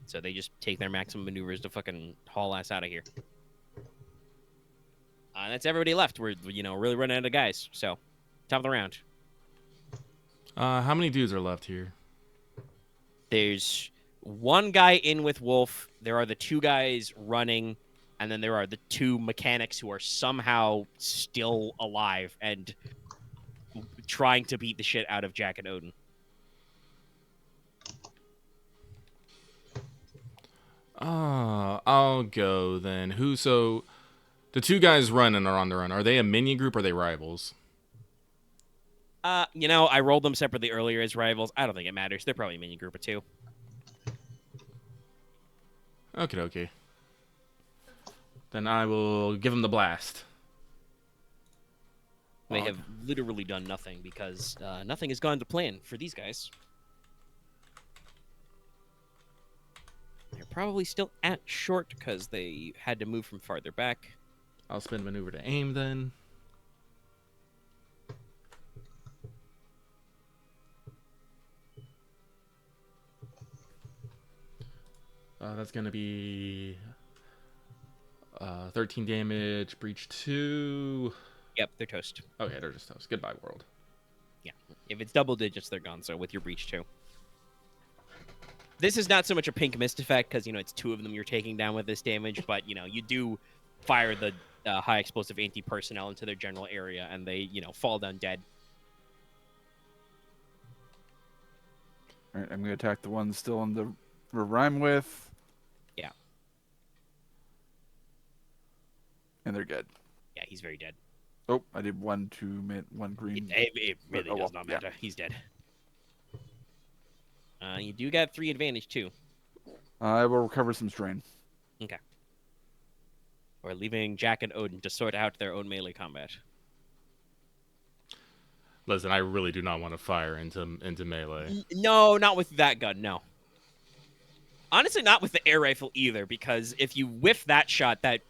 So they just take their maximum maneuvers to fucking haul ass out of here. That's everybody left. We're really running out of guys. So, top of the round. How many dudes are left here? There's one guy in with Wolf. There are the 2 guys running, and then there are the 2 mechanics who are somehow still alive and trying to beat the shit out of Jack and Odin. I'll go then. So the 2 guys running are on their own. Are they a minion group or are they rivals? I rolled them separately earlier as rivals. I don't think it matters. They're probably a minion group of 2. Okay. Then I will give them the blast. They have literally done nothing because nothing has gone to plan for these guys. They're probably still at short because they had to move from farther back. I'll spin maneuver to aim then. That's going to be 13 damage, breach 2. Yep, they're toast. Okay, they're just toast. Goodbye, world. Yeah. If it's double digits, they're gone, so with your breach 2. This is not so much a pink mist effect because, it's 2 of them you're taking down with this damage, but, you do fire the high explosive anti-personnel into their general area, and they, fall down dead. All right, I'm going to attack the one still in the rhyme with. Yeah. And they're dead. Yeah, he's very dead. Oh, I did 1 green. It really does not matter. Yeah. He's dead. You do got 3 advantage, too. I will recover some strain. Okay. or leaving Jack and Odin to sort out their own melee combat. Listen, I really do not want to fire into melee. No, not with that gun, no. Honestly, not with the air rifle either, because if you whiff that shot, that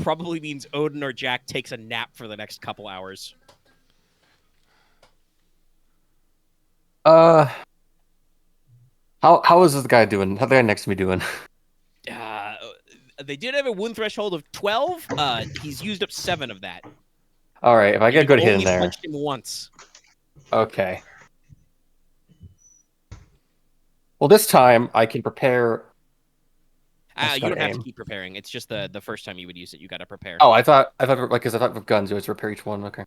probably means Odin or Jack takes a nap for the next couple hours. How is this guy doing? How's the guy next to me doing? They did have a wound threshold of 12. He's used up 7 of that. All right, if I get a good hit in Only there. punched him once. Okay. Well, this time I can prepare. You don't have to keep preparing. It's just the first time you would use it. You got to prepare. Oh, I thought because I thought with guns you always repair each one. Okay.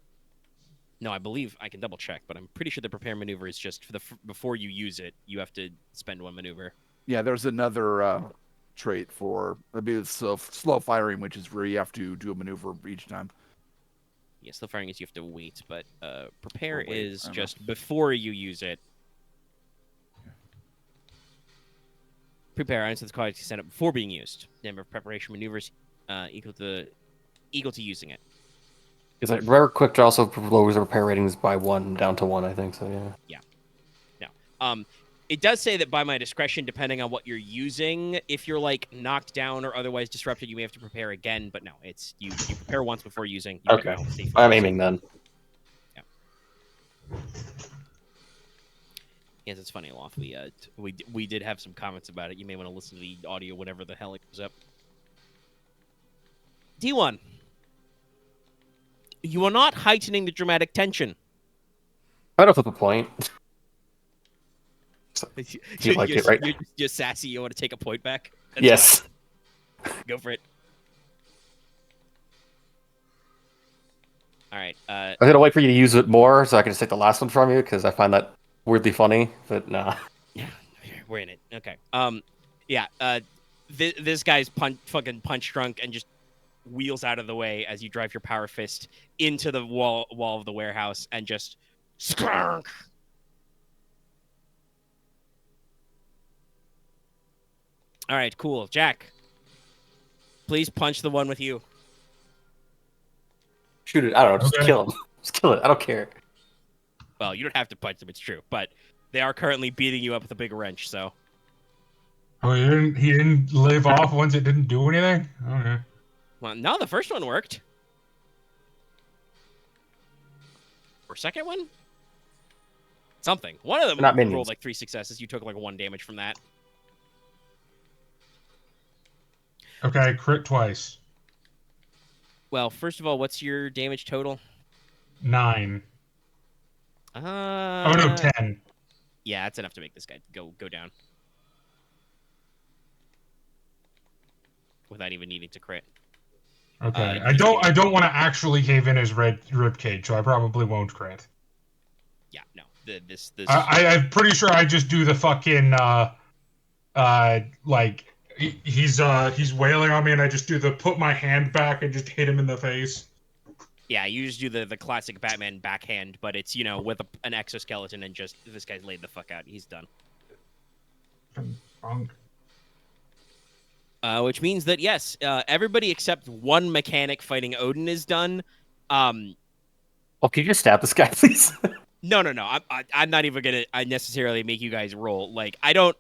No, I believe I can double check, but I'm pretty sure the prepare maneuver is just for before you use it. You have to spend 1 maneuver. Yeah, there's another trait for slow firing, which is where you have to do a maneuver each time. Yeah, slow firing is you have to wait, but prepare wait, is just before you use it. Prepare items that's called to set up before being used. Number of preparation maneuvers equal to using it. Because like rare quick draw also lowers the repair ratings by 1 down to 1, I think. So yeah. No. It does say that by my discretion, depending on what you're using, if you're like knocked down or otherwise disrupted, you may have to prepare again. But no, it's you prepare once before using. You Okay. I'm aiming then. Yeah. Yes, it's funny, Loth. We did have some comments about it. You may want to listen to the audio, whatever the hell it goes up. D1. You are not heightening the dramatic tension. I don't flip a point. You like it, right? You're just sassy. You want to take a point back? That's Yes. fine. Go for it. All right. I was gonna wait for you to use it more so I can just take the last one from you because I find that weirdly funny. But nah. Yeah, we're in it. Okay. Yeah. This guy's fucking punch drunk and just wheels out of the way as you drive your power fist into the wall of the warehouse and just skunk. All right, cool. Jack, please punch the one with you. Shoot it. I don't know. Just Okay. kill him. Just kill it. I don't care. Well, you don't have to punch them, it's true, but they are currently beating you up with a big wrench, so. Oh, he didn't live off once it didn't do anything? Okay. Well, no, the first one worked. Or second one? Something. One of them Not minions. rolled like 3 successes. You took like 1 damage from that. Okay, crit twice. Well, first of all, what's your damage total? 9. Oh no, 10. Yeah, that's enough to make this guy go down. Without even needing to crit. Okay. I don't want to actually cave in his rib cage, so I probably won't crit. Yeah, no. This I'm pretty sure I just do the fucking like he's wailing on me and I just do the put my hand back and just hit him in the face. Yeah, you just do the classic Batman backhand, but it's, with an exoskeleton and just this guy's laid the fuck out. He's done. Funk. Which means that, yes, everybody except one mechanic fighting Odin is done. Oh, can you just stab this guy, please? No. I'm not even gonna necessarily make you guys roll. Like, I don't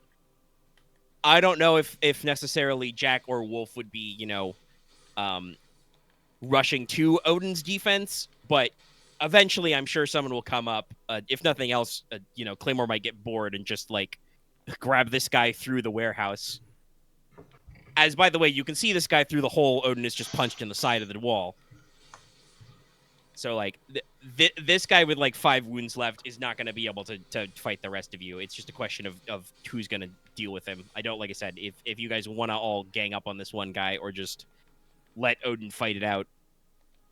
know if necessarily Jack or Wolf would be, rushing to Odin's defense, but eventually I'm sure someone will come up. If nothing else, Claymore might get bored and just like grab this guy through the warehouse. As, by the way, you can see this guy through the hole Odin is just punched in the side of the wall. So, like, this guy with, like, 5 wounds left is not going to be able to fight the rest of you. It's just a question of who's going to deal with him. I don't, like I said, if you guys want to all gang up on this one guy or just let Odin fight it out.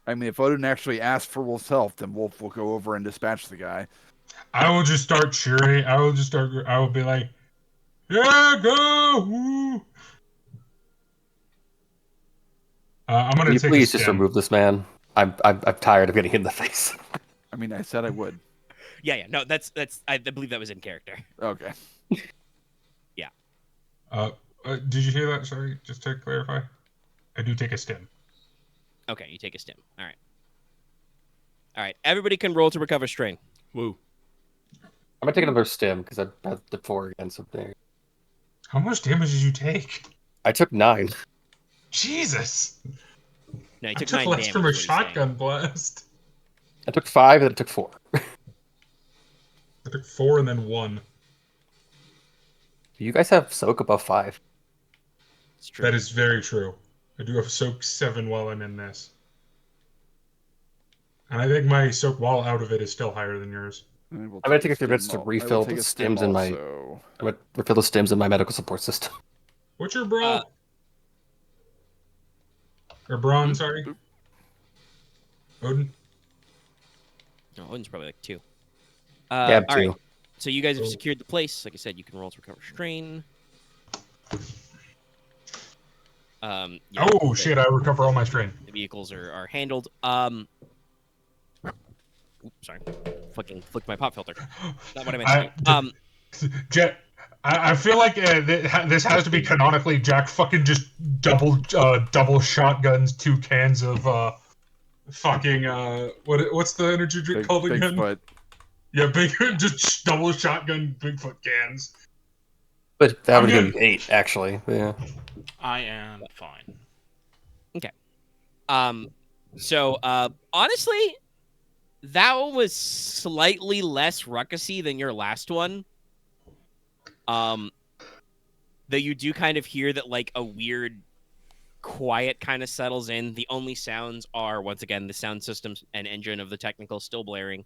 I mean, if Odin actually asks for Wolf's help, then Wolf will go over and dispatch the guy. I will just start cheering. I will be like, yeah, go! Woo! I'm gonna Can you take please a just stim. remove this man? I'm tired of getting hit in the face. I mean, I said I would. Yeah. No, that's I believe that was in character. Okay. Did you hear that? Sorry, just to clarify. I do take a stim. Okay, you take a stim. All right. All right. Everybody can roll to recover strain. Woo. I'm gonna take another stim because I have the 4 again. So there. How much damage did you take? I took 9. Jesus! No, you I took took 9 less damage. from a is what he's saying. shotgun blast. I took 5 and then I took 4. I took 4 and then 1. You guys have soak above 5. It's true. That is very true. I do have soak 7 while I'm in this. And I think my soak while out of it is still higher than yours. I'm gonna take a few minutes to refill the stims in my. I'm gonna refill the stims in my medical support system. What's your bra? Or brawn, Hmm? sorry. Odin? No, Odin's probably like 2. Yeah, all 2. right. So you guys have secured the place. Like I said, you can roll to recover strain. Yeah, Oh, shit, I recover all my strain. The vehicles are handled. Oops, sorry. Fucking flicked my pop filter. Not what I meant to do. Jet, I feel like this has to be canonically Jack fucking just double shotguns 2 cans of fucking what's the energy drink called again? Bigfoot. Yeah, just double shotgun Bigfoot cans. But that would I'm give me 8 actually. Yeah. I am fine. Okay. So honestly, that one was slightly less ruckusy than your last one. Though you do kind of hear that like a weird quiet kind of settles in. The only sounds are once again the sound systems and engine of the technical still blaring.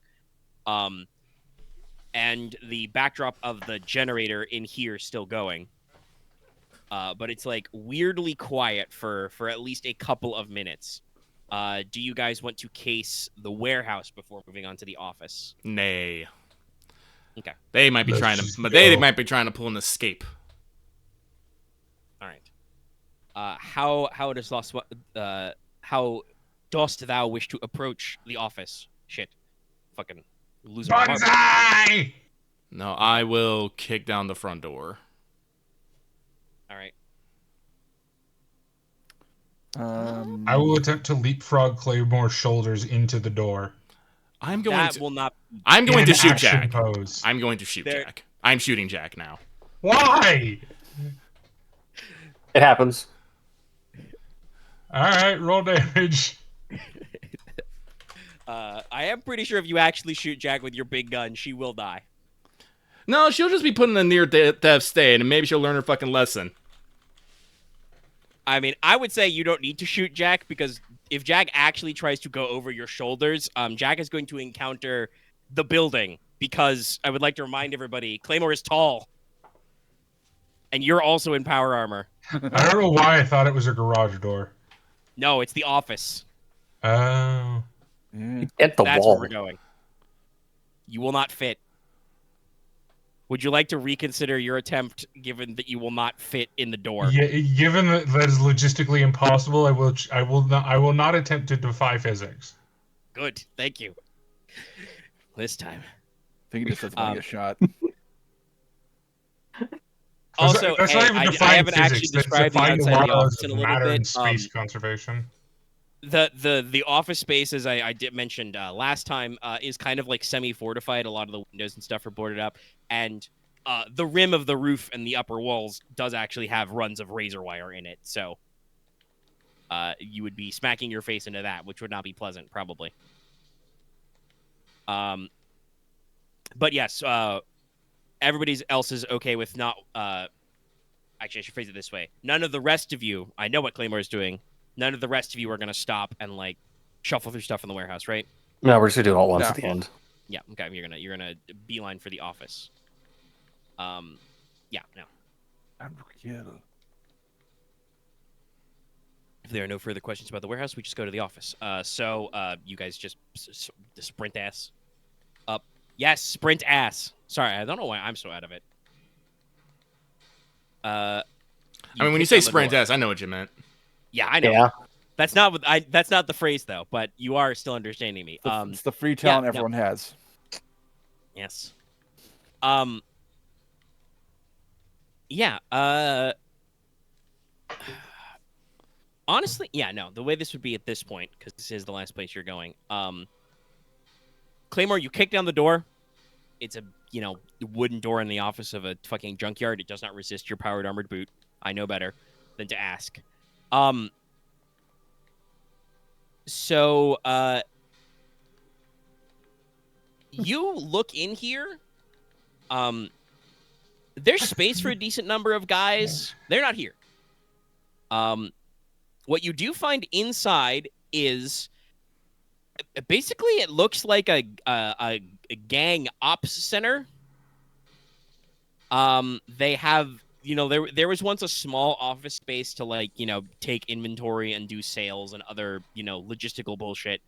And the backdrop of the generator in here still going. But it's like weirdly quiet for at least a couple of minutes. Do you guys want to case the warehouse before moving on to the office? Nay. Okay. They might be Let's trying just to, but go. they might be trying to pull an escape. All right. How dost thou wish to approach the office? Shit. Fucking losing my marbles. Banzai! No, I will kick down the front door. All right. I will attempt to leapfrog Claymore's shoulders into the door. I'm going That to. will not. I'm going In to shoot action Jack. pose. I'm going to shoot There- Jack. I'm shooting Jack now. Why? It happens. Alright, roll damage. I am pretty sure if you actually shoot Jack with your big gun, she will die. No, she'll just be put in a near-death state, and maybe she'll learn her fucking lesson. I mean, I would say you don't need to shoot Jack because if Jack actually tries to go over your shoulders, Jack is going to encounter the building because I would like to remind everybody, Claymore is tall. And you're also in power armor. I don't know why I thought it was a garage door. No, it's the office. Oh. At the That's wall. where we're going. You will not fit. Would you like to reconsider your attempt, given that you will not fit in the door? Yeah, given that is logistically impossible, I will not attempt to defy physics. Good, thank you. This time. I think he just doesn't want to get shot. Also, that's hey, not even I defying haven't actually physics. That's described the defying outside of the laws office in a little matter bit. and space conservation. The office space, as I did mentioned last time, is kind of like semi-fortified. A lot of the windows and stuff are boarded up, and the rim of the roof and the upper walls does actually have runs of razor wire in it. So you would be smacking your face into that, which would not be pleasant, probably. But yes, everybody else is okay with not. Actually, I should phrase it this way: none of the rest of you. I know what Claymore is doing. None of the rest of you are going to stop and like shuffle through stuff in the warehouse, right? No, we're just gonna do it all at once Yeah. at the end. Yeah. Okay. You're gonna beeline for the office. Yeah. No. If there are no further questions about the warehouse, we just go to the office. So you guys just sprint ass up. Yes, sprint ass. Sorry, I don't know why I'm so out of it. I mean, when you kick say down the sprint door. ass, I know what you meant. Yeah, I know. Yeah. That's not what that's not the phrase though, but you are still understanding me. It's the free talent no. everyone has. Yes. Yeah, Honestly, yeah, no. The way this would be at this point, because this is the last place you're going. Claymore, you kick down the door. It's a wooden door in the office of a fucking junkyard. It does not resist your powered armored boot. I know better than to ask. So you look in here. There's space for a decent number of guys. They're not here. What you do find inside is basically it looks like a gang ops center. They have, there was once a small office space to like, take inventory and do sales and other, logistical bullshit.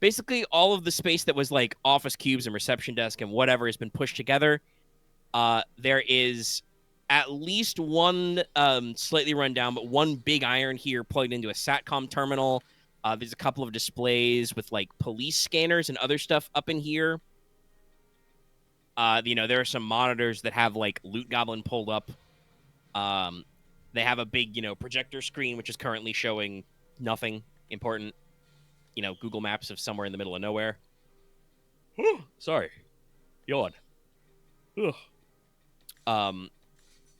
Basically all of the space that was like office cubes and reception desk and whatever has been pushed together. There is at least one slightly run down, but one big iron here plugged into a SATCOM terminal. There's a couple of displays with like police scanners and other stuff up in here. There are some monitors that have like Loot Goblin pulled up. They have a big, projector screen, which is currently showing nothing important. Google Maps of somewhere in the middle of nowhere. Sorry. Yawn.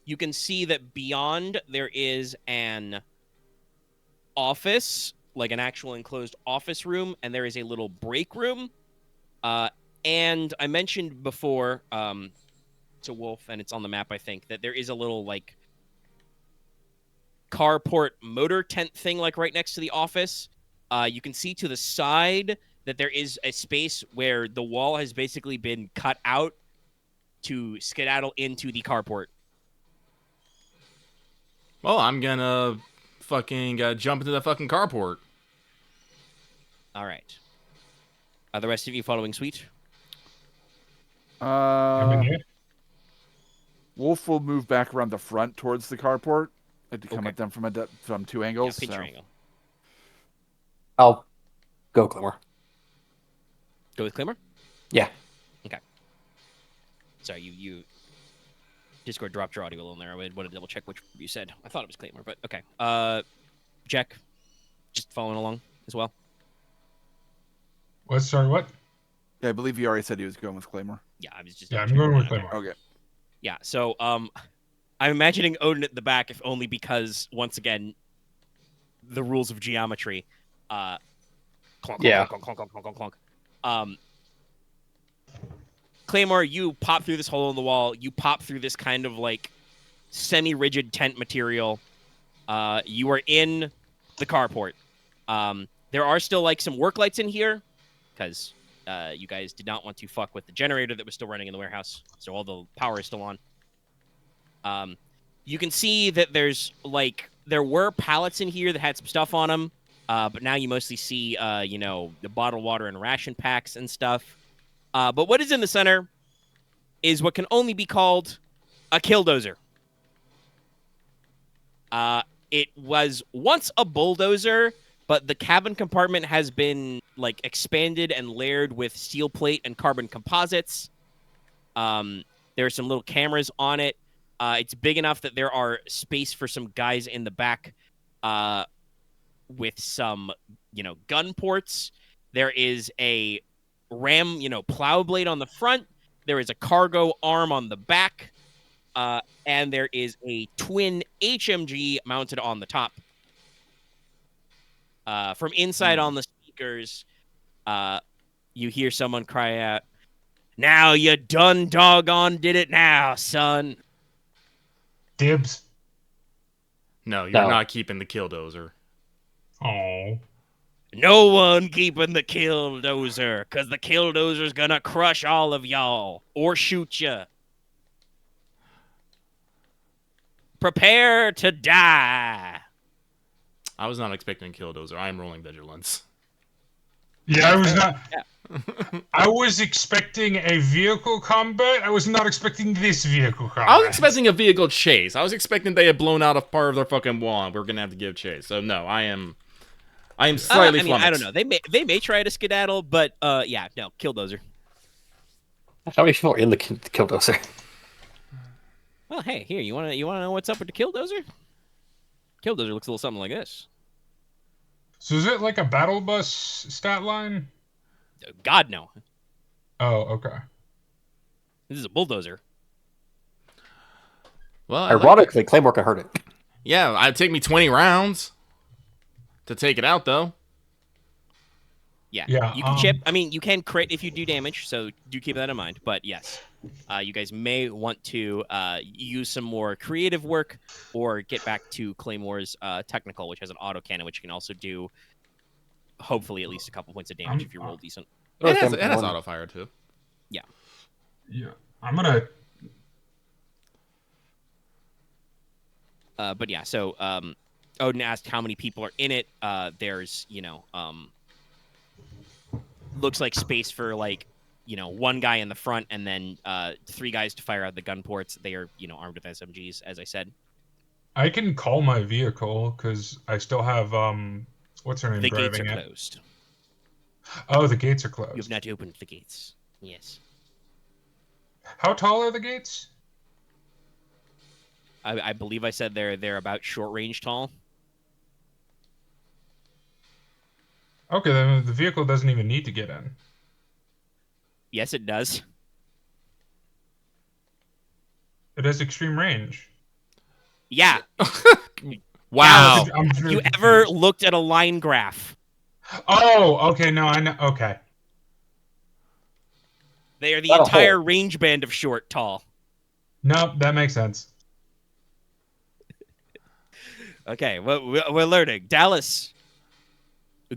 You can see that beyond there is an office, like an actual enclosed office room, and there is a little break room. And I mentioned before, to Wolf, and it's on the map, I think, that there is a little, like, carport motor tent thing, like, right next to the office. You can see to the side that there is a space where the wall has basically been cut out to skedaddle into the carport. Well, I'm gonna fucking jump into the fucking carport. All right. Are the rest of you following suit? Wolf will move back around the front towards the carport. Like to come Okay. at them from two angles. Yeah, pinch your angle. I'll go, Claymore. Go with Claymore? Yeah. Okay. Sorry, you Discord dropped your audio a little there. I would want to double check which you said. I thought it was Claymore, but okay. Jack, just following along as well. What? Sorry, what? Yeah, I believe he already said he was going with Claymore. Yeah, I was just. Yeah, I'm double-checking going with that. Claymore. Okay. Yeah, so I'm imagining Odin at the back, if only because once again, the rules of geometry. Clonk, clonk, Yeah. clonk, clonk, clonk, clonk, clonk, clonk. Claymore, you pop through this hole in the wall. You pop through this kind of like semi-rigid tent material. You are in the carport. There are still like some work lights in here because you guys did not want to fuck with the generator that was still running in the warehouse. So all the power is still on. You can see that there were pallets in here that had some stuff on them. But now you mostly see, the bottled water and ration packs and stuff. But what is in the center is what can only be called a KILLDOZER. It was once a bulldozer, but the cabin compartment has been like expanded and layered with steel plate and carbon composites. There are some little cameras on it. It's big enough that there are space for some guys in the back with some, gun ports. There is a ram, plow blade on the front. There is a cargo arm on the back. And there is a twin HMG mounted on the top. From inside on the speakers, you hear someone cry out, "Now you done doggone did it now, son." Dibs. No, you're No. not keeping the KILLDOZER. Oh. No one keeping the KILLDOZER, because the KILLDOZER's gonna crush all of y'all or shoot ya. Prepare to die. I was not expecting KILLDOZER. I am rolling vigilance. Yeah, I was not. Yeah. I was expecting a vehicle combat. I was not expecting this vehicle combat. I was expecting a vehicle chase. I was expecting they had blown out a part of their fucking wall. We are gonna have to give chase. So no, I am slightly flummoxed. I don't know. They may try to skedaddle, but yeah, no, KILLDOZER. How many people are in the KILLDOZER? Well, hey, here, you wanna know what's up with the KILLDOZER? KILLDOZER looks a little something like this. So is it like a battle bus stat line? God, no. Oh, okay. This is a bulldozer. Well, I like it. Ironically, Claymore can hurt it. Yeah, it'd take me 20 rounds to take it out, though. Yeah. Yeah, You can chip. I mean, you can crit if you do damage, so do keep that in mind. But yes, you guys may want to use some more creative work or get back to Claymore's technical, which has an autocannon, which can also do, hopefully, at least a couple points of damage if you roll decent. It has auto fire, too. Yeah. I'm gonna. But yeah, so Odin asked how many people are in it. There's, looks like space for like, one guy in the front and then 3 guys to fire out the gun ports. They are, armed with SMGs, as I said. I can call my vehicle because I still have what's her name The driving gates are it. closed. Oh, the gates are closed. You have not opened the gates. Yes. How tall are the gates? I believe I said they're about short range tall. Okay, then the vehicle doesn't even need to get in. Yes, it does. It has extreme range. Yeah. Wow. I'm Have you ever looked at a line graph? Oh, okay. No, I know. Okay. They are the Not a entire hole. range band of short tall. Nope, that makes sense. Okay, we're learning. Dallas,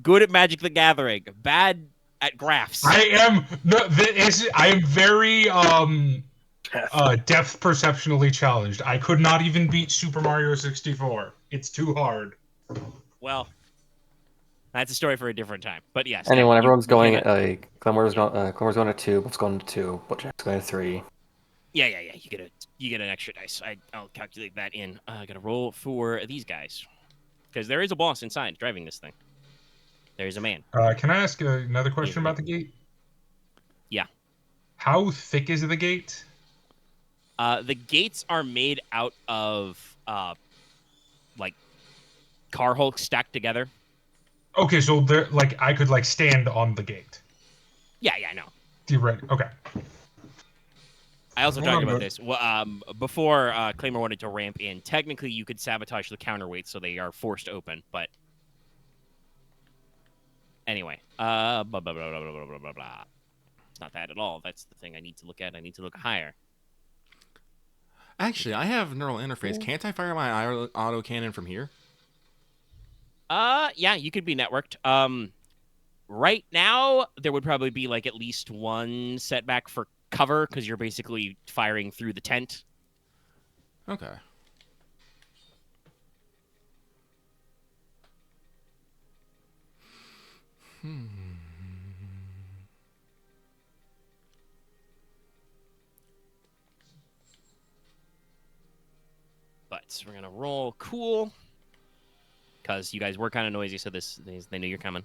good at Magic the Gathering, bad at graphs. I am very depth perceptionally challenged. I could not even beat Super Mario 64. It's too hard. Well, that's a story for a different time. But yes. Anyone, you everyone's going cannot- like Claymore's going to 2, Wolf's going to 2, Jack's going to 3. Yeah. You get an extra dice. I'll calculate that in. I gotta roll for these guys because there is a boss inside driving this thing. There is a man. Can I ask another question about the gate? Yeah. How thick is the gate? The gates are made out of like car hulks stacked together. Okay, so they're like I could like stand on the gate. Yeah, I know. Theoretically, okay. I also Hold talked on, about bro. this. Well, before Claymore wanted to ramp in, technically you could sabotage the counterweight so they are forced open, but anyway. Blah, blah, blah, blah, blah, blah, blah, blah. It's not that at all. That's the thing I need to look at. I need to look higher. Actually, I have neural interface. Can't I fire my auto cannon from here? Yeah, you could be networked. Right now, there would probably be like at least one setback for cover because you're basically firing through the tent. Okay. But we're gonna roll cool because you guys were kind of noisy, so they knew you're coming.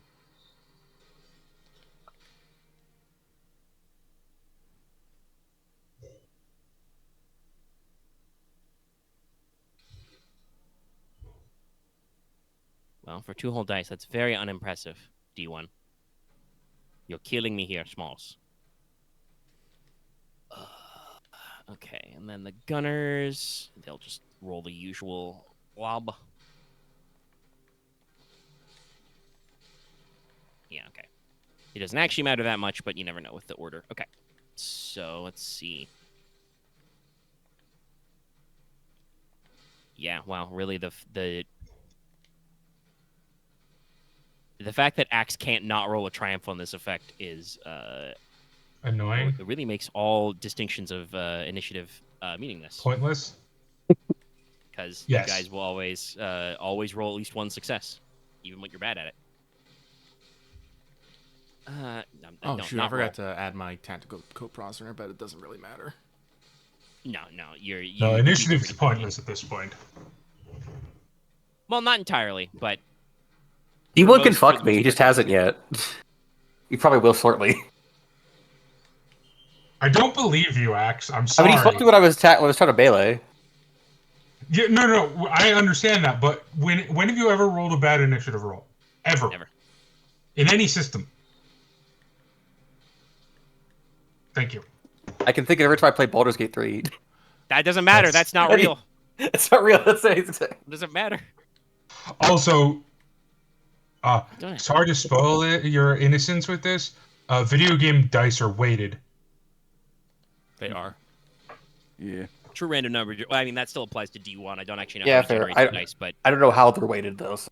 Well, for 2 whole dice, that's very unimpressive, D1. You're killing me here, Smalls. Okay, and then the gunners, they'll just roll the usual wob. Yeah, okay. It doesn't actually matter that much, but you never know with the order. Okay, so let's see. Yeah, wow, really the fact that Axe can't not roll a triumph on this effect is Annoying. it really makes all distinctions of initiative meaningless. Pointless. Because Yes. you guys will always roll at least one success, even when you're bad at it. Oh, shoot, I forgot to add my tactical co-processor, but it doesn't really matter. No, you No, you initiative's pretty- pointless at this point. Well, not entirely, but D1 can most- for fuck the me, he most just part. hasn't yet. He probably will shortly. I don't believe you, Axe. I'm I sorry. mean, he fucked me when I was trying to melee. Yeah, no, I understand that, but when have you ever rolled a bad initiative roll? Ever. Never. In any system. Thank you. I can think of every time I play Baldur's Gate 3. That doesn't matter. That's not real. It's not real. That's It doesn't matter. Also, Don't it? sorry to spoil your innocence with this. Video game dice are weighted. They are. Yeah. True random number. Well, I mean, that still applies to D1. I don't actually know Yeah, how to fair. generate the dice, but I don't know how they're weighted though. So.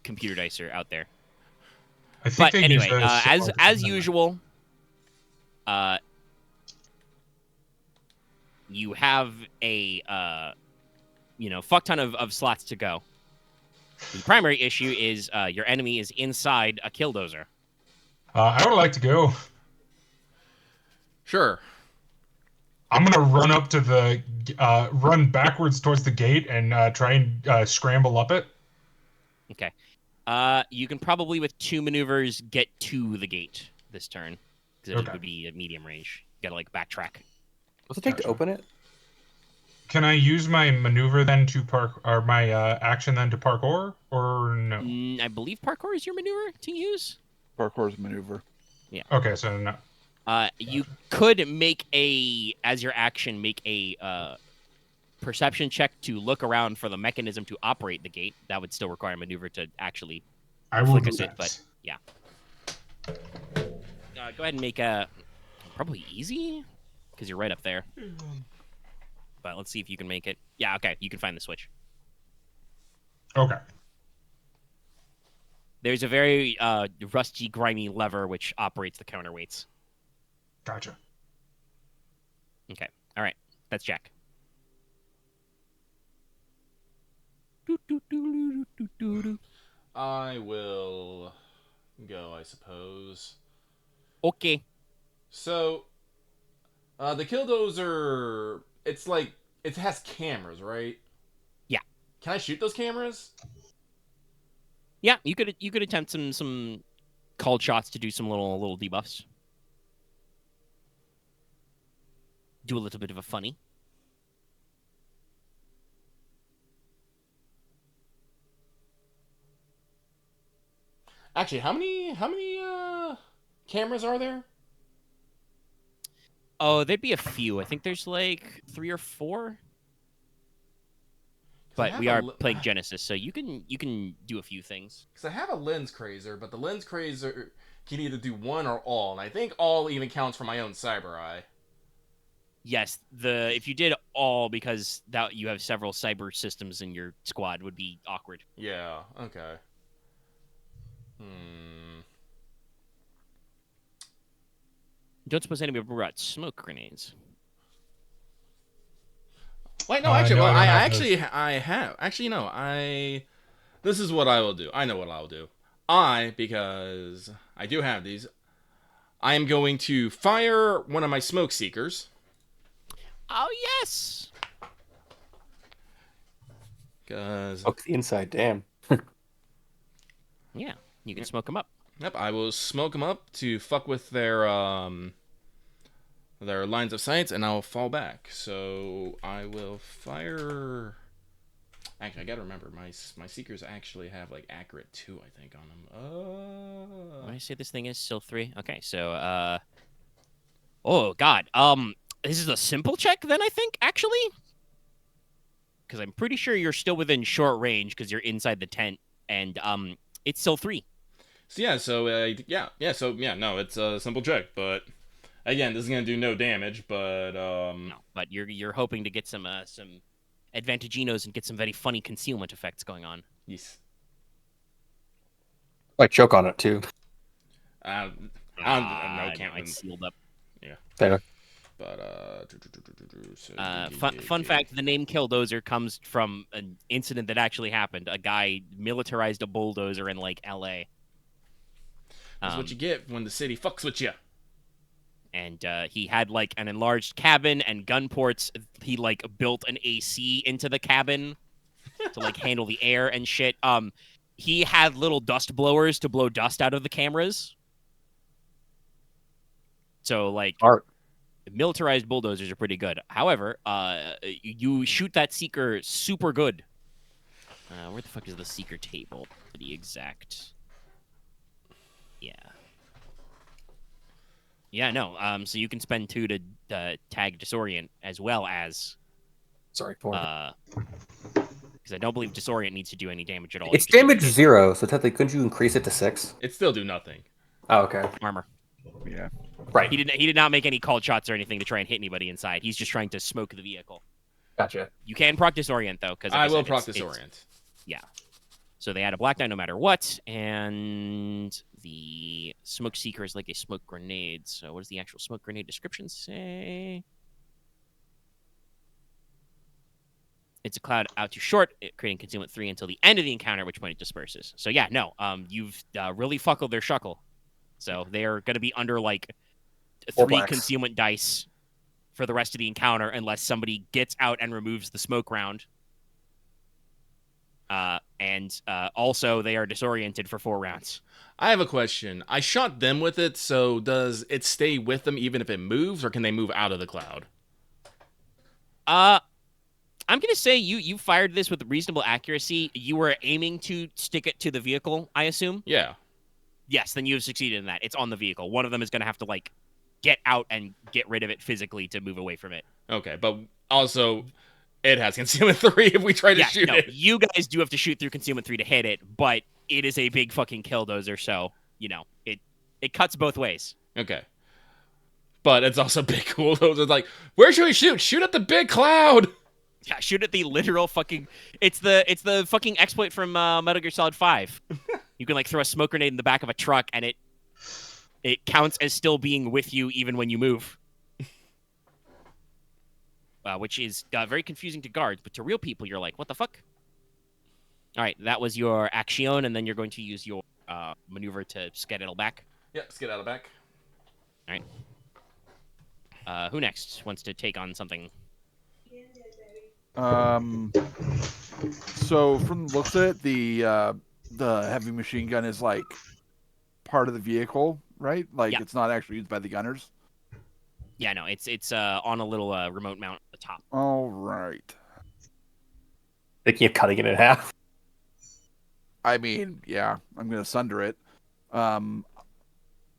computer dice are out there. I think But they anyway, use as usual, you have a fuck ton of slots to go. The primary issue is your enemy is inside a KILLDOZER. I would like to go. Sure. I'm gonna run up to the run backwards towards the gate and try and scramble up it. Okay. You can probably with 2 maneuvers get to the gate this turn because it would be a medium range. You gotta like backtrack. What's it take to open it? Can I use my maneuver then to park, or my action then to parkour, or no? I believe parkour is your maneuver to use. Parkour's maneuver. Yeah. Okay, so no. You could make as your action, make a perception check to look around for the mechanism to operate the gate. That would still require a maneuver to actually I will flick do us it, that. but yeah. Go ahead and make a probably easy because you're right up there. But let's see if you can make it. Yeah, okay, you can find the switch. Okay. There's a very rusty, grimy lever which operates the counterweights. Gotcha. Okay, all right, that's Jack. I will go, I suppose. Okay. So, the KILLDOZER, it's like, it has cameras, right? Yeah. Can I shoot those cameras? Yeah, you could attempt some called shots to do some little debuffs. Do a little bit of a funny. Actually, how many cameras are there? Oh, there'd be a few. I think there's like 3 or 4. But we are playing Genesis, so you can do a few things. Because I have a lens crazer, but the lens crazer can either do one or all, and I think all even counts for my own cyber eye. Yes, if you did all, because that you have several cyber systems in your squad, would be awkward. Yeah. Okay. Don't suppose anybody brought smoke grenades. Wait, no, actually, no, well, I I don't have actually, I have. Actually, no, this is what I will do. I know what I'll do. Because I do have these, I am going to fire one of my smoke seekers. Oh, yes! Because... Oh, the inside, damn. Yeah, you can smoke them up. Yep, I will smoke them up to fuck with their lines of sight, and I'll fall back. So I will fire... Actually, I gotta remember, my seekers actually have, like, accurate 2, I think, on them. When I say this thing is still 3. Okay, so, oh, God. This is a simple check, then, I think, actually? Because I'm pretty sure you're still within short range, because you're inside the tent, and, it's still 3. So, yeah, no, it's a simple check, but... Again, this is gonna do no damage, but, No, but you're hoping to get some advantaginos and get some very funny concealment effects going on. Yes. Like choke on it too. I don't know, can't it's sealed up. Yeah. Fair. But, Fun fact, the name KILLDOZER comes from an incident that actually happened. A guy militarized a bulldozer in, like, L.A. That's what you get when the city fucks with you. And he had, like, an enlarged cabin and gun ports. He, like, built an AC into the cabin to, like, handle the air and shit. He had little dust blowers to blow dust out of the cameras. So, like... Art. militarized bulldozers are pretty good. However, you shoot that seeker super good. Where the fuck is the seeker table, to be exact? Yeah. Yeah, no. So you can spend 2 to tag disorient as well as Sorry, 4. because I don't believe disorient needs to do any damage at all. It's You just damage get 0, so technically, couldn't you increase it to 6? It still do nothing. Oh, okay. armor. Yeah. Right. He did not make any called shots or anything to try and hit anybody inside. He's just trying to smoke the vehicle. Gotcha. You can proc disorient though, because I will proc disorient. Yeah. So they add a black die no matter what, and the smoke seeker is like a smoke grenade. So what does the actual smoke grenade description say? It's a cloud out too short, creating concealment 3 until the end of the encounter, at which point it disperses. So yeah, no, you've really fuckled their shuckle. So they are going to be under like 3 blacks. concealment dice for the rest of the encounter unless somebody gets out and removes the smoke round. And also they are disoriented for 4 rounds. I have a question. I shot them with it, so does it stay with them even if it moves, or can they move out of the cloud? I'm going to say you fired this with reasonable accuracy. You were aiming to stick it to the vehicle, I assume? Yeah. Yes, then you have succeeded in that. It's on the vehicle. One of them is going to have to, like, get out and get rid of it physically to move away from it. Okay, but also, it has concealment 3 if we try to shoot it. You guys do have to shoot through concealment 3 to hit it, but it is a big fucking killdozer, so, you know, it cuts both ways. Okay. But it's also big cool. It's like, where should we shoot? Shoot at the big cloud! Yeah, shoot at the literal fucking... It's the fucking exploit from Metal Gear Solid 5. You can, like, throw a smoke grenade in the back of a truck, and it counts as still being with you even when you move. Which is very confusing to guards, but to real people, you're like, what the fuck? All right, that was your action, and then you're going to use your maneuver to skedaddle back. Yep, skedaddle back. All right. Who next wants to take on something? So from the looks of it, the heavy machine gun is like part of the vehicle, right? Like Yeah. it's not actually used by the gunners. Yeah, no, it's on a little remote mount at the top. All right. Thinking of cutting it in half. I mean, yeah, I'm gonna sunder it.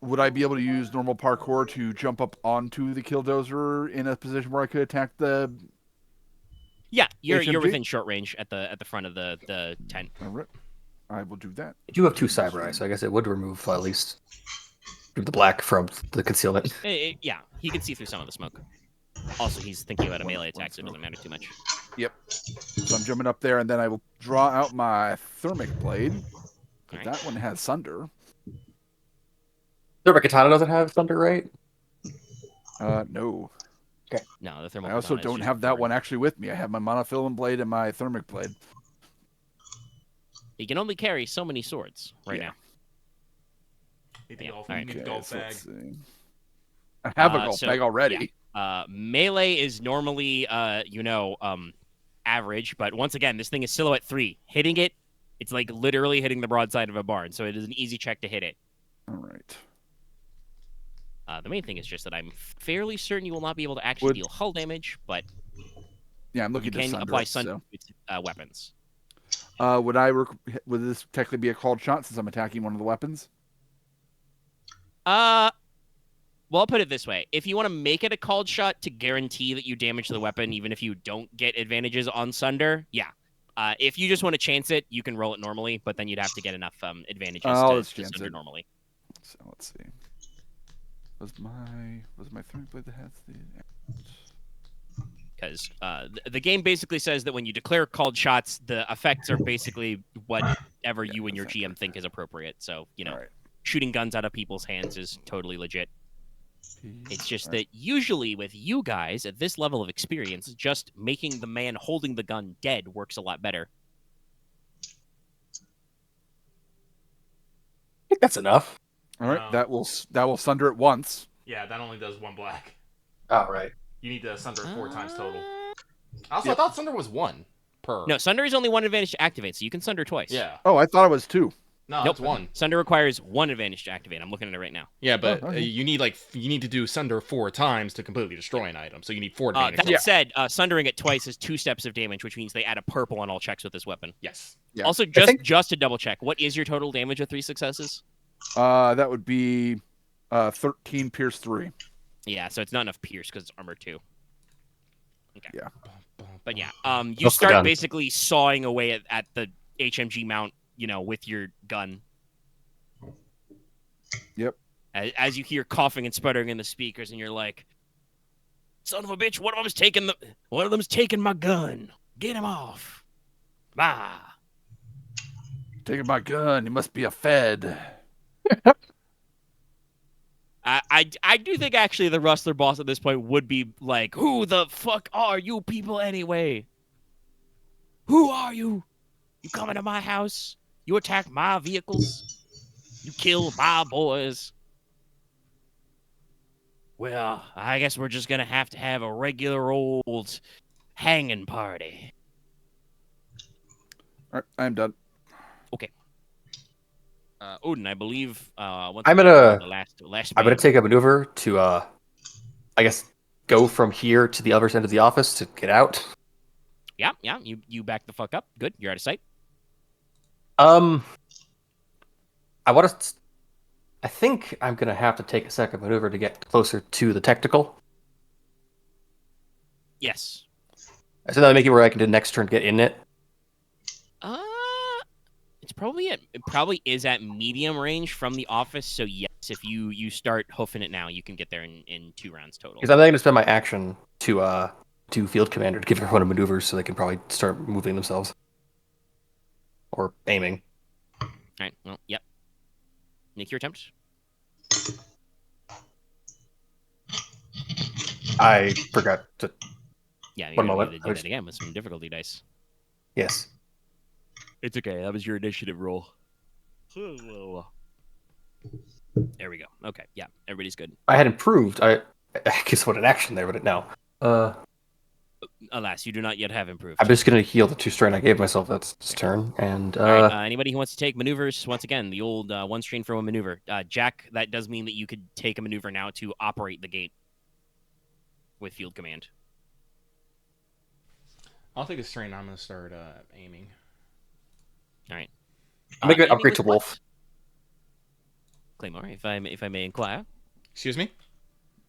Would I be able to use normal parkour to jump up onto the killdozer in a position where I could attack the? Yeah, you're HMG? within short range at the front of the tent. All right. I will do that. You do have 2 cyber eyes, so I guess it would remove at least the black from the concealment. Yeah, he can see through some of the smoke. Also, he's thinking about a melee attack, so it doesn't matter too much. Yep. So I'm jumping up there, and then I will draw out my thermic blade. Alright. That one has thunder. Thermic Katana doesn't have thunder, right? No. No, the thermal. I also katana is don't just have that burn. one actually with me. I have my monofilament blade and my thermic blade. He can only carry so many swords right Yeah. now. Need the Yeah, golf, alright. need the Okay, golf so bag. let's see. I have a golf so- bag already. Melee is normally, average, but once again, this thing is silhouette 3. Hitting it, it's like literally hitting the broadside of a barn, so it is an easy check to hit it. All right. The main thing is just that I'm fairly certain you will not be able to actually deal hull damage, but Yeah, I'm you looking to can sunder apply it, sunder so. to its weapons. Would this technically be a called shot since I'm attacking one of the weapons? Well, I'll put it this way. If you want to make it a called shot to guarantee that you damage the weapon, even if you don't get advantages on Sunder, yeah. If you just want to chance it, you can roll it normally, but then you'd have to get enough advantages let's to chance Sunder it. normally. So let's see. Was my thermic blade that has the? Because the game basically says that when you declare called shots, the effects are basically whatever you and your GM think is appropriate. So, All right. shooting guns out of people's hands is totally legit. It's just that usually with you guys at this level of experience, just making the man holding the gun dead works a lot better. I think that's enough. All right. That will sunder it once. Yeah, that only does 1 black. Oh, right. You need to sunder it 4 times total. Uh, Also, I thought sunder was 1 per. No, Sunder is only 1 advantage to activate, so you can Sunder twice. Yeah. Oh, I thought it was 2. No, Nope. it's one. Sunder requires 1 advantage to activate. I'm looking at it right now. Yeah, but okay. you need to do Sunder 4 times to completely destroy an item. So you need 4 advantage. That said, sundering it twice is 2 steps of damage, which means they add a purple on all checks with this weapon. Yes. Yeah. Also, just to double check, what is your total damage with 3 successes? That would be 13 pierce 3. Yeah, so it's not enough pierce because it's armor 2. Okay. Yeah. But yeah, you What's the start gun? basically sawing away at the HMG mount, with your gun. Yep. As you hear coughing and sputtering in the speakers, and you're like, "Son of a bitch! One of them's taking my gun. Get him off!" Bah. Taking my gun. He must be a Fed. I do think actually the Rustler boss at this point would be like, "Who the fuck are you people anyway? Who are you? You come into my house? You attack my vehicles? You kill my boys? Well, I guess we're just gonna have to have a regular old hanging party." All right, I'm done. Odin, I believe. Once I'm again, gonna- the last. I'm gonna take a maneuver to, I guess, go from here to the other end of the office to get out. Yeah. You back the fuck up. Good. You're out of sight. I want to. I think I'm gonna have to take a second maneuver to get closer to the technical. Yes. So that'll make it where I can do next turn get in it. It probably is at medium range from the office. So yes, if you start hoofing it now, you can get there in 2 rounds total. Because I'm going to spend my action to field commander to give everyone a maneuver so they can probably start moving themselves or aiming. All right. Well, yep. Make your attempt. I forgot to. Yeah. One You're gonna moment. need to do that again with some difficulty dice. Yes. It's okay. That was your initiative roll. There we go. Okay. Yeah. Everybody's good. I had improved. I guess what an action there, but no. Alas, you do not yet have improved. I'm just going to heal the 2 strain I gave myself. That's this turn. And All right, anybody who wants to take maneuvers, once again, the old 1 strain for 1 maneuver. Jack, that does mean that you could take a maneuver now to operate the gate with field command. I'll take a strain. I'm going to start aiming. All right. I'm going to aiming upgrade with to what? Wolf. Claymore, if I may inquire, Excuse me?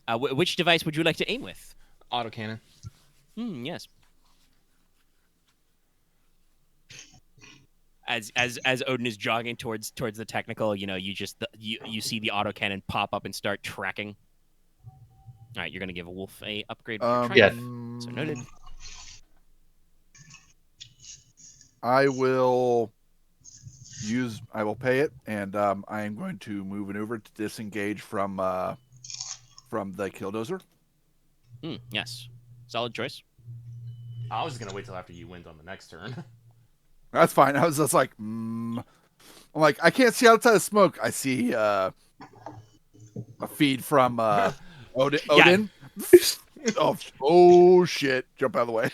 which device would you like to aim with? Autocannon. Yes. As Odin is jogging towards the technical, you see the autocannon pop up and start tracking. All right, you're gonna give Wolf a upgrade. Yes. So noted. I will pay it, and I am going to move maneuver to disengage from the Killdozer. Yes. Solid choice. I was going to wait till after you went on the next turn. That's fine. I was just like, I'm like, I can't see outside of smoke. I see a feed from Odin. Oh shit! Jump out of the way.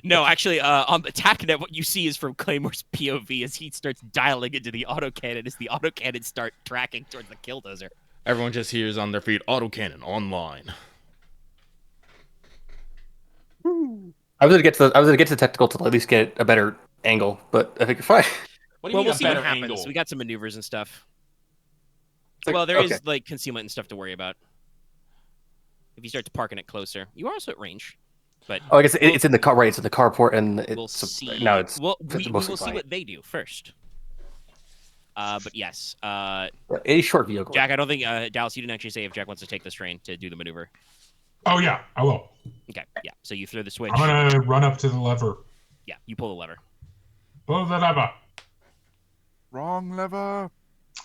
No, actually, on the TACnet, what you see is from Claymore's POV as he starts dialing into the autocannon as the autocannon start tracking towards the Killdozer. Everyone just hears on their feet, autocannon online. I was gonna get to the technical to at least get a better angle, but I think you're fine. What do you Well, mean we'll a see what better happens. angle? We got some maneuvers and stuff. Like, Well, there is okay. like concealment and stuff to worry about. If you start parking it closer, you are also at range. But Oh, I guess it's in the car, right? It's in the carport, and it's we'll see. now it's we will mostly see fine. what they do first. But yes, a short vehicle. Jack. I don't think Dallas. You didn't actually say if Jack wants to take this train to do the maneuver. Oh yeah, I will. Okay, yeah. So you throw the switch. I'm gonna run up to the lever. Yeah, you pull the lever. Pull the lever. Wrong lever.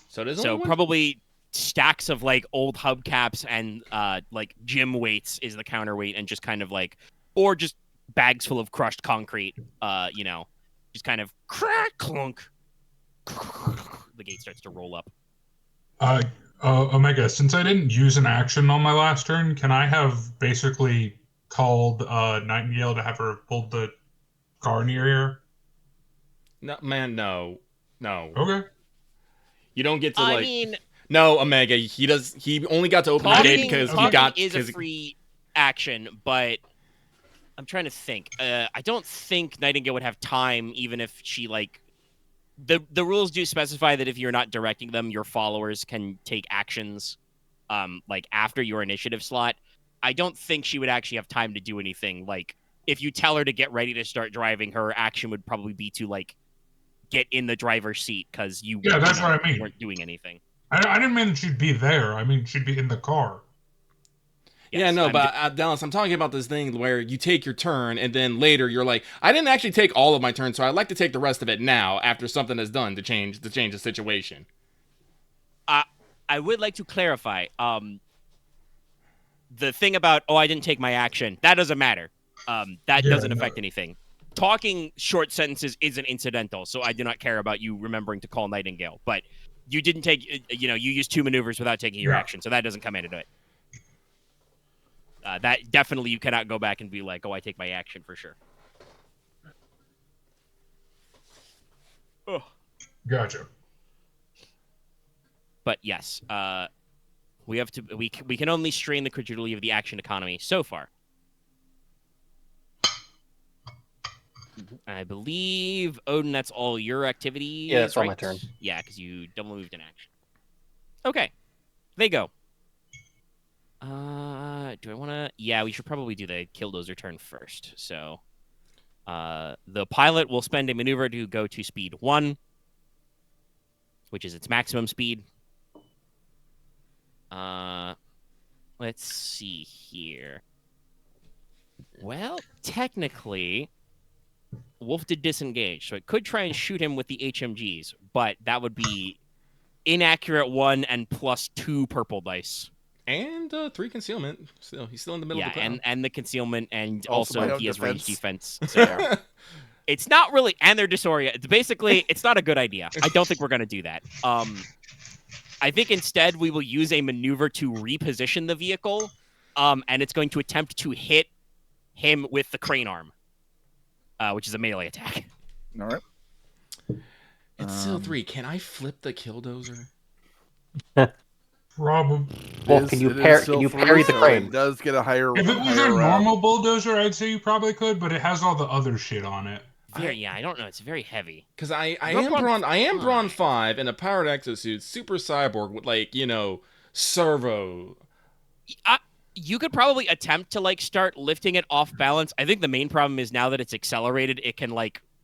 So there's So only one? probably stacks of like old hubcaps and like gym weights is the counterweight, and just kind of like, or just bags full of crushed concrete. Just kind of crack clunk. The gate starts to roll up. Omega, since I didn't use an action on my last turn, can I have basically called Nightingale to have her pull the car near here? No, man, no. Okay. You don't get to I like. mean, No, Omega. He only got to open the gate because he talking got. is a free action, but I'm trying to think. I don't think Nightingale would have time, even if she like. The rules do specify that if you're not directing them, your followers can take actions, like after your initiative slot. I don't think she would actually have time to do anything. Like if you tell her to get ready to start driving, her action would probably be to like get in the driver's seat because Yeah, that's what I mean. weren't doing anything. I didn't mean she'd be there. I mean she'd be in the car. Yes, yeah, no, but Dallas, I'm talking about this thing where you take your turn and then later you're like, I didn't actually take all of my turn, so I'd like to take the rest of it now after something is done to change the situation. I would like to clarify. The thing about I didn't take my action, that doesn't matter. That doesn't affect anything. Talking short sentences isn't incidental, so I do not care about you remembering to call Nightingale. But you didn't take, you used 2 maneuvers without taking your action, so that doesn't come into it. That definitely you cannot go back and be like, I take my action for sure. Oh. Gotcha. But yes, we have to. We can only strain the credulity of the action economy so far. I believe Odin, that's all your activities. Yeah, that's all right? my turn. Yeah, because you double moved in action. Okay, they go. Do I want to? Yeah, we should probably do the Killdozer turn first. So, the pilot will spend a maneuver to go to speed 1, which is its maximum speed. Let's see here. Well, technically, Wolf did disengage, so it could try and shoot him with the HMGs, but that would be inaccurate 1 and plus 2 purple dice. And 3 concealment. Still, he's still in the middle of the crowd. and the concealment, and Also also my he has own range defense. So it's not really, and they're disoriented. Basically, it's not a good idea. I don't think we're going to do that. I think instead we will use a maneuver to reposition the vehicle, and it's going to attempt to hit him with the crane arm, which is a melee attack. All right. It's still 3. Can I flip the Killdozer? Probably. Well, can you parry the crane? It does get a higher. If it was a normal bulldozer, I'd say you probably could, but it has all the other shit on it. Yeah, I don't know. It's very heavy. Because I am Brawn 5 in a powered exosuit, super cyborg with servo. You could probably attempt to start lifting it off balance. I think the main problem is now that it's accelerated, it can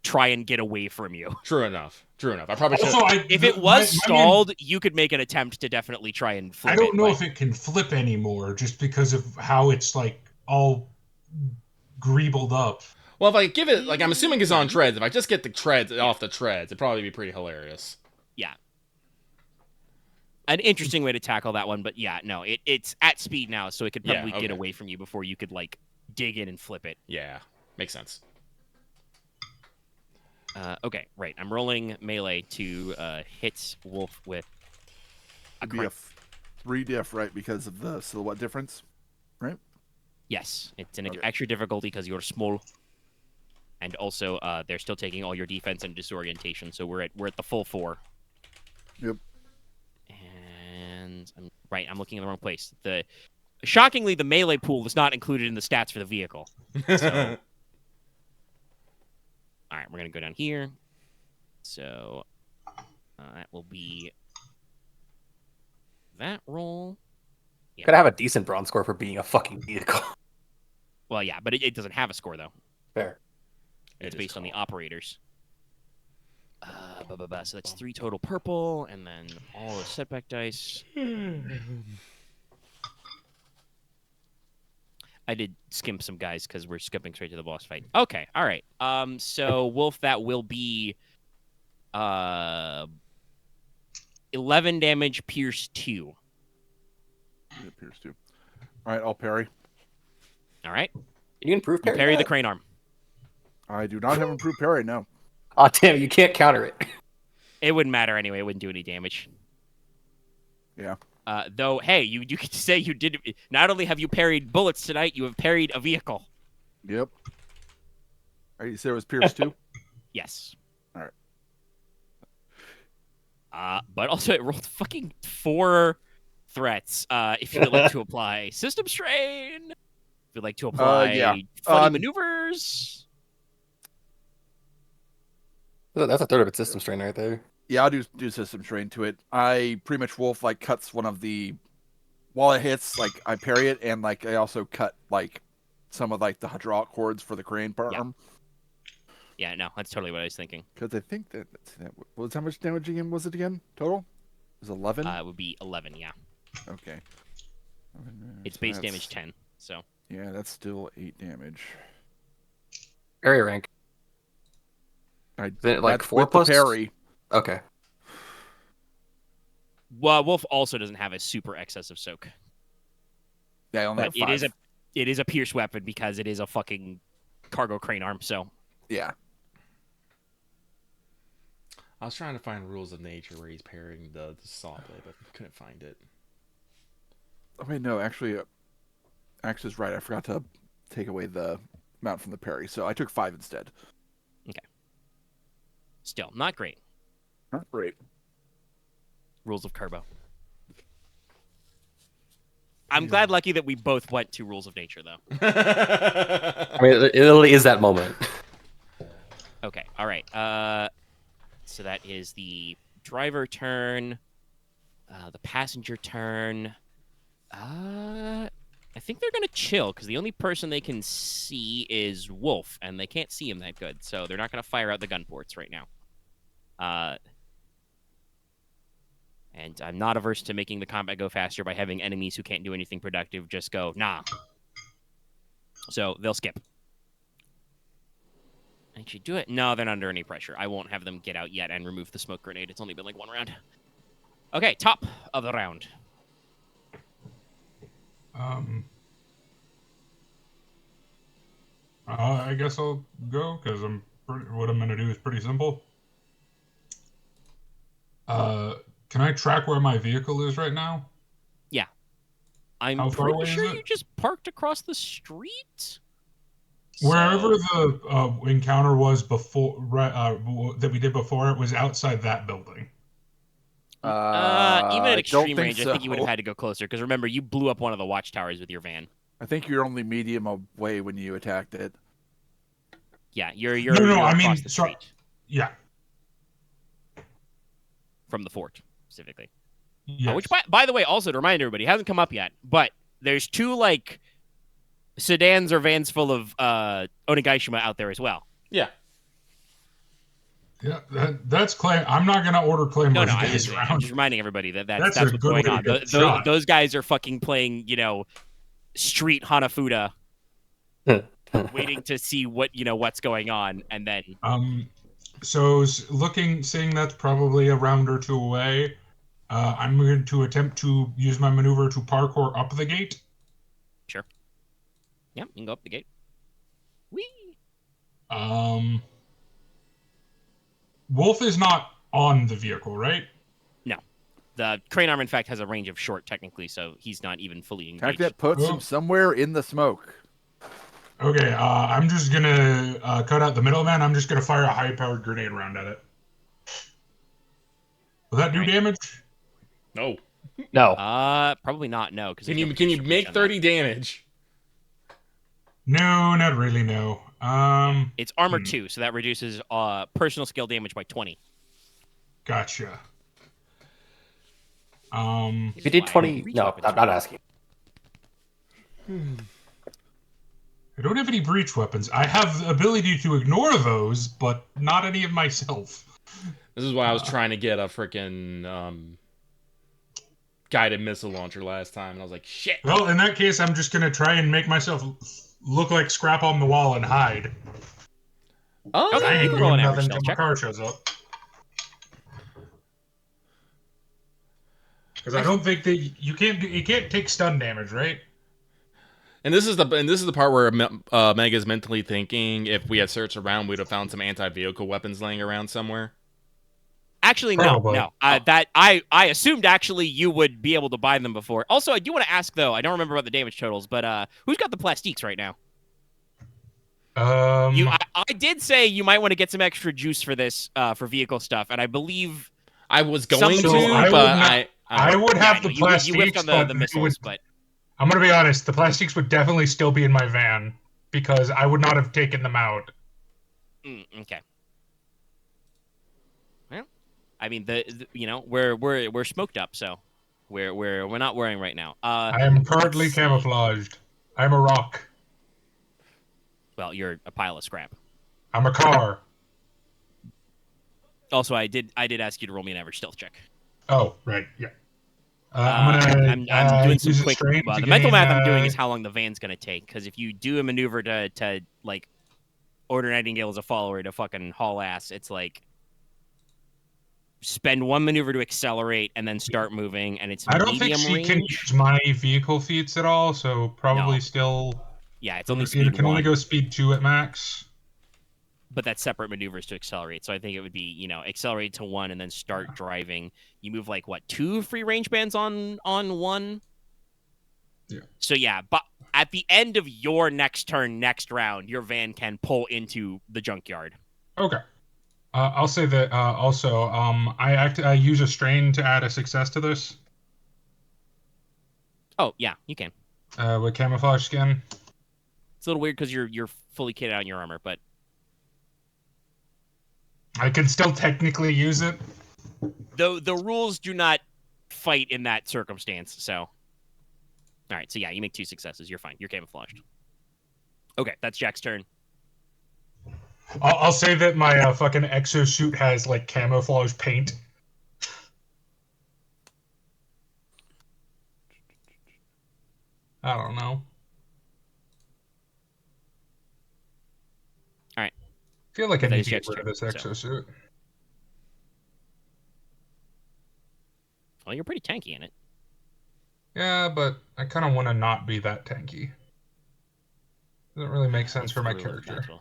try and get away from you. True enough. I probably should. If it was stalled, you could make an attempt to definitely try and flip it. I don't know if it can flip anymore, just because of how it's all greebled up. Well, if I give it, I'm assuming it's on treads. If I just get the treads off the treads, it'd probably be pretty hilarious. Yeah. An interesting way to tackle that one, but yeah, no, it's at speed now, so it could probably get away from you before you could dig in and flip it. Yeah, makes sense. Okay, right. I'm rolling melee to hit Wolf with It'd be a 3 diff, right? Because of the silhouette difference, right? Yes, it's an extra difficulty because you're small, and also they're still taking all your defense and disorientation. So we're at the full 4. Yep. And I'm looking in the wrong place. Shockingly, the melee pool is not included in the stats for the vehicle. So. All right, we're going to go down here. So that will be that roll. Yeah. Gotta have a decent bronze score for being a fucking vehicle. Well, yeah, but it doesn't have a score, though. Fair. It's based on the operators. So that's 3 total purple, and then all the setback dice. I did skimp some guys because we're skipping straight to the boss fight. Okay, all right. So Wolf, that will be 11 damage, pierce 2. Yeah, pierce 2. All right, I'll parry. All right. Can you improve parry? Parry the crane arm. I do not have improved parry, no. Oh, damn, you can't counter it. It wouldn't matter anyway. It wouldn't do any damage. Yeah. Though, hey, you could say you did. Not only have you parried bullets tonight, you have parried a vehicle. Yep. Are you saying it was pierce 2? Yes. All right. but also it rolled fucking 4 threats. If you'd like to apply system strain, if you'd like to apply yeah. funny maneuvers. That's a third of its system strain right there. Yeah, I'll do system strain to it. I pretty much wolf like cuts one of the while it hits, like I parry it, and like I also cut like some of like the hydraulic cords for the crane arm. Yeah, no, that's totally what I was thinking. Because I think that was how much damage again was it again total? It was 11. It would be 11. Yeah, Okay. it's So base that's- damage 10. So Yeah, that's still 8 damage. Area rank. I Is it like that's 4 with plus? the parry. Okay. well, Wolf also doesn't have a super excessive soak, Yeah, I only but have 5. it is a pierce weapon because it is a fucking cargo crane arm. So Yeah. I was trying to find rules of nature where he's parrying the saw blade, but couldn't find it. Oh wait, no, actually, Axe is right. I forgot to take away the amount from the parry, so I took 5 instead. still not great. Not great. Rules of Corpo. I'm glad, Lucky, that we both went to Rules of Nature, though. I mean, it literally is that moment. Okay, all right. So that is the driver turn, the passenger turn. I think they're gonna chill because the only person they can see is Wolf, and they can't see him that good, so they're not gonna fire out the gun ports right now. And I'm not averse to making the combat go faster by having enemies who can't do anything productive just go, nah. So they'll skip. Actually, do it. No, they're not under any pressure. I won't have them get out yet and remove the smoke grenade. It's only been like 1 round. Okay, top of the round. I guess I'll go because what I'm gonna do is pretty simple. Can I track where my vehicle is right now? Yeah. I'm How far pretty away is sure it? you just parked across the street. Wherever So- the encounter was before, that we did before, it was outside that building. Even I at don't extreme think range, I think you would have so. had to go closer because remember, you blew up one of the watchtowers with your van. I think you're only medium away when you attacked it. Yeah, you're No, I across mean, the sorry. street Yeah. from the fort specifically. Yes. Which, by the way, also to remind everybody, hasn't come up yet, but there's 2 like sedans or vans full of Onigashima out there as well. Yeah. Yeah, that's Clay. I'm not gonna order Claymores No, days I'm just reminding everybody that that's That's a what's good going way to on. get shot. Those guys are fucking playing, street Hanafuda, waiting to see what's going on, and then So seeing that's probably a round or 2 away, I'm going to attempt to use my maneuver to parkour up the gate. sure. Yeah, you can go up the gate. Whee! Wolf is not on the vehicle, right? No, the crane arm in fact has a range of short technically, so he's not even fully engaged. Attack that puts him somewhere in the smoke. Okay, I'm just gonna cut out the middleman. I'm just gonna fire a high-powered grenade round at it. Will that do damage? No. No. Probably not. No, because Can you make 30 damage? No, not really. No. It's armor 2, so that reduces personal skill damage by 20. Gotcha. If you did 20, no, I'm not asking. I don't have any breach weapons. I have the ability to ignore those, but not any of myself. This is why I was trying to get a freaking guided missile launcher last time, and I was like, shit. Well, in that case, I'm just gonna try and make myself look like scrap on the wall and hide. Oh, I you ain't can roll doing an average nothing stealth till my check. car shows up. Because I don't think that you can't take stun damage, right? And this is the part where Mega's mentally thinking if we had searched around, we'd have found some anti-vehicle weapons laying around somewhere. Actually, Probably. no. I assumed actually you would be able to buy them before. Also, I do want to ask though. I don't remember about the damage totals, but who's got the plastiques right now? I did say you might want to get some extra juice for this for vehicle stuff, and I believe I was going So to, I but would not- I would have the plastics, you whiffed on but the they missiles, would- but I'm gonna be honest. The plastics would definitely still be in my van because I would not have taken them out. Okay. Well, I mean, we're smoked up, so we're not worrying right now. I am currently let's see. camouflaged. I'm a rock. Well, you're a pile of scrap. I'm a car. Also, I did ask you to roll me an average stealth check. Oh, right, yeah. I'm I'm doing some quick. the The mental math I'm doing is how long the van's gonna take. Because if you do a maneuver to like order Nightingale as a follower to fucking haul ass, it's like spend one maneuver to accelerate and then start moving, and it's I don't think medium she range. can use my vehicle feats at all, so probably No. still. Yeah, it's only It speed can one, only go speed 2 at max. but that's separate maneuvers to accelerate. So I think it would be accelerate to 1 and then start driving. You move like what 2 free range bands on 1. Yeah. So yeah, but at the end of your next turn, next round, your van can pull into the junkyard. Okay. I'll say that also. I use a strain to add a success to this Oh yeah, you can. with camouflage skin. It's a little weird because you're fully kitted out in your armor, but I can still technically use it. the rules do not fight in that circumstance. So, all right. So yeah, you make 2 successes. You're fine. You're camouflaged. Okay, that's Jack's turn. I'll say that my fucking exosuit has like camouflage paint. I don't know. All right. I feel like I That need is to get Jack's rid of this turn, exosuit. Well, you're pretty tanky in it. Yeah, but I kind of want to not be that tanky. Doesn't really make sense for my Through with character. that.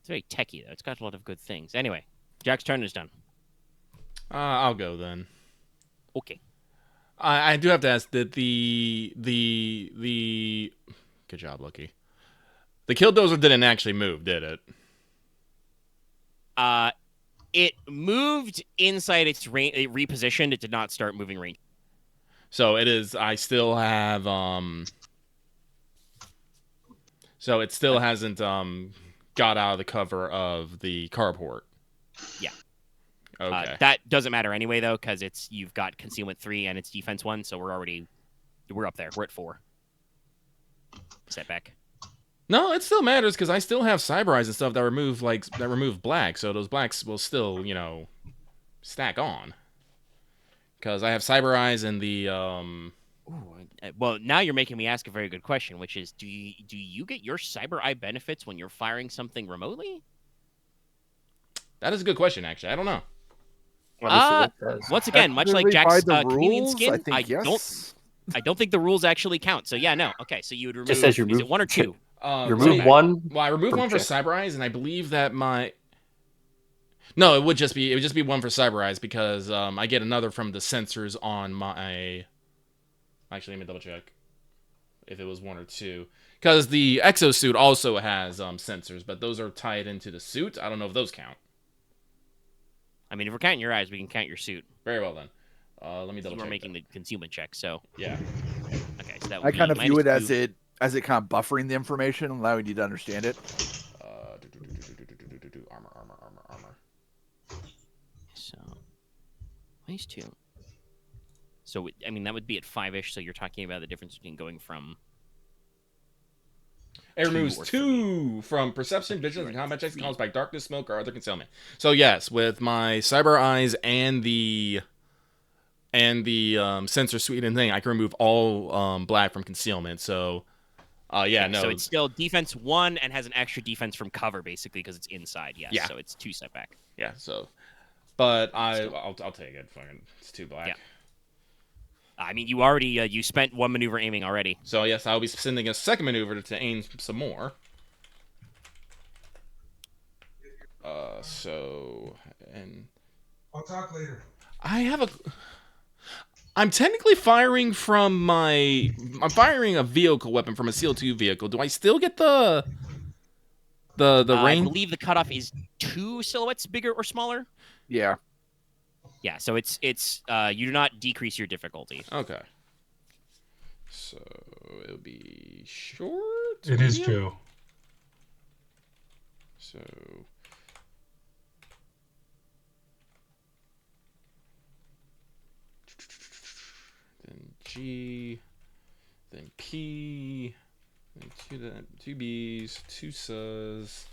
It's very techy though. It's got a lot of good things. Anyway, Jack's turn is done. I'll go then. Okay. I do have to ask that the good job, Lucky. The Killdozer didn't actually move, did it? It moved inside its range. It repositioned. It did not start moving range. So it is. I still have So it still hasn't got out of the cover of the carport. Yeah. Okay. That doesn't matter anyway though, because you've got concealment 3 and it's defense 1, so we're up there. We're at 4. Setback. No, it still matters because I still have cyber eyes and stuff that remove black, so those blacks will still, stack on. Because I have cyber eyes and the Well, now you're making me ask a very good question, which is, do you get your cyber eye benefits when you're firing something remotely? That is a good question, actually. I don't know. Once again, much like Jack's chameleon skin, I think yes. I don't think the rules actually count. So yeah, no. Okay, so you would remove. Just says you is it remove 1 or 2? remove one. Well, I removed one for cyber eyes, and I believe that No, it would just be 1 for cyber eyes because I get another from the sensors on my. Actually, let me double check if it was 1 or 2, because the exosuit also has sensors, but those are tied into the suit. I don't know if those count. I mean, if we're counting your eyes, we can count your suit. Very well then. Let me double check. We're making the concealment check, so Yeah. okay. So that I would kind be of view it -2. as it kind of buffering the information, allowing you to understand it. Armor. So -2. So I mean, that would be at 5-ish. So you're talking about the difference between going from. It removes or 2 from perception, vision, and combat checks caused by darkness, smoke, or other concealment. So yes, with my cyber eyes and the sensor suite and thing, I can remove all black from concealment. So yeah, no. So it's still defense 1 and has an extra defense from cover, basically, because it's inside. Yes. Yeah. So it's 2 setback. Yeah. So, but I'll take it. Fucking, it's 2 black. Yeah. I mean, you already you spent 1 maneuver aiming already. So yes, I'll be sending a second maneuver to aim some more. And I'll talk later. I'm technically firing from I'm firing a vehicle weapon from a Seal 2 vehicle. Do I still get the The I range. believe the cutoff is 2 silhouettes bigger or smaller. Yeah. Yeah, so it's you do not decrease your difficulty. Okay. So it'll be short. It is medium? 2. So. Then G, then P, then two B's, 2 Sus.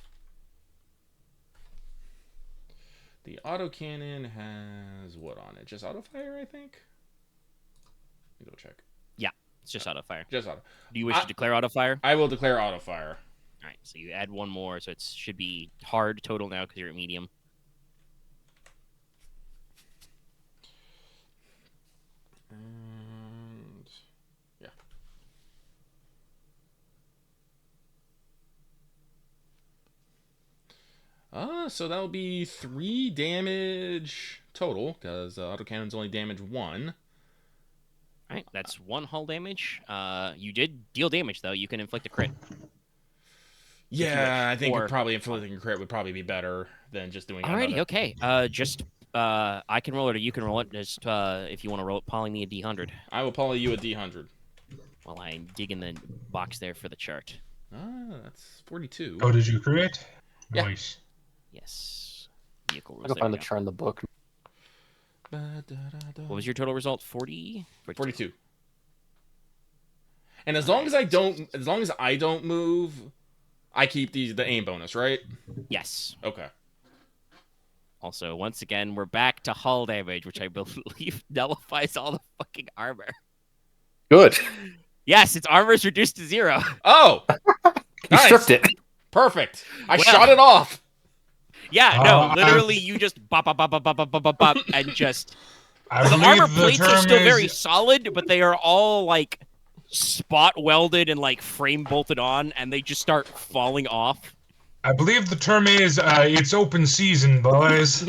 The autocannon has what on it? Just auto fire, I think. Let me go check. It's just auto fire. Just auto. Do you wish to declare auto fire? I will declare auto fire. All right, so you add 1 more, so it should be hard total now because you're at medium. And yeah. So that'll be 3 damage total because autocannons only damage 1. All right, that's 1 hull damage. You did deal damage though. You can inflict a crit. Yeah, I think or- probably inflicting a crit would probably be better than just doing. Alrighty, another. okay. I can roll it or you can roll it. Just if you want to roll it, poly me a D100 I will poly you a D100. while I dig in the box there for the chart. That's 42. Oh, did you crit? Yeah. Nice. Yes. Vehicle I rules. can There find we the go. chart in the book. What was your total result? 40? 42. And as long as I don't move, I keep the aim bonus, right? Yes. Okay. Also, once again, we're back to hull damage, which I believe nullifies all the fucking armor. Good. Yes, its armor is reduced to 0. Oh, You nice. stripped it. Perfect. I Well- shot it off. Yeah, no, literally, you just bop, bop, bop, bop, bop, bop, bop, bop, and just... I The believe armor the plates are term still very is- solid, but they are all, like, spot welded and, like, frame bolted on, and they just start falling off. I believe the term is it's open season, boys.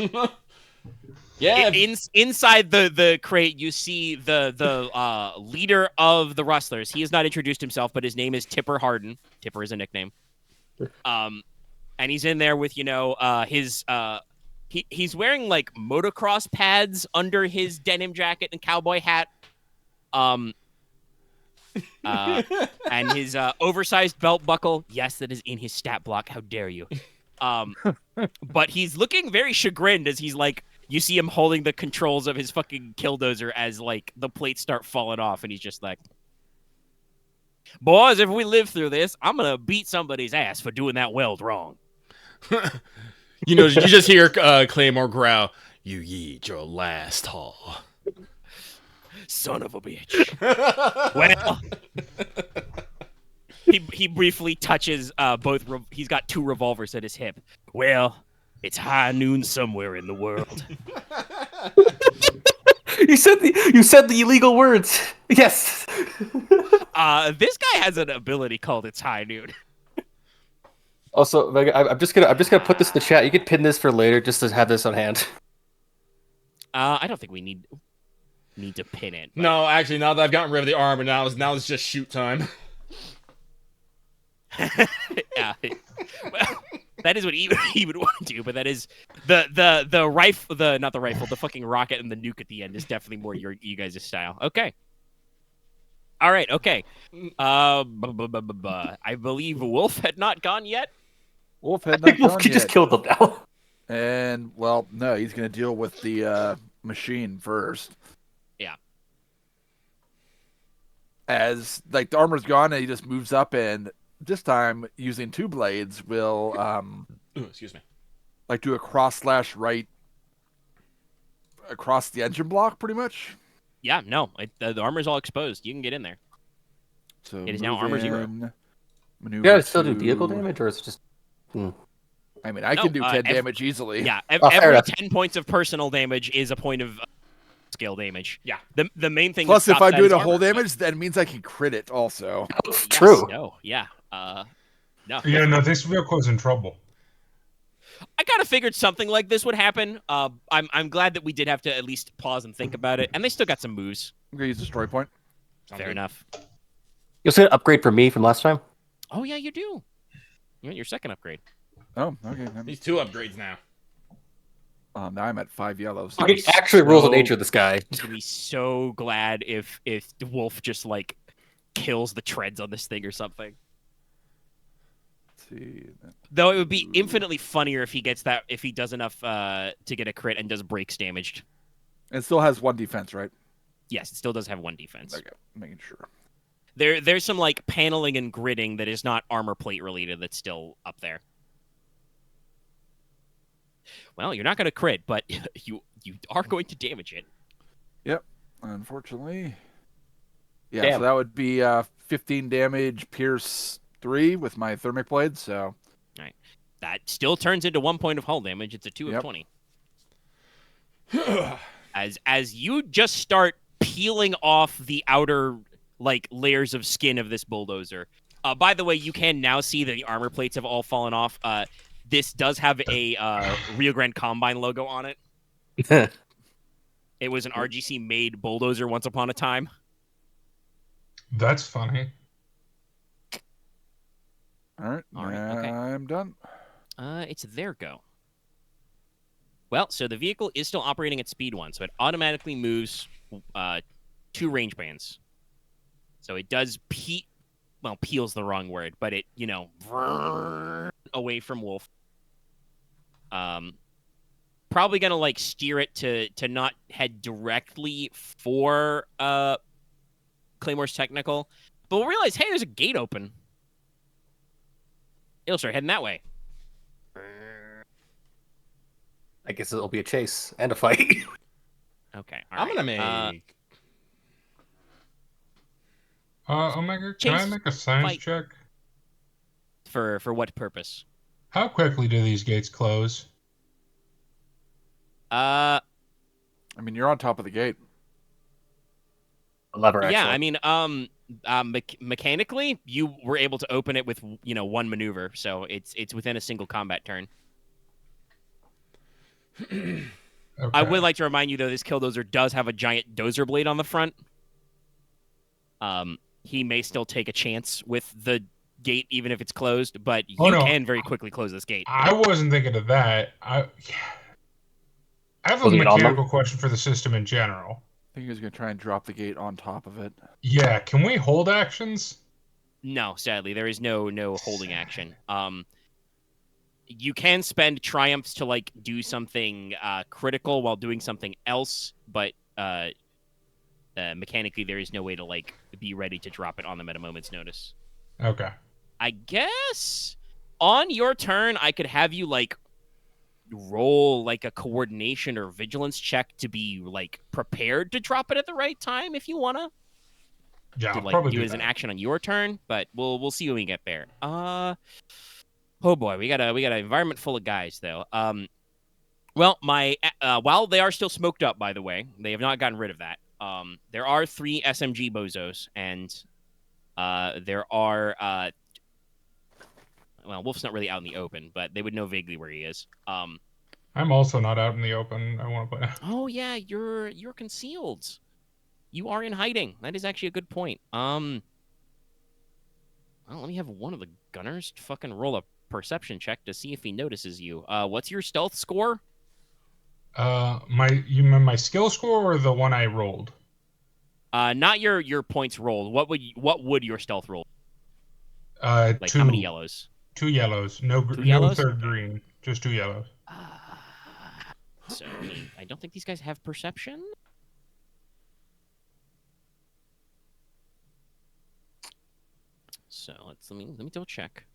Yeah. Inside the crate, you see the leader of the Rustlers. He has not introduced himself, but his name is Tipper Harden. Tipper is a nickname. And he's in there with his he's wearing like motocross pads under his denim jacket and cowboy hat. And his oversized belt buckle. Yes, that is in his stat block. How dare you? But he's looking very chagrined as he's like, you see him holding the controls of his fucking KILLDOZER as like the plates start falling off, and he's just like, boys, if we live through this, I'm gonna beat somebody's ass for doing that weld wrong. You just hear Claymore growl, "You yeet your last haul." Son of a bitch. Well, he briefly touches both. He's got 2 revolvers at his hip. Well, it's high noon somewhere in the world. You said the illegal words. Yes. This guy has an ability called It's High Noon. Also, Vega, I'm just gonna put this in the chat. You could pin this for later, just to have this on hand. I don't think we need to pin it. But... No, actually, now that I've gotten rid of the armor, now it's just shoot time. Yeah. Well, that is what he would want to do, but that is the rifle, not the rifle, the fucking rocket and the nuke at the end is definitely more you guys' style. Okay. All right. Okay. I believe Wolf had not gone yet. Wolf had I think not Wolf gone could just yet. kill them now. And, well, no, he's going to deal with the machine first. Yeah. As, like, the armor's gone, and he just moves up, and this time, using 2 blades, will, Ooh, excuse me. like, do a cross/right across the engine block, pretty much. Yeah. No. The armor's all exposed. You can get in there. So It is now move armor 0. in, maneuver You gotta still do to- vehicle damage, or is it just? I mean, I No, can do 10 every- damage easily. Yeah. Oh, fair Every enough. 10 points of personal damage is a point of scale damage. Yeah. The main thing. Plus, that if stops I'm that doing is a whole armor, but- damage, that means I can crit it also. Yes, True. No. Yeah. No. Yeah, no, this vehicle is in trouble. I kind of figured something like this would happen. I'm glad that we did have to at least pause and think about it, and they still got some moves. I'm going to use destroy point. Sounds Fair good. enough. You'll see an upgrade for me from last time. Oh yeah, you do. You want your second upgrade? Oh, okay. He's 2 upgrades now. Now I'm at 5 yellows. Okay, actually rules of So- nature, this guy. I'd be so glad if the wolf just like kills the treads on this thing or something. Let's see. Though it would be infinitely funnier if he gets that if he does enough to get a crit and does breaks damaged. It still has 1 defense, right? Yes, it still does have 1 defense. Okay, making sure. There's some like paneling and gridding that is not armor plate related that's still up there. Well, you're not going to crit, but you are going to damage it. Yep, unfortunately. Yeah, Damn. so that would be 15 damage, pierce 3 with my thermic blade, so... That still turns into 1 point of hull damage. It's a 2 of Yep. 20. As you just start peeling off the outer like layers of skin of this bulldozer. By the way, you can now see that the armor plates have all fallen off. This does have a Rio Grande Combine logo on it. It was an RGC made bulldozer once upon a time. That's funny. All right, okay. I'm done. It's their go. Well, so the vehicle is still operating at speed 1, so it automatically moves 2 range bands. So it does peel's the wrong word, but it, away from Wolf. Probably gonna like steer it to not head directly for Claymore's technical, but we'll realize, hey, there's a gate open. It'll start heading that way. I guess it'll be a chase and a fight. Okay, I'm gonna make. Omega, can I Chase, make a science fight. check? For what purpose? How quickly do these gates close? I mean, you're on top of the gate. A lever, actually. Yeah, I mean, mechanically, you were able to open it with 1 maneuver, so it's within a single combat turn. Okay. I would like to remind you, though, this Killdozer does have a giant dozer blade on the front. He may still take a chance with the gate, even if it's closed, but you can very quickly close this gate. I wasn't thinking of that. I have a Closing it on them? mechanical question for the system in general. I think he was going to try and drop the gate on top of it. Yeah, can we hold actions? No, sadly, there is no holding action. You can spend triumphs to like do something critical while doing something else, but mechanically there is no way to like be ready to drop it on them at a moment's notice. Okay. I guess on your turn I could have you like roll like a coordination or vigilance check to be like prepared to drop it at the right time if you wanna. Yeah, To I'll like probably do do it as an that. action on your turn, but we'll see when we get there. Oh boy, we got an environment full of guys though. Well, my while they are still smoked up, by the way, they have not gotten rid of that. There are 3 SMG bozos, and there are well, Wolf's not really out in the open, but they would know vaguely where he is. I'm also not out in the open. I want to play. Oh yeah, you're concealed. You are in hiding. That is actually a good point. Well, let me have one of the gunners fucking roll a perception check to see if he notices you. What's your stealth score? You mean my skill score or the one I rolled? Not your points rolled. What would your stealth roll? Like 2. how many yellows? 2 yellows. No, Two no yellows? third green. Just 2 yellows. So I don't think these guys have perception. So let me double check.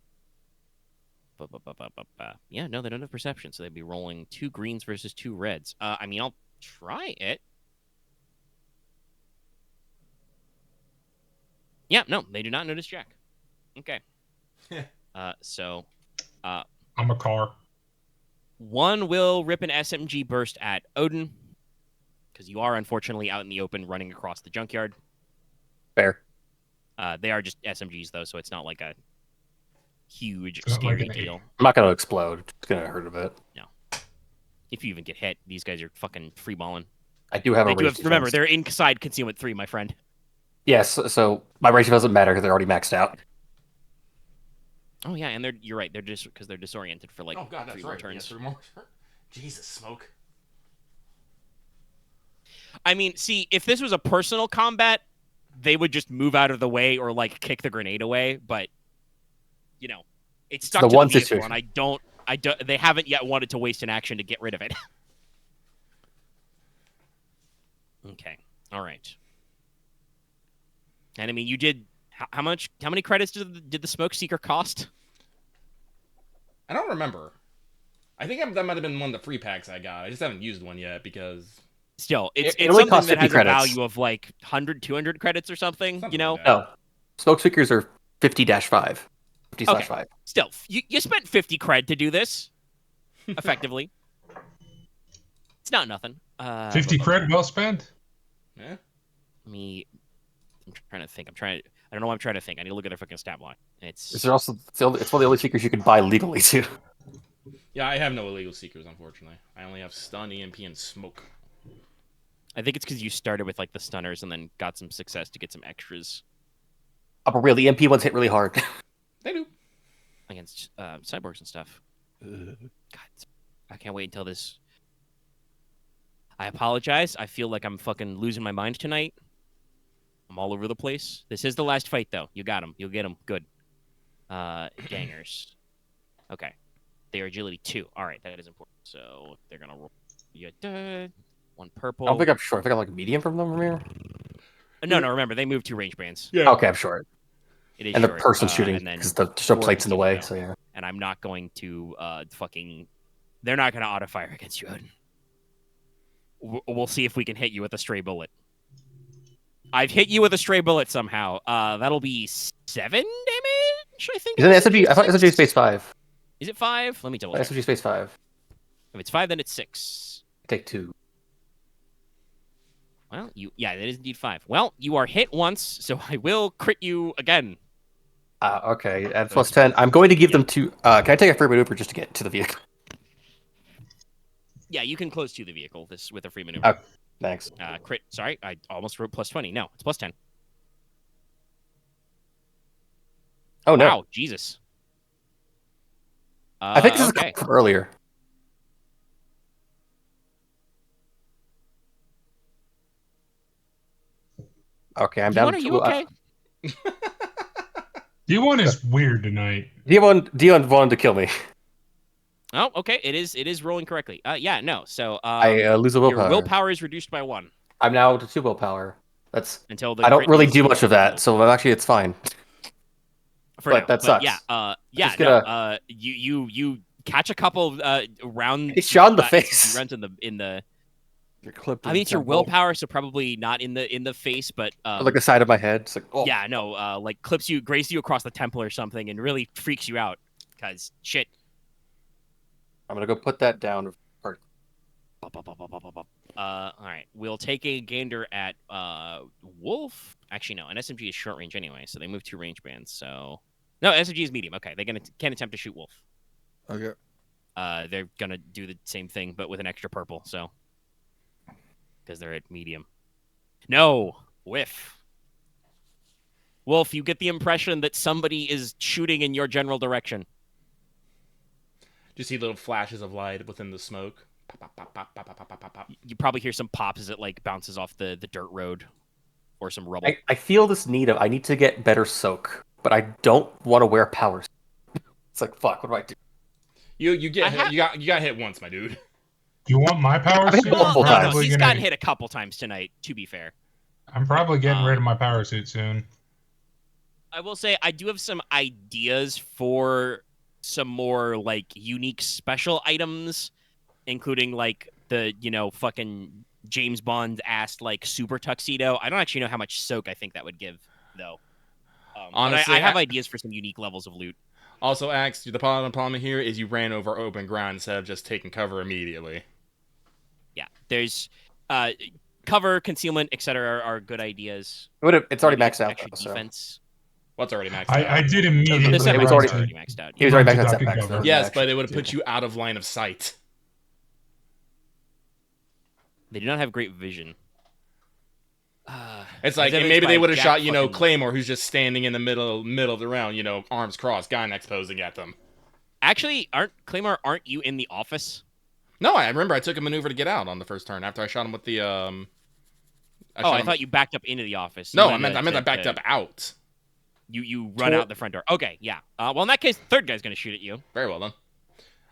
Yeah, no, they don't have perception, so they'd be rolling 2 greens versus 2 reds. I mean, I'll try it. Yeah, no, they do not notice Jack. Okay. So I'm a car. one will rip an SMG burst at Odin, because you are unfortunately out in the open running across the junkyard. Fair. They are just SMGs, though, so it's not like a huge, Not like scary an deal. I'm not going to explode. It's going to hurt a bit. If you even get hit, these guys are fucking freeballing. I do have a range Remember, defense. they're inside concealment 3, my friend. Yes, so my range doesn't matter because they're already maxed out. Oh yeah, and you're right. They're just because they're disoriented for like Oh god, that's 3 more right. turns. Yeah, 3 more. Jesus, smoke. I mean, see, if this was a personal combat, they would just move out of the way or like kick the grenade away. But you know, it's stuck the to one the vehicle, situation. and I don't. They haven't yet wanted to waste an action to get rid of it. Okay, all right. And I mean, you did how much? How many credits did the smoke seeker cost? I don't remember. I think that might have been one of the free packs I got. I just haven't used one yet because Still, it's It only something costs that 50 has credits. a value of like 100, 200 credits or something. Something You know, like that. No, smoke seekers are 50-5, 50/5. Okay. Still, you spent 50 cred to do this, effectively. It's not nothing. 50 but- cred well spent. Yeah. I'm trying to think. I don't know what I'm trying to think. I need to look at their fucking stat block. It's also it's one of the only seekers you can buy legally too. Yeah, I have no illegal seekers, unfortunately. I only have stun, EMP, and smoke. I think it's because you started with like the stunners and then got some success to get some extras Oh, but really, MP ones hit really hard. They do. against cyborgs and stuff. God, I can't wait until this. I apologize. I feel like I'm fucking losing my mind tonight. I'm all over the place. This is the last fight, though. You got him. You'll get him. Good. Gangers. Okay. They are agility 2. All right, that is important. So they're gonna roll. You get one purple. I don't think I'm short. I think I'm like medium from them from here. No. Remember, they move 2 range bands. Yeah. Okay, I'm short. It is And the short, person's shooting and then because there's no 4 plates in the way. concealment So yeah. and I'm not going to fucking. They're not gonna auto fire against you, Odin. We'll see if we can hit you with a stray bullet. I've hit you with a stray bullet somehow. That'll be 7 damage, I think. Is it SMG? I thought SMG is space 5. Is it 5? Let me double check. SMG space 5. If it's 5, then it's 6. Take 2. Well, yeah, that is indeed 5. Well, you are hit once, so I will crit you again. Okay, at plus 10. I'm going to give them 2. Can I take a free maneuver just to get to the vehicle? Yeah, you can close to the vehicle with a free maneuver. Okay, thanks. Crit. Sorry, I almost wrote plus 20. No, it's plus 10. Oh no! Wow, Jesus. I think this okay. is from earlier. Okay, I'm down. Are you okay? D1 is weird tonight. Dion wanted to kill me. Oh, okay. It is rolling correctly. Yeah, no. So I lose a your willpower. willpower is reduced by 1 I'm now to 2 willpower. That's. until the. I don't crit really is do much of that, equal. so actually it's fine. For but now. that sucks. Yeah, just no. gonna- You catch a couple round. It's shot in the face. Runs in the. You're clipped I in mean, it's your temple. willpower, so probably not in the face, but Like the side of my head. It's like, oh. yeah, no, like grazes you across the temple or something, and really freaks you out. Cause shit. I'm gonna go put that down. All right, we'll take a gander at Wolf. Actually, no, an SMG is short range anyway, so they move 2 range bands. So no, SMG is medium. Okay, they can attempt to shoot Wolf. Okay. They're gonna do the same thing, but with an extra purple. So because they're at medium. No, whiff. Wolf, you get the impression that somebody is shooting in your general direction. You see little flashes of light within the smoke. Pop, pop, pop, pop, pop, pop, pop, pop, pop. You probably hear some pops as it like bounces off the dirt road or some rubble. I feel this need of I need to get better soak, but I don't want to wear power. It's like fuck. What do I do? You got hit once, my dude. You want my power I've hit suit? multiple I'm times. probably He's gonna- gotten hit a couple times tonight, to be fair. I'm probably getting rid of my power suit soon. I will say I do have some ideas for some more like unique special items, including like the fucking James Bond ass like super tuxedo. I don't actually know how much soak I think that would give though. Honestly, but I have ideas for some unique levels of loot. Also, Axe, the problem here is you ran over open ground instead of just taking cover immediately. Yeah, there's cover, concealment, etc. are good ideas. It's already maxed out. Extra Though, so. defense. What's already maxed I out? did immediately. The was setback's already- already maxed out. He was Yeah. already maxed out Deducted setbacks. cover. though. Yes, but it would have put you out of line of sight. They do not have great vision. It's like evidenced maybe by they would have Jack shot, fucking- Claymore, who's just standing in the middle of the round, arms crossed, guy next posing at them. Actually, Claymore, aren't you in the office? No, I remember I took a maneuver to get out on the first turn after I shot him with the I thought you backed up into the office. No, I meant I backed up out. You run out the front door. Okay, yeah. Well, in that case, the third guy's gonna shoot at you. Very well then.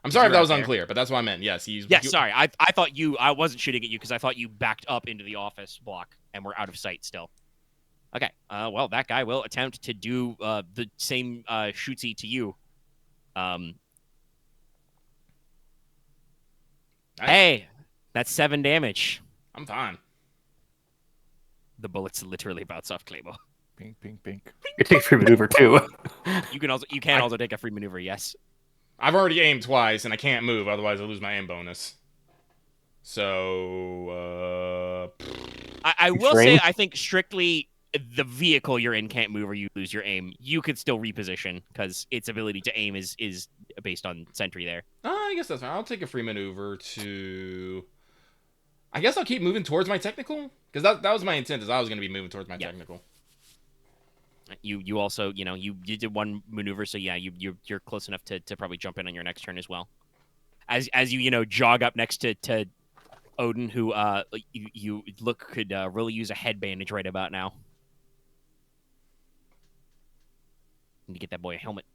I'm sorry if that You're was out there. unclear, but that's what I meant. Yes, Sorry. I thought I wasn't shooting at you because I thought you backed up into the office block and were out of sight still. Okay. Well, that guy will attempt to do the same shootsy to you. Nice. Hey, that's 7 damage. I'm fine. The bullets literally bounce off Claymore. Pink, pink, pink. You take free maneuver too. You can also take a free maneuver. Yes. I've already aimed twice, and I can't move, otherwise I lose my aim bonus. So, I will say, I think strictly the vehicle you're in can't move or you lose your aim. You could still reposition because its ability to aim is based on sentry there. I guess that's fine. I'll take a free maneuver to... I guess I'll keep moving towards my technical, because that was my intent, is I was going to be moving towards my technical. You also, you did one maneuver, so yeah, you're close enough to probably jump in on your next turn as well. As you jog up next to Odin, who you look could really use a head bandage right about now. Need to get that boy a helmet.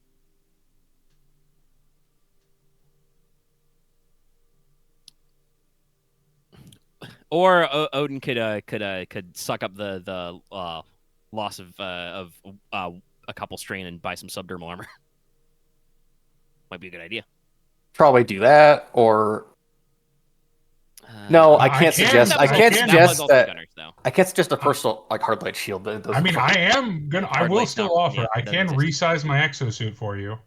Or Odin could suck up the loss of a couple strain and buy some subdermal armor. Might be a good idea. Probably do that, or no, I can't suggest. I can't suggest that. Gunners, though. I can't suggest a personal hard light shield. I mean, I will still offer. yeah, I doesn't can exist. resize my exosuit for you.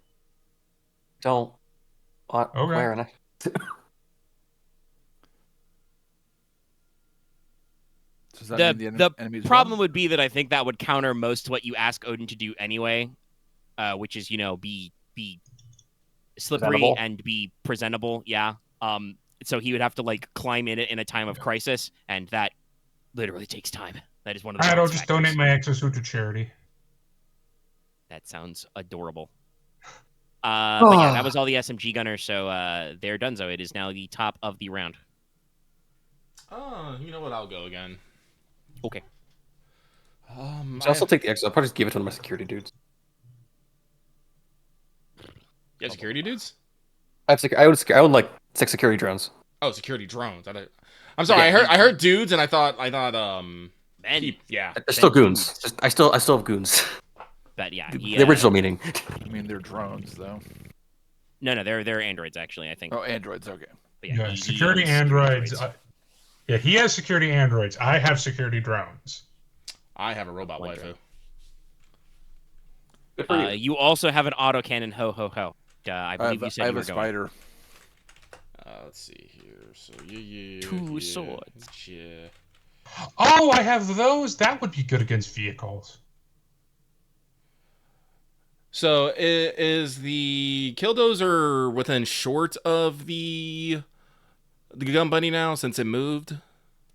Don't. What? Okay. Where? And Does that mean The enemies problem won? would be that I think that would counter most what you ask Odin to do anyway, which is be slippery Presentable. and be presentable. Yeah. So he would have to climb in it in a time of crisis, and that literally takes time. That is one of the. I'll bonus just factors. donate my exosuit to charity. That sounds adorable. But yeah, that was all the SMG gunners, so they're donezo. It is now the top of the round. Oh, you know what? I'll go again. Okay. so I'll still take the extra. I'll probably just give it to one of my security dudes. You have security dudes? I would like 6 security drones. Oh, security drones. I'm sorry. I heard dudes, and I thought Ben, yeah. They're still goons. I still have goons. but yeah, The original meaning. I mean, they're drones, though. No, they're androids actually. I think. Oh, androids. Okay. But Yeah, he security owns androids. Yeah, he has security androids. I have security drones. I have a robot One waifu. drone. Good for you. You also have an autocannon. Ho ho ho. I believe you said I you have were a going. spider. Let's see here. So yeah. 2 swords. Yeah. Oh, I have those. That would be good against vehicles. So is the Killdozer within short of the gun buddy now since it moved?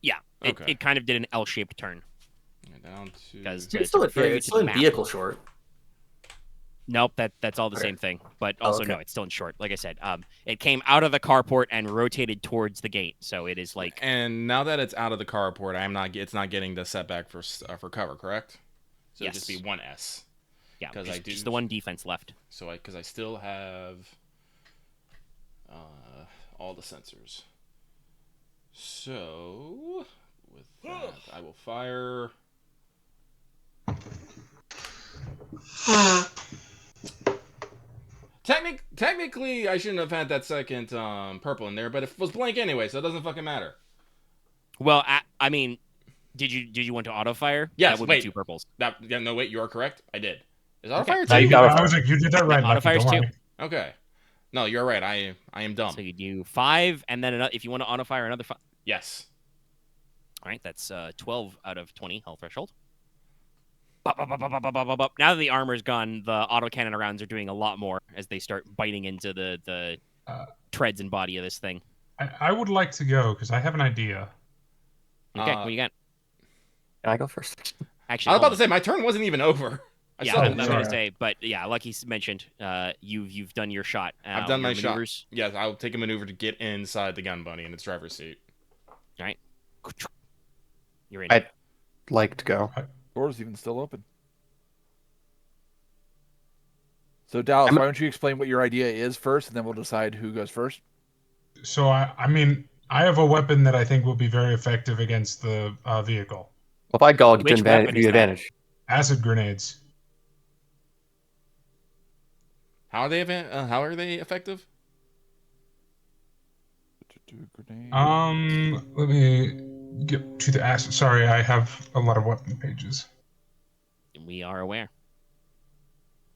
Yeah, Okay. it kind of did an L-shaped turn. Down to Because It's still in vehicle short. Nope, that's all the Okay. same thing. But also okay. no, it's still in short. Like I said, it came out of the carport and rotated towards the gate, so it is like. And now that it's out of the carport, it's not getting the setback for cover, correct? So it'd just be Yes. 1S. Yeah, 'Cause just the one defense left. So because I still have all the sensors. So with that, I will fire. Technically, I shouldn't have had that second purple in there, but it was blank anyway, so it doesn't fucking matter. Well, I mean, did you want to auto fire? Yes, That would wait. be 2 purples. No, wait, you are correct. I did. Is auto Okay. fire Now you too? got I was like, you did that right. auto Lucky, fire's don't 2. worry. Okay. No, you're right. I am dumb. So you do 5, and then if you want to auto fire another 5. Yes. All right, that's 12 out of 20 health threshold. Bop, bop, bop, bop, bop, bop, bop, bop. Now that the armor's gone, the autocannon rounds are doing a lot more as they start biting into the treads and body of this thing. I would like to go because I have an idea. Okay, what you got? Can I go first? Actually, I was about to hold say my turn wasn't even over. I yeah, still I'm, have I'm a gonna turn. sorry. say, but yeah, like he mentioned, you've done your shot. I've done your my shot. maneuvers. Yes, I'll take a maneuver to get inside the gun bunny in its driver's seat. All right, you're in. I'd like to go. Door's even still open. So Dallas, I'm- why don't you explain what your idea is first, and then we'll decide who goes first. So I mean, I have a weapon that I think will be very effective against the vehicle. Well, if I go, I'll get Which weapon is that? advantage. Acid grenades. How are they? How are they effective? Let me get to the acid. Sorry, I have a lot of weapon pages. We are aware.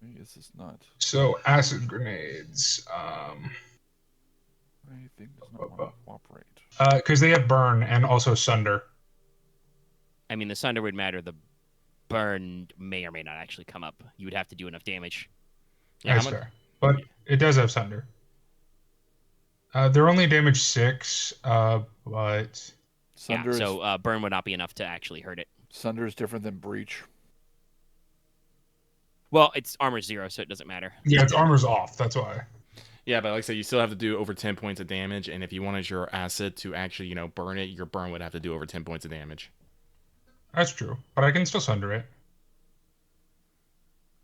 This is not. So acid grenades. My thing does not want to cooperate. Because they have burn and also sunder. I mean, the sunder would matter. The burn may or may not actually come up. You would have to do enough damage. Yeah, That's fair, but it does have sunder. They're only damage 6, but Sunder yeah, so burn would not be enough to actually hurt it. Sunder is different than breach. Well, it's armor 0, so it doesn't matter. yeah, its armor's off. That's why. Yeah, but like I said, you still have to do over 10 points of damage, and if you wanted your acid to actually, burn it, your burn would have to do over 10 points of damage. That's true, but I can still sunder it.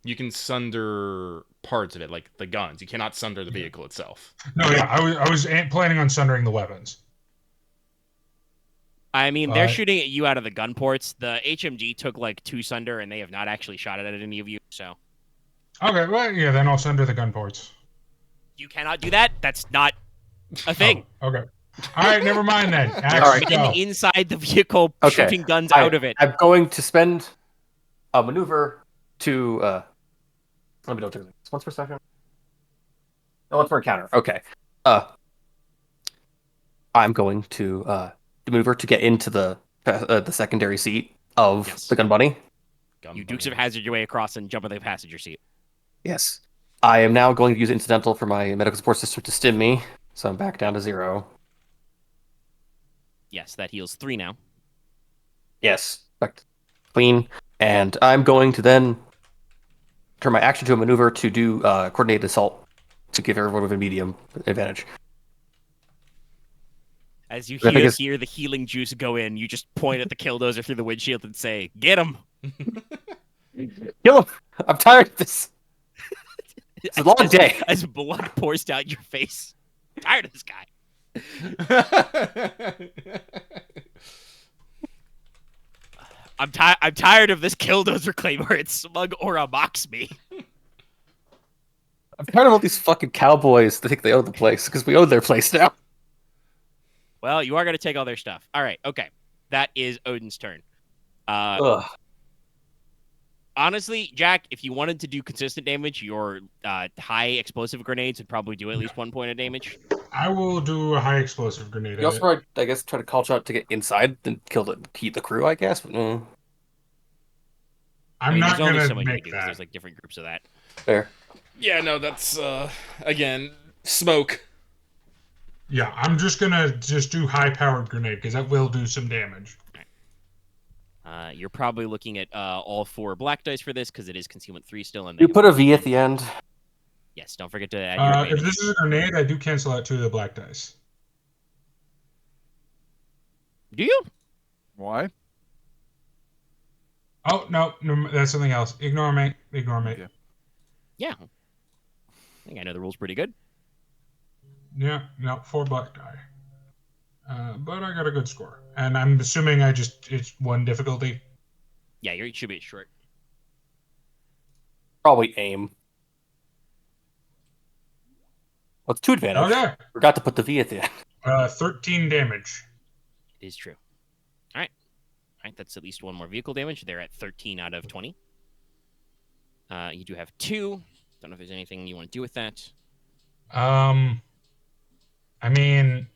You can sunder parts of it, like the guns. You cannot sunder the vehicle itself. No, yeah, I was planning on sundering the weapons. I mean, they're shooting at you out of the gun ports. The HMG took like 2 sunder, and they have not actually shot it at any of you. So Okay, well, yeah, then I'll sunder the gun ports. you cannot do that. That's not a thing. Oh, okay. All right, never mind then. Axe, All right. go. Inside the vehicle, Okay. shooting guns out of it. I'm going to spend a maneuver to. Let me don't do this. Once per second. No, once per encounter. Okay. I'm going to maneuver to get into the secondary seat of Yes. the gun bunny. You Dukes of Hazzard your way across and jump in the passenger seat. Yes. I am now going to use incidental for my medical support system to stim me, so I'm back down to 0. Yes, that heals 3 now. Yes. Back to clean. And I'm going to then turn my action to a maneuver to do coordinated assault to give everyone with a medium advantage. As you I think hear the healing juice go in, you just point at the Killdozer through the windshield and say, "Get him!" Kill him! I'm tired of this. It's a long day. As blood pours down your face. I'm tired of this guy. I'm tired of this Killdozer Claymore. It's smug aura mocks me. I'm tired of all these fucking cowboys that think they own the place, because we own their place now. Well, you are going to take all their stuff. All right, okay. That is Odin's turn. Ugh. Honestly, Jack, if you wanted to do consistent damage, your high explosive grenades would probably do at least 1 point of damage. I will do a high explosive grenade. You also, I guess, try to call shot to get inside and keep the crew, I guess. But, I'm I mean, not there's only gonna so much you make can do because that. there's like different groups of that. Fair. Yeah, no, that's, again, smoke. Yeah, I'm just gonna do high-powered grenade because that will do some damage. You're probably looking at all 4 black dice for this because it is concealment 3 still. And You put a V at the end. Yes, don't forget to add your If advantage. this is a grenade, I do cancel out 2 of the black dice. Do you? Why? Oh no, that's something else. Ignore me. Ignore me. Okay. Yeah. I think I know the rules pretty good. Yeah, no, 4 black die. But I got a good score, and I'm assuming it's 1 difficulty. Yeah, you should be short. Probably aim. Well, it's 2 advantage. Okay. Forgot to put the V at the end. 13 damage. It is true. All right. All right, that's at least 1 more vehicle damage. They're at 13 out of 20. You do have 2. Don't know if there's anything you want to do with that. I mean,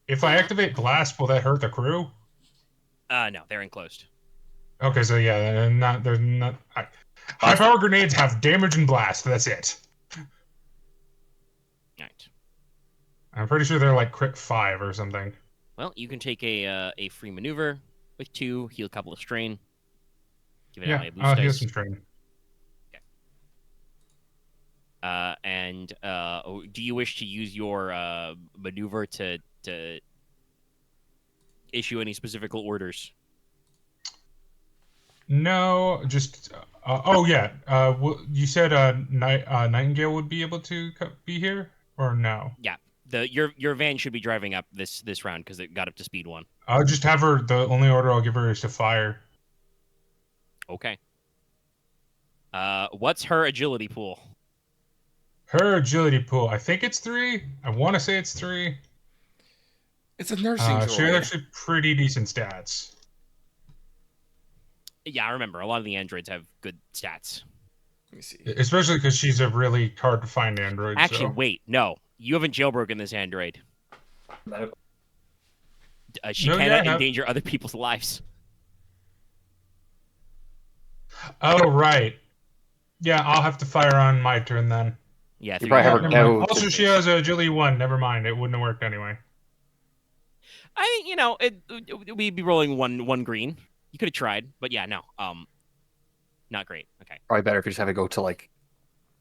if I activate blast, will that hurt the crew? No, they're enclosed. Okay, so yeah, they're not. High power grenades have damage and blast. That's it. All right. I'm pretty sure they're like crit 5 or something. Well, you can take a free maneuver. with 2, heal a couple of strain. Give it Yeah, a boost heal dice. some strain. Do you wish to use your maneuver to issue any specific orders? No, just. Oh yeah. You said Nightingale would be able to be here, or no? Yeah, your van should be driving up this round because it got up to speed 1. I'll just have her. The only order I'll give her is to fire. Okay. What's her agility pool? Her agility pool. I think it's 3. I want to say it's 3. It's a nursing She has droid. actually pretty decent stats. Yeah, I remember. A lot of the androids have good stats. Let me see. Especially because she's a really hard to find android. Actually, so. wait. No. You haven't jailbroken this android. No. She No, yeah, cannot I have. endanger other people's lives. Oh right. Yeah, I'll have to fire on my turn then. Yeah, You 3 probably have more. her Never mind. go. Also, she has agility 1. Never mind. It wouldn't have worked anyway. We'd be rolling one green. You could have tried, but yeah, no. Not great. Okay. Probably better if you just have it go to like.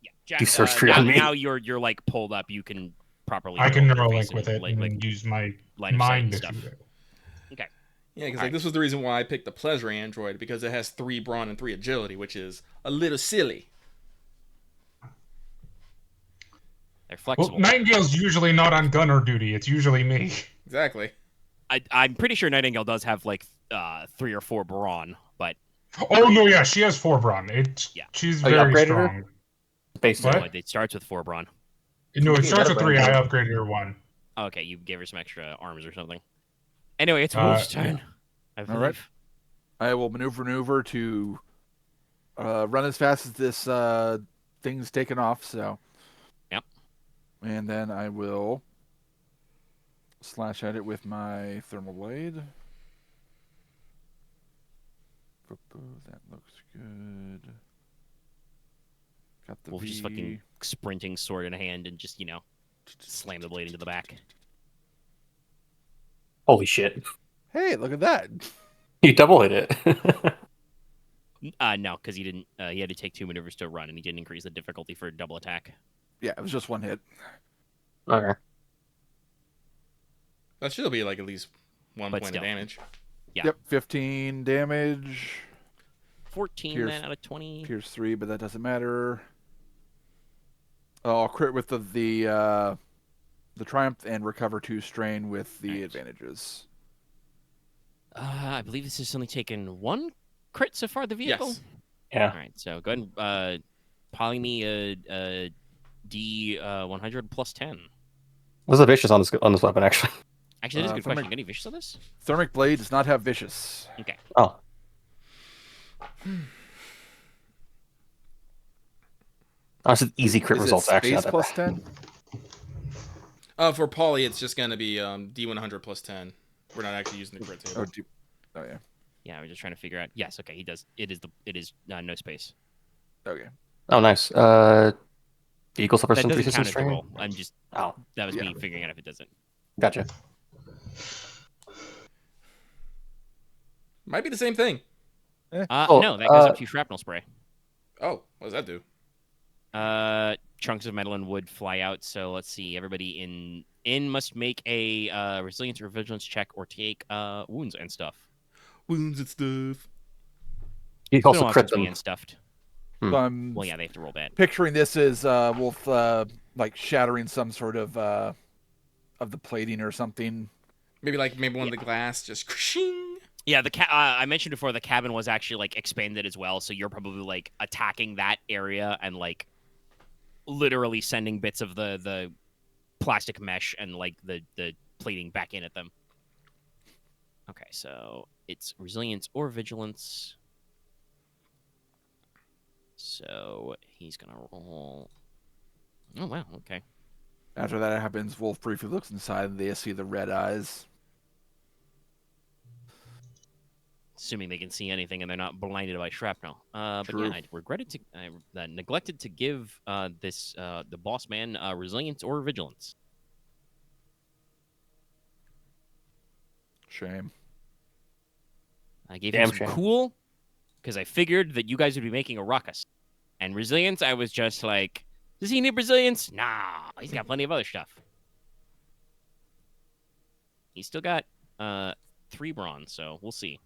Yeah. Jack, Do search tree now, on me. now you're like pulled up. You can properly. I can roll neuralink face with and, it like, and use my line of sight mind and to stuff. shoot it. Okay. Yeah, because Alright. this was the reason why I picked the pleasure android, because it has 3 brawn and 3 agility, which is a little silly. They're Well, flexible. Nightingale's usually not on gunner duty. It's usually me. Exactly. I'm pretty sure Nightingale does have like 3 or 4 brawn, but Oh no, yeah, she has 4 brawn. Yeah. She's Oh, you very upgraded her? strong. Based What? on no, it starts with 4 brawn. No, it Maybe starts with another 3. I brand. upgraded her 1. Okay, you gave her some extra arms or something. Anyway, it's Uh, Wolf's turn. I All right. believe. I will maneuver to run as fast as this thing's taken off. So. Yep. And then I will slash at it with my thermal blade. That looks good. Got the Wolf just V. fucking sprinting, sword in hand, and just slam the blade into the back. Holy shit! Hey, look at that. You double hit it. No, because he didn't. He had to take 2 maneuvers to run, and he didn't increase the difficulty for double attack. Yeah, it was just 1 hit. Okay. That should be like at least 1 But point still. of damage. Yeah. Yep, 15 damage. 14 Pierce- then out of 20. Pierce 3, but that doesn't matter. I'll crit with the Triumph and recover 2 strain with the Nice. advantages. I believe this has only taken 1 crit so far. The vehicle. Yes. Yeah. All right, so go ahead and poly me a D 100 plus 10. What's the vicious on this weapon actually? Actually, that is a good question. thermic- You got any vicious on this? Thermic Blade does not have vicious. Okay. Oh. That's an easy crit Is results it actually. space Not that plus bad. 10? For Polly, it's just going to be D100 plus 10. We're not actually using the crit table. Oh yeah. Yeah, we're just trying to figure out. Yes, okay, he does. It is no space. Okay. Oh, nice. Vehicle That suppression doesn't 3 count system as the strain. roll. I'm just. Oh, That was Yeah. me figuring out if it doesn't. gotcha. Might be the same thing. Oh, No, that goes up to shrapnel spray. Oh, what does that do? Chunks of metal and wood fly out. So let's see. Everybody in must make a resilience or vigilance check or take wounds and stuff. Wounds and stuff. You It's been can also a while crit since we them. unstuffed. So I'm Well, yeah, they have to roll that. picturing this as Wolf like shattering some sort of the plating or something. Maybe one of the glass just crashing. Yeah, I mentioned before the cabin was actually like expanded as well, so you're probably like attacking that area and like literally sending bits of the plastic mesh and like the plating back in at them. Okay, so it's resilience or vigilance. So he's gonna roll. Oh wow, okay. After that happens, Wolf briefly looks inside and they see the red eyes. Assuming they can see anything and they're not blinded by shrapnel. But True. yeah, I neglected to give the boss man resilience or vigilance. Shame. I gave Damn him some shame. cool because I figured that you guys would be making a ruckus. And resilience, I was just like, does he need resilience? Nah, he's got plenty of other stuff. He's still got 3 bronze, so we'll see.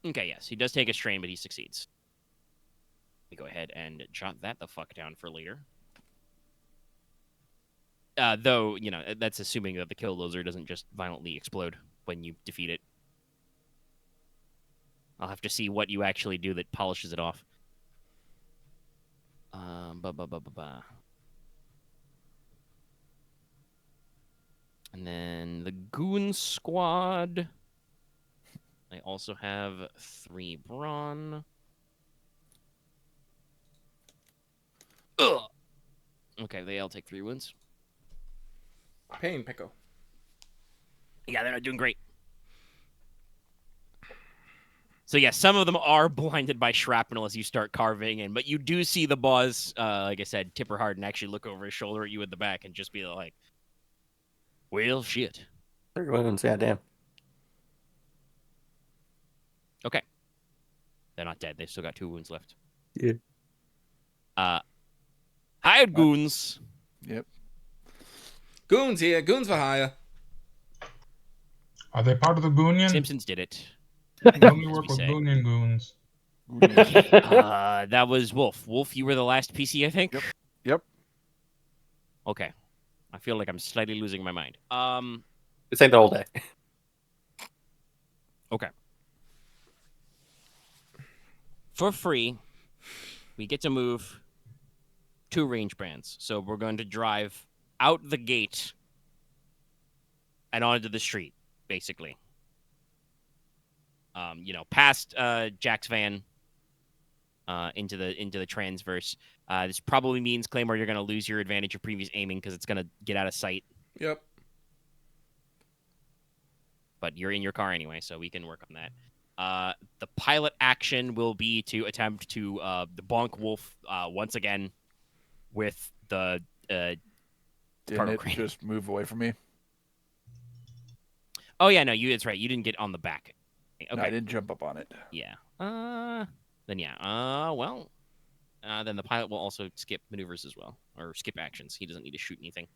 Okay, yes, he does take a strain, but he succeeds. Let me go ahead and jot that the fuck down for later. Though, you know, that's assuming that the KILLDOZER doesn't just violently explode when you defeat it. I'll have to see what you actually do that polishes it off. And then the Goon Squad. I also have 3 brawn. Ugh. Okay, they all take 3 wounds. Pain, Pico. Yeah, they're not doing great. So yeah, some of them are blinded by shrapnel as you start carving in, but you do see the boss, like I said, Tipper Hard, and actually look over his shoulder at you in the back and just be like, well, shit. 3 wounds, yeah, damn. Okay. They're not dead. They've still got 2 wounds left. Yeah. Hired goons. Yep. Goons here. Goons for hire. Are they part of the Goonian? Simpsons did it. We only work we with say. Goonian goons. That was Wolf. Wolf, you were the last PC, I think? Yep. Okay. I feel like I'm slightly losing my mind. This ain't the whole day. Okay. For free, we get to move 2 range bands. So we're going to drive out the gate and onto the street, basically. You know, past Jack's van into the transverse. This probably means, Claymore, you're going to lose your advantage of previous aiming because it's going to get out of sight. Yep. But you're in your car anyway, so we can work on that. The pilot action will be to attempt to bonk Wolf once again with the Didn't cargo it crane. just move away from me? Oh yeah, no, it's right. You didn't get on the back. Okay. No, I didn't jump up on it. Yeah. Then yeah. Well. Then the pilot will also skip maneuvers as well, or skip actions. He doesn't need to shoot anything.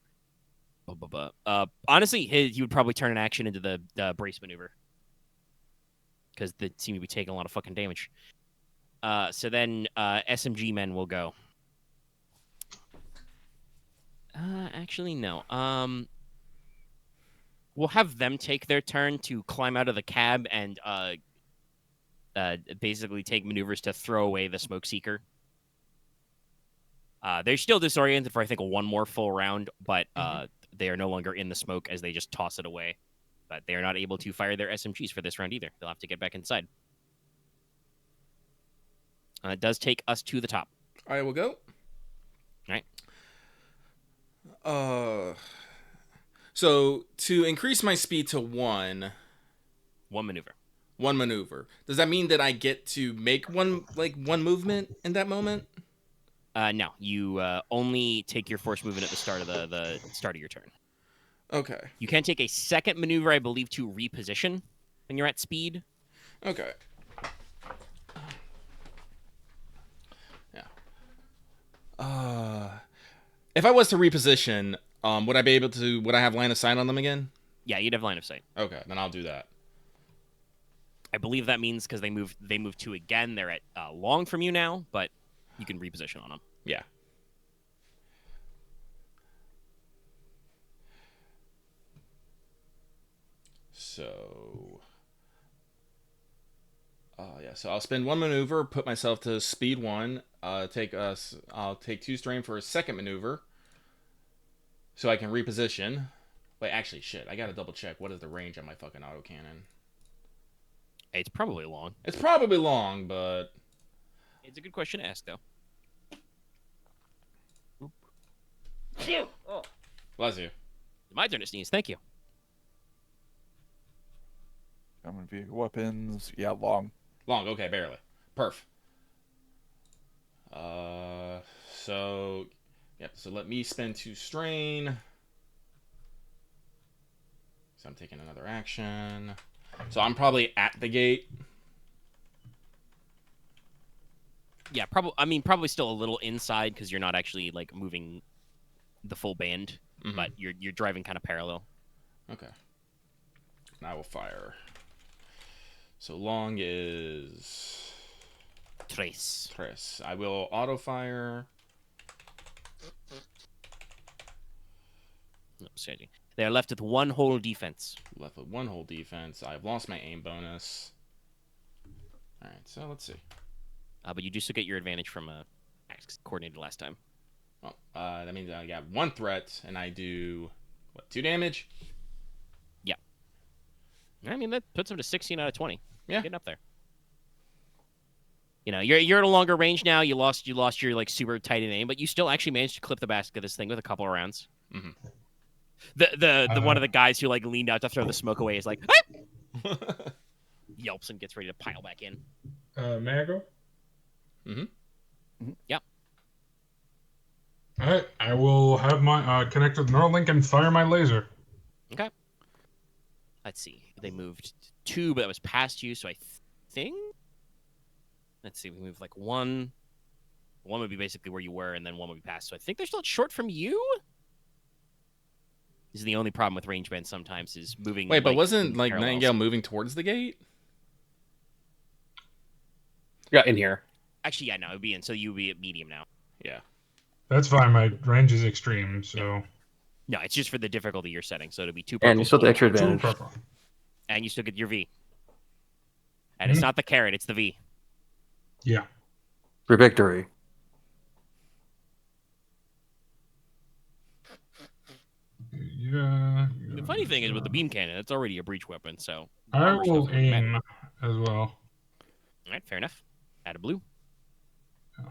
Honestly, he would probably turn an action into the brace maneuver because they seem to be taking a lot of fucking damage. So then SMG men will go. Actually, no. We'll have them take their turn to climb out of the cab and basically take maneuvers to throw away the smoke seeker. They're still disoriented for, I think, 1 more full round, but they are no longer in the smoke as they just toss it away. But they are not able to fire their SMGs for this round either. They'll have to get back inside. It does take us to the top. I will go. All right. So to increase my speed to 1 maneuver. 1 maneuver. Does that mean that I get to make one movement in that moment? No, you only take your force movement at the start of the start of your turn. Okay. You can take a second maneuver, I believe, to reposition when you're at speed. Okay. Yeah. If I was to reposition, would I be able to? Would I have line of sight on them again? Yeah, you'd have line of sight. Okay, then I'll do that. I believe that means because they move 2 again. They're at long from you now, but you can reposition on them. Yeah. So, so I'll spend 1 maneuver, put myself to speed 1. I'll take 2 strain for a second maneuver, so I can reposition. Wait, actually, shit, I gotta double check. What is the range on my fucking autocannon? It's probably long. It's probably long, but it's a good question to ask, though. Oh. Bless you. My turn to sneeze. Thank you. Common vehicle weapons. Yeah, long. Long, okay, barely. Perf. So let me spend 2 strain. So I'm taking another action. So I'm probably at the gate. Yeah, probably still a little inside because you're not actually like moving the full band, but you're driving kind of parallel. Okay. And I will fire. So long is Trace. I will auto fire. No, sorry. They are left with one whole defense. Left with one whole defense. I've lost my aim bonus. All right, so let's see. But you do still get your advantage from coordinated last time. Well, that means I got one threat, and I do what? 2 damage. Yeah. I mean that puts him to 16 out of 20. Yeah, Getting up there. You know, you're at a longer range now. You lost your like super tight in aim, but you still actually managed to clip the basket of this thing with a couple of rounds. Mm-hmm. The one of the guys who like leaned out to throw the smoke away is like ah! Yelps and gets ready to pile back in. May I go? Yep. All right, I will have my connect with Neuralink and fire my laser. Okay. Let's see. They moved 2, but that was past you, so I think. Let's see. We moved like 1. 1 would be basically where you were, and then 1 would be past. So I think they're still short from you. This is the only problem with range bands sometimes is moving. Wait, but wasn't in like parallels. Nightingale moving towards the gate? Yeah, in here. Actually, yeah, no, it would be in. So you would be at medium now. Yeah. That's fine. My range is extreme, so No, it's just for the difficulty you're setting. So it'll be 2 And you still have the extra 2 advantage. purple. and you still get your V. And it's not the carrot, it's the V. Yeah. For victory. Yeah. The funny thing is with the beam cannon, it's already a breach weapon, so I armor stuff will wouldn't matter. aim as well. All right, fair enough. Add a blue. Oh.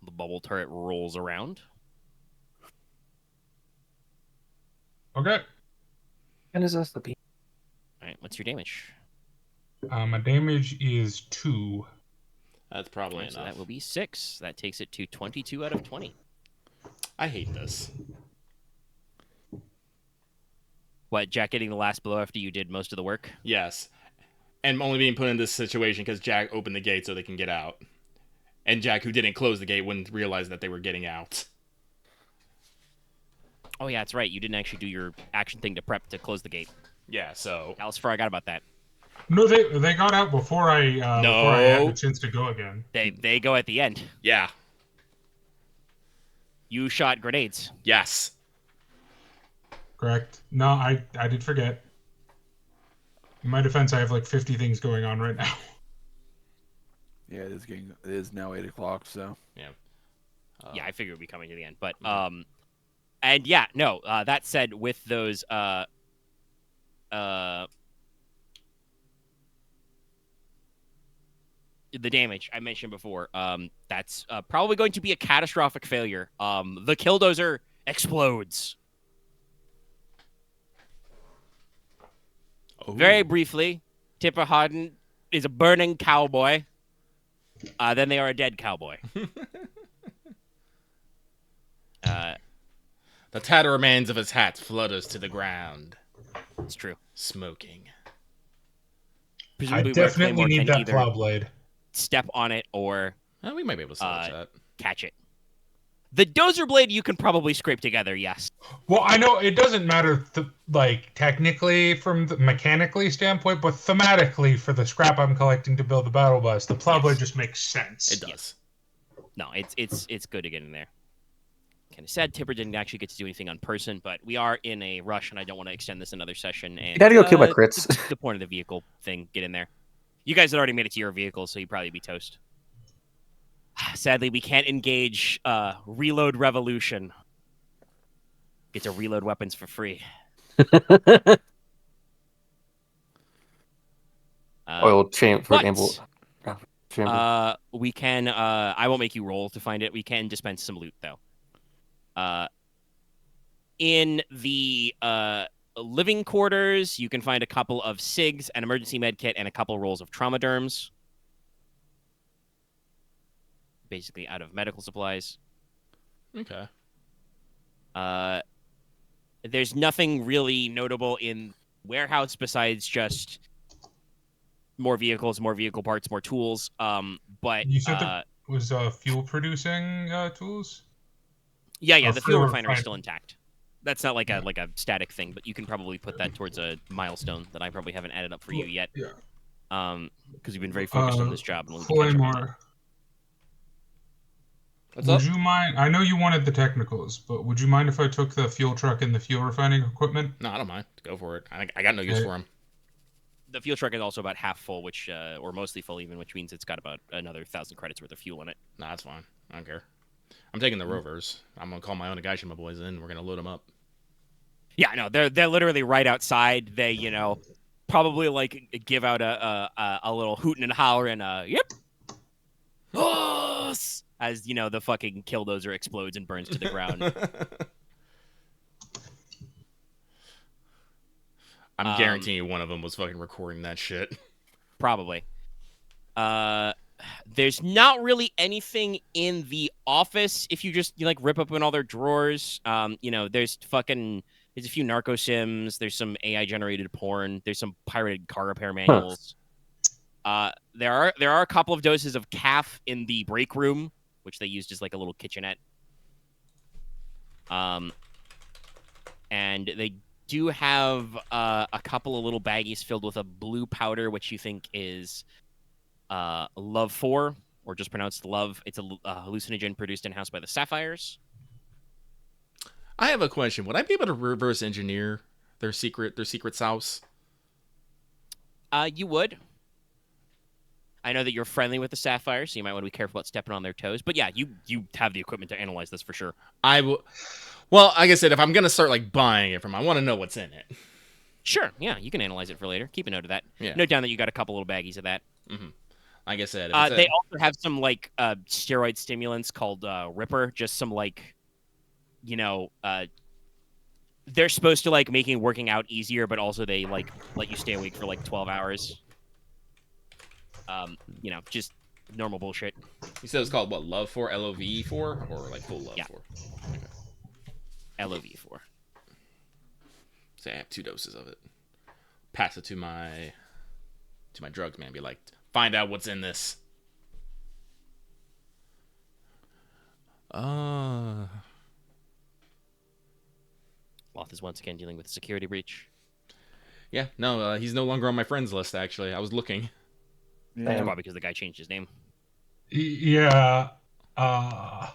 The bubble turret rolls around. Okay. And is this the beam? All right, what's your damage? My damage is 2. That's probably All right, enough. so that will be 6. That takes it to 22 out of 20. I hate this. What, Jack getting the last blow after you did most of the work? Yes. And only being put in this situation because Jack opened the gate so they can get out. And Jack, who didn't close the gate, wouldn't realize that they were getting out. Oh, yeah, that's right. You didn't actually do your action thing to prep to close the gate. Yeah, so... Alice forgot about that. No, they got out before I had the chance to go again. They go at the end. Yeah. You shot grenades. Yes. Correct. No, I did forget. In my defense, I have like 50 things going on right now. Yeah, it is now 8 o'clock, so. Yeah. Yeah, I figured it would be coming to the end. But, and yeah, no, that said, with those, the damage I mentioned before, that's probably going to be a catastrophic failure. The Killdozer explodes. Ooh. Very briefly, Tipper Harden is a burning cowboy. Then they are a dead cowboy. The tattered remains of his hat flutters to the ground. It's true. Smoking. I Presumably where definitely Claymore need can that either plow blade. step on it or We might be able to salvage that. catch it. The dozer blade you can probably scrape together, yes. Well, I know it doesn't matter, like technically from the mechanically standpoint, but thematically for the scrap I'm collecting to build the battle bus, the plow blade just makes sense. It does. No, it's good to get in there. Kind of sad Tipper didn't actually get to do anything on person, but we are in a rush, and I don't want to extend this another session. And Gotta go kill my crits. The point of the vehicle thing, get in there. You guys had already made it to your vehicle, so you'd probably be toast. Sadly, we can't engage Reload Revolution. Get to reload weapons for free. Oil chamber, for but, example. Chamber. we can. I won't make you roll to find it. We can dispense some loot though. In the living quarters, you can find a couple of SIGs, an emergency med kit, and a couple rolls of trauma derms. Basically, out of medical supplies. Okay. there's nothing really notable in warehouse besides just more vehicles, more vehicle parts, more tools. But You said there was fuel producing tools. yeah, Or the fuel fuel refinery is refin- still intact. That's not like a static thing, but you can probably put that towards a milestone that I probably haven't added up for you yet. Yeah. Because you've been very focused on this job and we'll be catching up on it. Claymore. What's Would up? you mind? I know you wanted the technicals, but would you mind if I took the fuel truck and the fuel refining equipment? No, I don't mind. Go for it. I got no use Okay. for him. The fuel truck is also about half full, which or mostly full even, which means it's got about another 1,000 credits worth of fuel in it. Nah, that's fine. I don't care. I'm taking the rovers. I'm gonna call my own Onigashima boys in. We're gonna load them up. Yeah, no, they're literally right outside. They, probably like give out a little hooting and hollering, yep, us, as the fucking KILLDOZER explodes and burns to the ground. I'm guaranteeing you one of them was fucking recording that shit. Probably. There's not really anything in the office if you just rip open all their drawers. There's a few narco sims, there's some AI generated porn, there's some pirated car repair manuals. There are a couple of doses of calf in the break room, which they used as like a little kitchenette. And they do have a couple of little baggies filled with a blue powder, which you think is Love 4, or just pronounced Love. It's a hallucinogen produced in-house by the Sapphires. I have a question. Would I be able to reverse engineer their secret house? You would. I know that you're friendly with the Sapphires, so you might want to be careful about stepping on their toes. But yeah, you have the equipment to analyze this for sure. I will. Well, like I said, if I'm gonna start buying it from, I want to know what's in it. Sure, yeah, you can analyze it for later. Keep a note of that. Yeah. Note down that you got a couple little baggies of that. Mm-hmm. Like I said, they also have some steroid stimulants called Ripper. Just some they're supposed to making working out easier, but also they let you stay awake for 12 hours. Just normal bullshit. You said it was called what? Love 4, LOV 4, or full love 4? Okay. LOV 4. Say I have 2 doses of it. Pass it to my drugs man. Be like, find out what's in this. Loth is once again dealing with a security breach. Yeah, no, he's no longer on my friends list. Actually, I was looking. Yeah. Probably because the guy changed his name. Yeah. Loth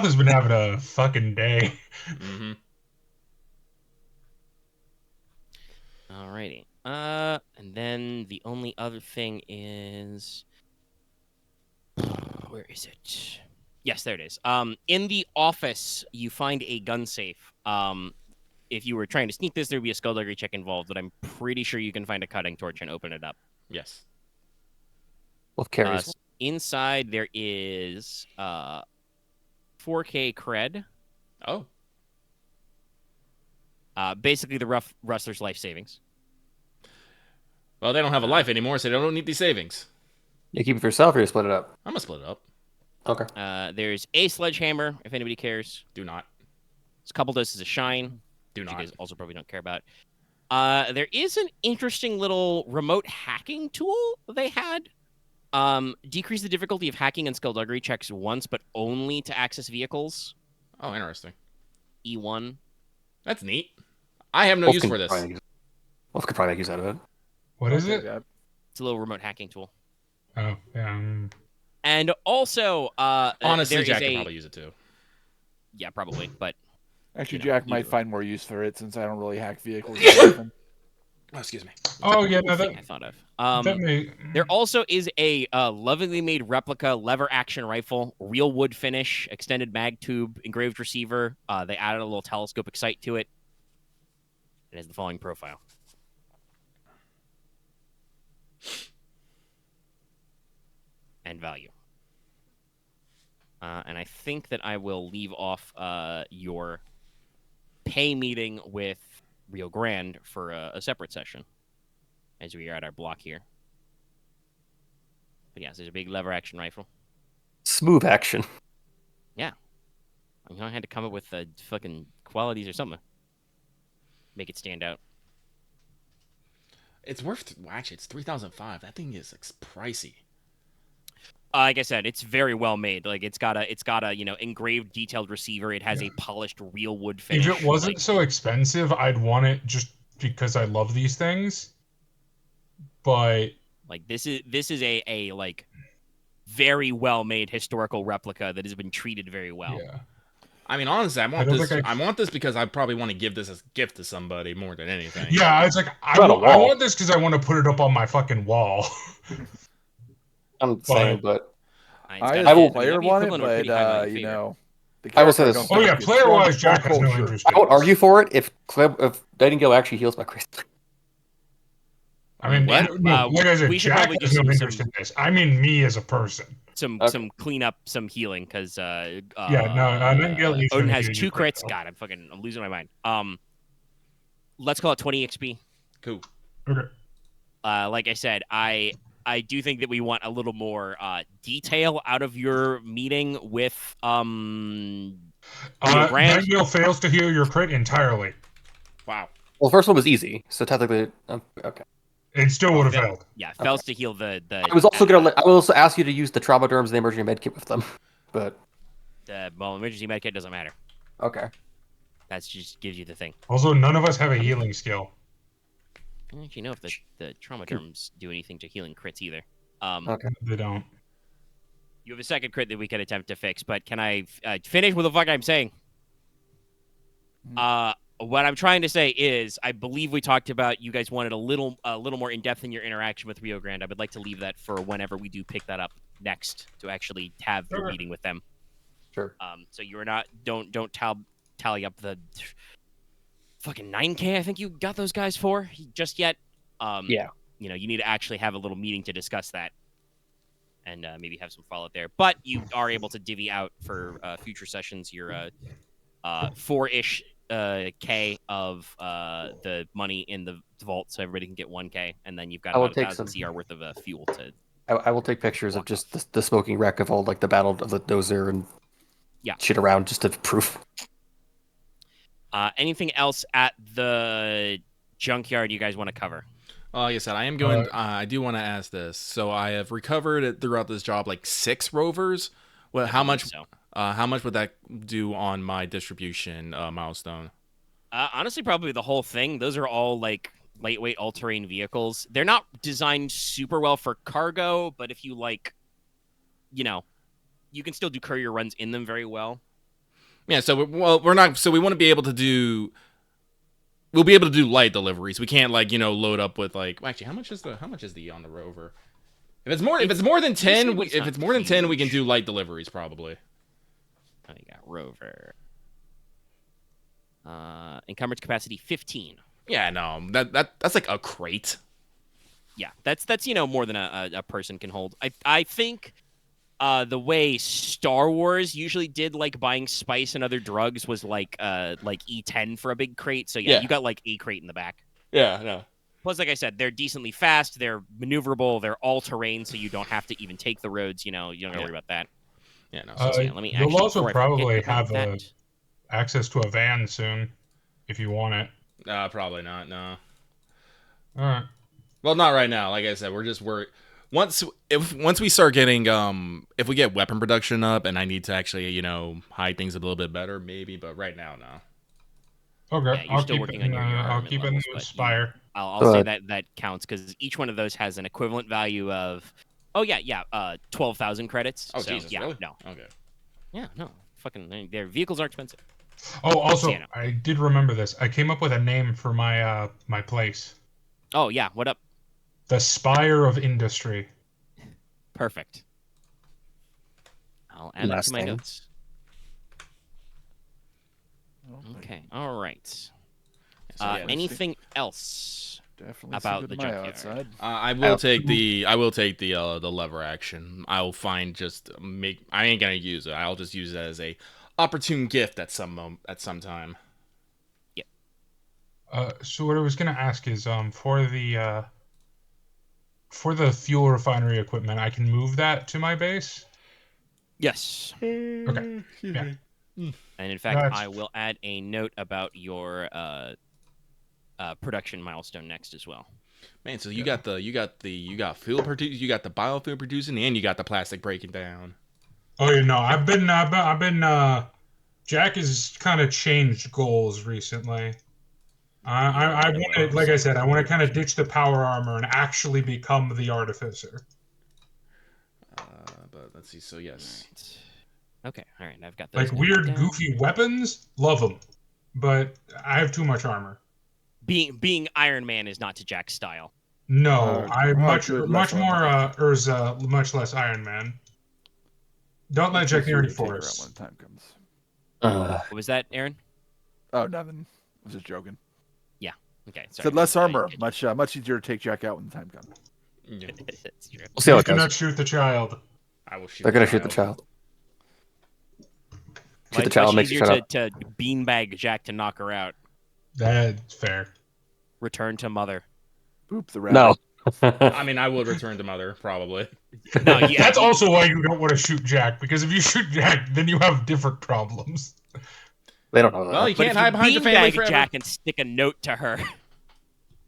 has been having a fucking day. Mm-hmm. Alrighty. And then the only other thing is, where is it? Yes, there it is. In the office, you find a gun safe. If you were trying to sneak this, there'd be a skullduggery check involved, but I'm pretty sure you can find a cutting torch and open it up. Yes. Well, carries. Inside there is 4K cred. Oh. Basically the Rustlers' life savings. Well, they don't have a life anymore, so they don't need these savings. You keep it for yourself or you split it up? I'm gonna split it up. Okay. There's a sledgehammer, if anybody cares. Do not. There's a couple doses of shine. Do which not. you guys also probably don't care about. There is an interesting little remote hacking tool they had. Decrease the difficulty of hacking and skullduggery checks once, but only to access vehicles. Oh, interesting. E1. That's neat. I have no Wolf use can for this. Wolf could probably make use out of it. What is it? Yeah. It's a little remote hacking tool. Oh, yeah. And also, Honestly, there Jack is could a... probably use it too. Yeah, probably, but... Actually, You know, Jack might you- find more use for it since I don't really hack vehicles. very often. Oh, excuse me. Oh, yeah, no, thing that, I thought of. that may... There also is a lovingly made replica lever action rifle, real wood finish, extended mag tube, engraved receiver. They added a little telescopic sight to it. It has the following profile. And value. And I think that I will leave off your pay meeting with Rio Grande for a separate session as we are at our block here. But yes, there's a big lever action rifle. Smooth action. Yeah. You know, I had to come up with fucking qualities or something. Make it stand out. It's worth. Well, actually, it's 3,005. That thing is pricey. Like I said, it's very well made. Like it's got a engraved, detailed receiver. It has a polished real wood finish. If it wasn't so expensive, I'd want it just because I love these things. But like this is a like very well made historical replica that has been treated very well. yeah. I mean, honestly, I want don't this. think I want this because I probably want to give this as a gift to somebody more than anything. Yeah, it's like I Put on a wall. want this because I want to put it up on my fucking wall. I'm saying, but I as I a will- player want it, but you know, the I will say character this. don't Oh yeah, think it's player-wise, strong Jack has no culture. interest. I won't argue for it if Nightingale actually heals my crazy. I mean, What? no, like I said, we should Jack probably has do no some- interest in this. I mean, me as a person. Some Okay. cleanup, some healing, because Nightingale is Odin gonna has heal 2 you quick, crits. though. God, I'm losing my mind. Let's call it 20 XP. Cool. Okay. Like I said, I do think that we want a little more detail out of your meeting with Rio Grande. Nightingale fails to heal your crit entirely. Wow. Well, the first one was easy, so technically, okay. It still would have fail- failed. Yeah, fails to heal the. I was also I will also ask you to use the trauma derms and the emergency med kit with them, but Well, emergency medkit doesn't matter. okay. That just gives you the thing. Also, none of us have a healing skill. I don't actually know if the trauma terms do anything to healing crits either. Okay. They don't. You have a second crit that we could attempt to fix, but can I finish with the fuck I'm saying? What I'm trying to say is, I believe we talked about you guys wanted a little more in depth in your interaction with Rio Grande. I would like to leave that for whenever we do pick that up next to actually have your Okay. meeting with them. Sure. So you are not don't tally up the fucking 9K I think you got those guys for just yet. Yeah. You know, you need to actually have a little meeting to discuss that, and maybe have some follow-up there. But you are able to divvy out for future sessions your 4-ish K of the money in the vault, so everybody can get 1K, and then you've got I will about take 1,000 some- CR worth of fuel to. I will take pictures of just the smoking wreck of all like the battle of the dozer and shit around just to prove. Anything else at the junkyard you guys want to cover? Like I said, I am going. I do want to ask this. So I have recovered it throughout this job like 6 rovers. Well, how much? So. How much would that do on my distribution milestone? Honestly, probably the whole thing. Those are all like lightweight all-terrain vehicles. They're not designed super well for cargo, but if you like, you know, you can still do courier runs in them very well. Yeah. So we're not. So we want to be able to do. We'll be able to do light deliveries. We can't load up with like. Well, actually, how much is the on the rover? If it's more than 10, we can do light deliveries probably. Oh, you got rover. Encumbrance capacity 15. Yeah, no, that's like a crate. Yeah, that's more than a person can hold. I think the way Star Wars usually did like buying spice and other drugs was like E10 for a big crate. So yeah, you got like a crate in the back. Yeah, no. Plus, like I said, they're decently fast. They're maneuverable. They're all terrain, so you don't have to even take the roads. You don't gotta worry about that. Yeah, no. So, let me You'll actually, also before I probably forget about have that, access to a van soon, if you want it. Probably not. No. All right. Well, not right now. Like I said, we're once we start getting if we get weapon production up and I need to actually hide things a little bit better, maybe. But right now, no. Okay. Yeah, you're still working on your I'll armament keep it in levels, the but Spire. I'll say that counts because each one of those has an equivalent value of 12,000 credits. Oh, so, Jesus, yeah, really? no. Okay. Yeah, no. Fucking, their vehicles are expensive. Oh, also, Yeah, no. I did remember this. I came up with a name for my my place. Oh, yeah, what up? The Spire of Industry. Perfect. I'll add that to my Mustang. notes. Okay, all right. So, yeah, Anything else? Definitely About see good the my junkyard. outside. I will take the lever action. I'll find I ain't gonna use it. I'll just use it as a opportune gift at some time. So what I was gonna ask is, for the fuel refinery equipment, I can move that to my base. Yes. Okay. Yeah. And in fact, That's- I will add a note about your production milestone next as well. Man, so you got fuel producing, you got the biofuel producing, and you got the plastic breaking down. Oh, I've been Jack has kind of changed goals recently. I want to, like I said, I want to kind of ditch the power armor and actually become the artificer. But let's see. So yes, Okay, all right. I've got those Like noted weird, down. goofy weapons, love them, but I have too much armor. Being Iron Man is not to Jack's style. No, I'm much good, much less more armor. Urza, much less Iron Man. Don't let Jack near Take her for out us. when the time comes. What was that, Aaron? Oh, nothing. I was just joking. Okay, sorry. Said less I armor. didn't Much easier to take Jack out when the time comes. yeah, get you. That's true. We'll see how Please it do goes. not shoot the child. I will shoot. They're gonna shoot the child. Shoot the child. Much Make you easier shut up. to beanbag Jack to knock her out. That's fair. Return to mother. Boop the rabbit. No. I mean, I would return to mother probably. No, yeah. That's also why you don't want to shoot Jack, because if you shoot Jack, then you have different problems. They don't know that. Well, you But can't if hide behind your family beanbag forever. Jack and stick a note to her,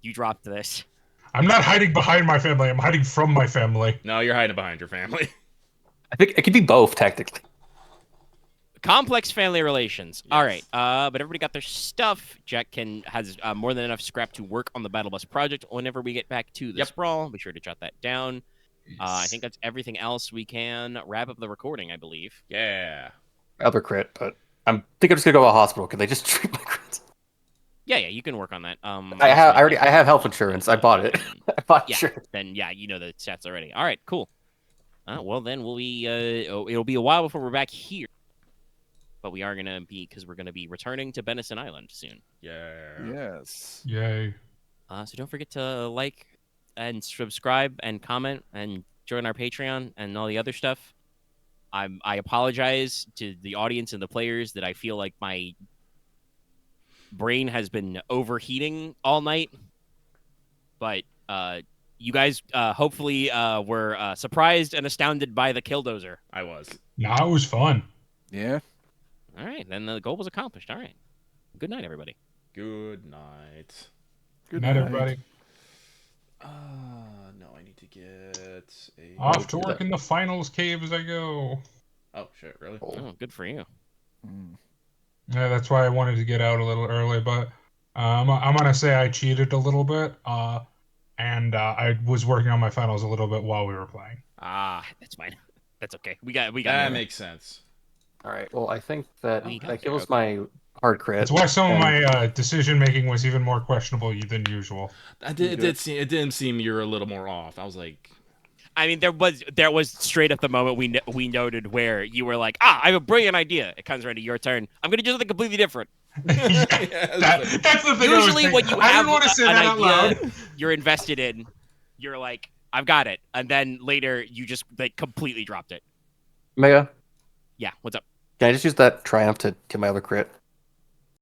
you dropped this. I'm not hiding behind my family. I'm hiding from my family. No, you're hiding behind your family. I think it could be both technically. Complex family relations. Yes. All right, but everybody got their stuff. Jack has more than enough scrap to work on the Battle Bus project. Whenever we get back to the Yep. sprawl, be sure to jot that down. I think that's everything else. We can wrap up the recording, I believe. Yeah. Other crit, but I think I'm just gonna go to a hospital. Can they just treat my crits? Yeah, you can work on that. I have health insurance. I bought it. I bought Yeah. insurance. Then yeah, you know the stats already. All right, cool. Well, then it'll be a while before we're back here, but we are gonna be because we're gonna be returning to Benison Island soon. Yeah. Yes. Yay. So don't forget to like and subscribe and comment and join our Patreon and all the other stuff. I apologize to the audience and the players that I feel like my brain has been overheating all night, but you guys hopefully were surprised and astounded by the KILLDOZER. I was. No, it was fun. Yeah. All right, then the goal was accomplished. All right, good night, everybody. Good night. Good night, everybody. No, I need to get a. Off to work in the finals cave as I go. Oh shit! Really? Oh, good for you. Mm. Yeah, that's why I wanted to get out a little early, but I'm gonna say I cheated a little bit, and I was working on my finals a little bit while we were playing. Ah, that's fine. That's okay. We got. That it. makes sense. All right. Well, I think that We got that there, kills okay. my hard crit. That's why some of and- my decision making was even more questionable than usual. It didn't seem you were a little more off. I was like, I mean, there was straight at the moment we noted where you were like, I have a brilliant idea. It comes around to your turn. I'm gonna do something completely different. That's the thing. Usually, when you I have didn't want to say an that out idea loud. you're invested in, you're like, I've got it, and then later you just like completely dropped it. Mega, Yeah, what's up? can I just use that triumph to get my other crit?